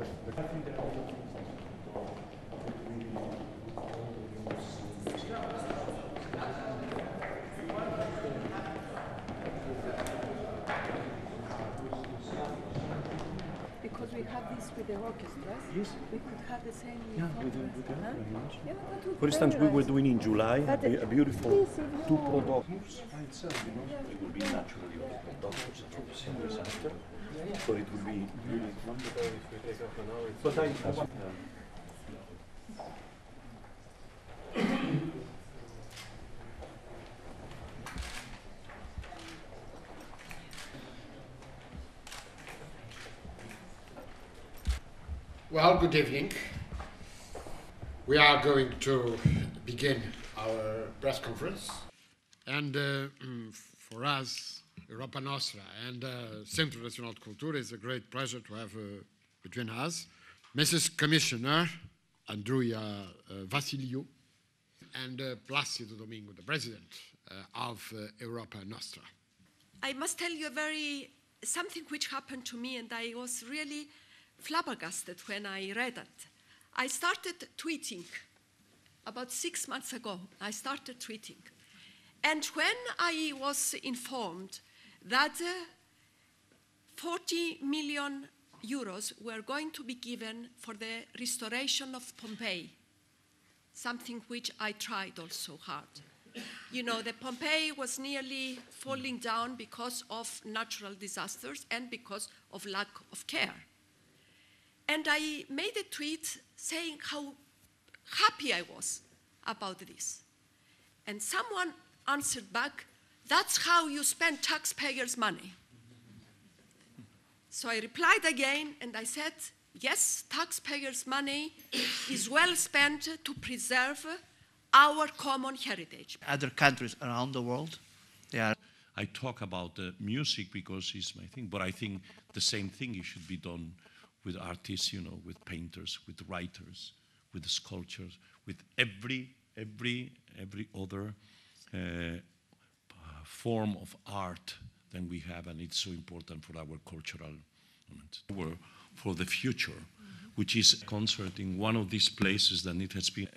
Because we have this with the orchestras. Yes. We could have the same. Yeah, we do very much. Yeah, that would For instance, we were doing in July a beautiful please, two productions by itself, you know. It will be naturally doctors and singers after. So it will be really wonderful if we take off an hour. But Well, good evening. We are going to begin our press conference. And for us, Europa Nostra and Centro Nacional de Cultura, it's a great pleasure to have between us Mrs. Commissioner Androuia Vassiliou and Plácido Domingo, the president of Europa Nostra. I must tell you something which happened to me, and I was really flabbergasted when I read it. I started tweeting about 6 months ago. I started tweeting. And when I was informed that 40 million euros were going to be given for the restoration of Pompeii, something which I tried also hard. You know, the Pompeii was nearly falling down because of natural disasters and because of lack of care. And I made a tweet saying how happy I was about this. And someone answered back, "That's how you spend taxpayers' money." So I replied again and I said, yes, taxpayers' money is well spent to preserve our common heritage. Other countries around the world, they are. I talk about music because it's my thing, but I think the same thing should be done with artists, you know, with painters, with writers, with sculptures, with every other form of art than we have, and it's so important for our cultural moment, for the future, which is a concert in one of these places that it has been.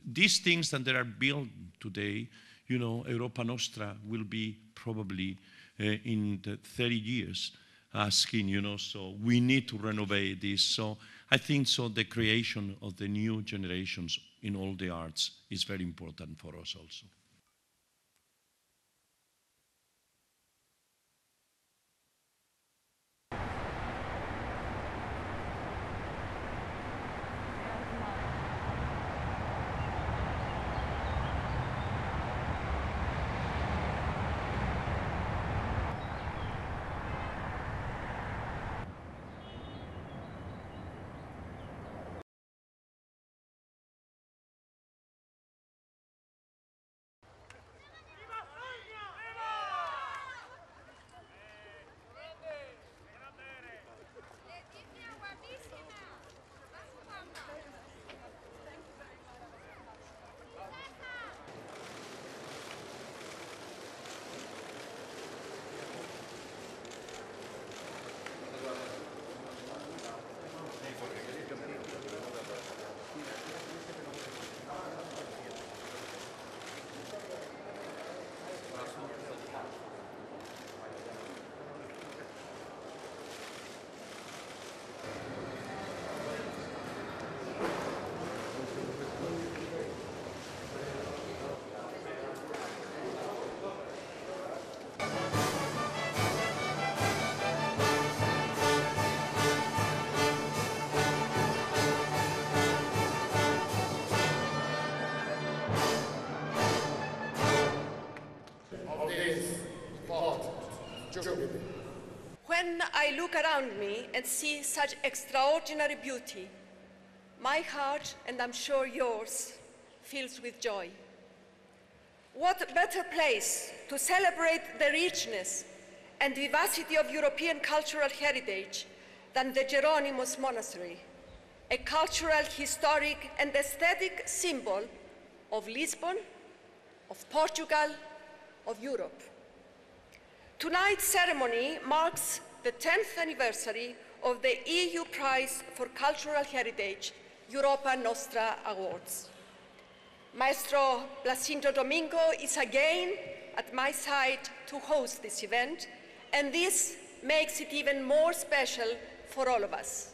These things that are built today, you know, Europa Nostra will be probably in the 30 years asking, you know, so we need to renovate this. So I think so the creation of the new generations in all the arts is very important for us also. When I look around me and see such extraordinary beauty, my heart, and I'm sure yours, fills with joy. What better place to celebrate the richness and vivacity of European cultural heritage than the Geronimos Monastery, a cultural, historic, and aesthetic symbol of Lisbon, of Portugal, of Europe. Tonight's ceremony marks the 10th anniversary of the EU Prize for Cultural Heritage, Europa Nostra Awards. Maestro Placindo Domingo is again at my side to host this event, and this makes it even more special for all of us.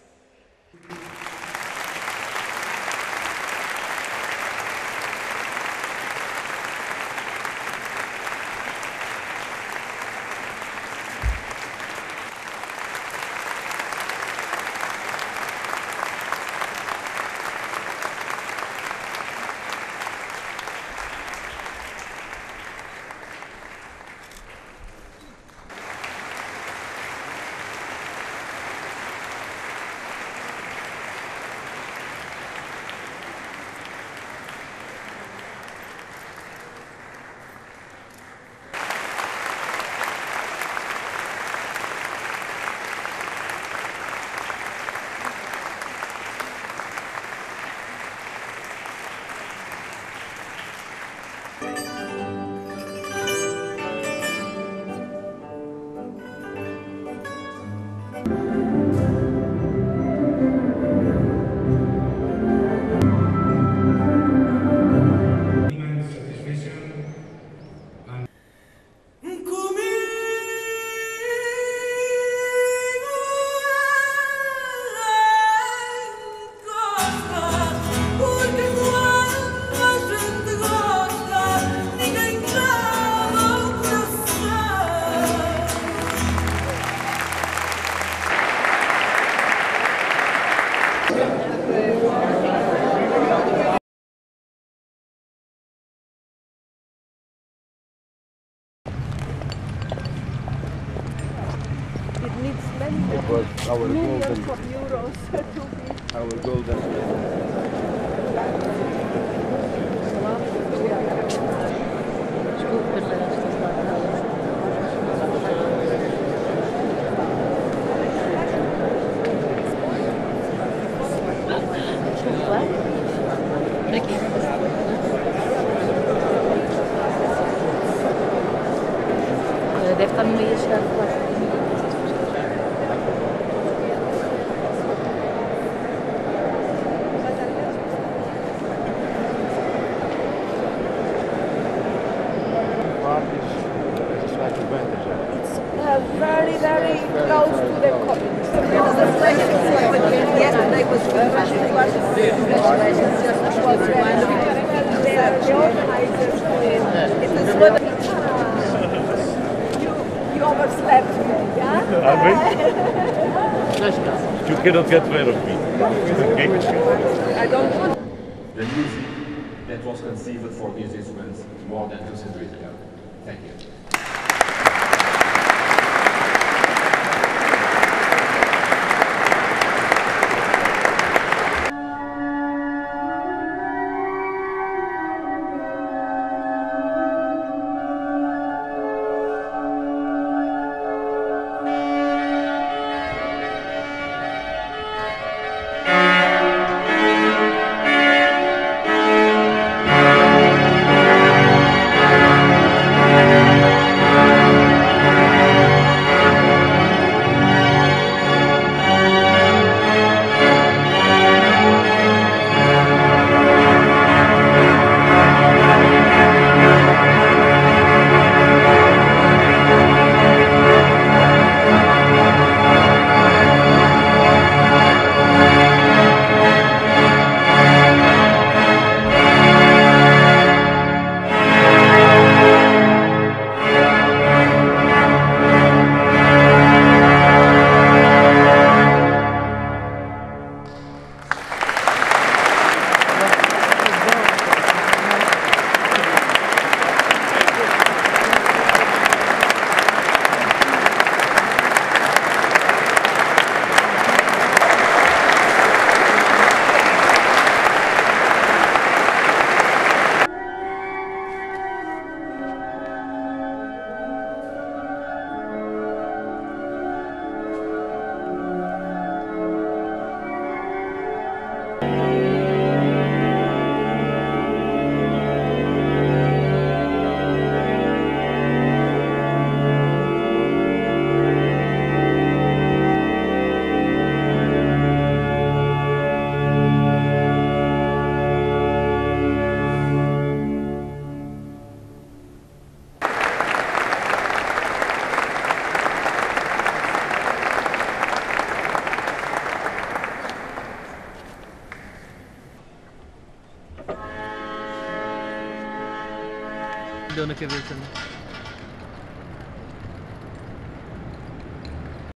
It was our millions golden, of euros to be our golden. Deve estar no meio a chegar very, very close to the coffee. Yesterday was the you overslept me, yeah? You cannot get rid of me. I don't want. The music that was conceived for these instruments more than 2 centuries ago. Thank you. Doon geweten.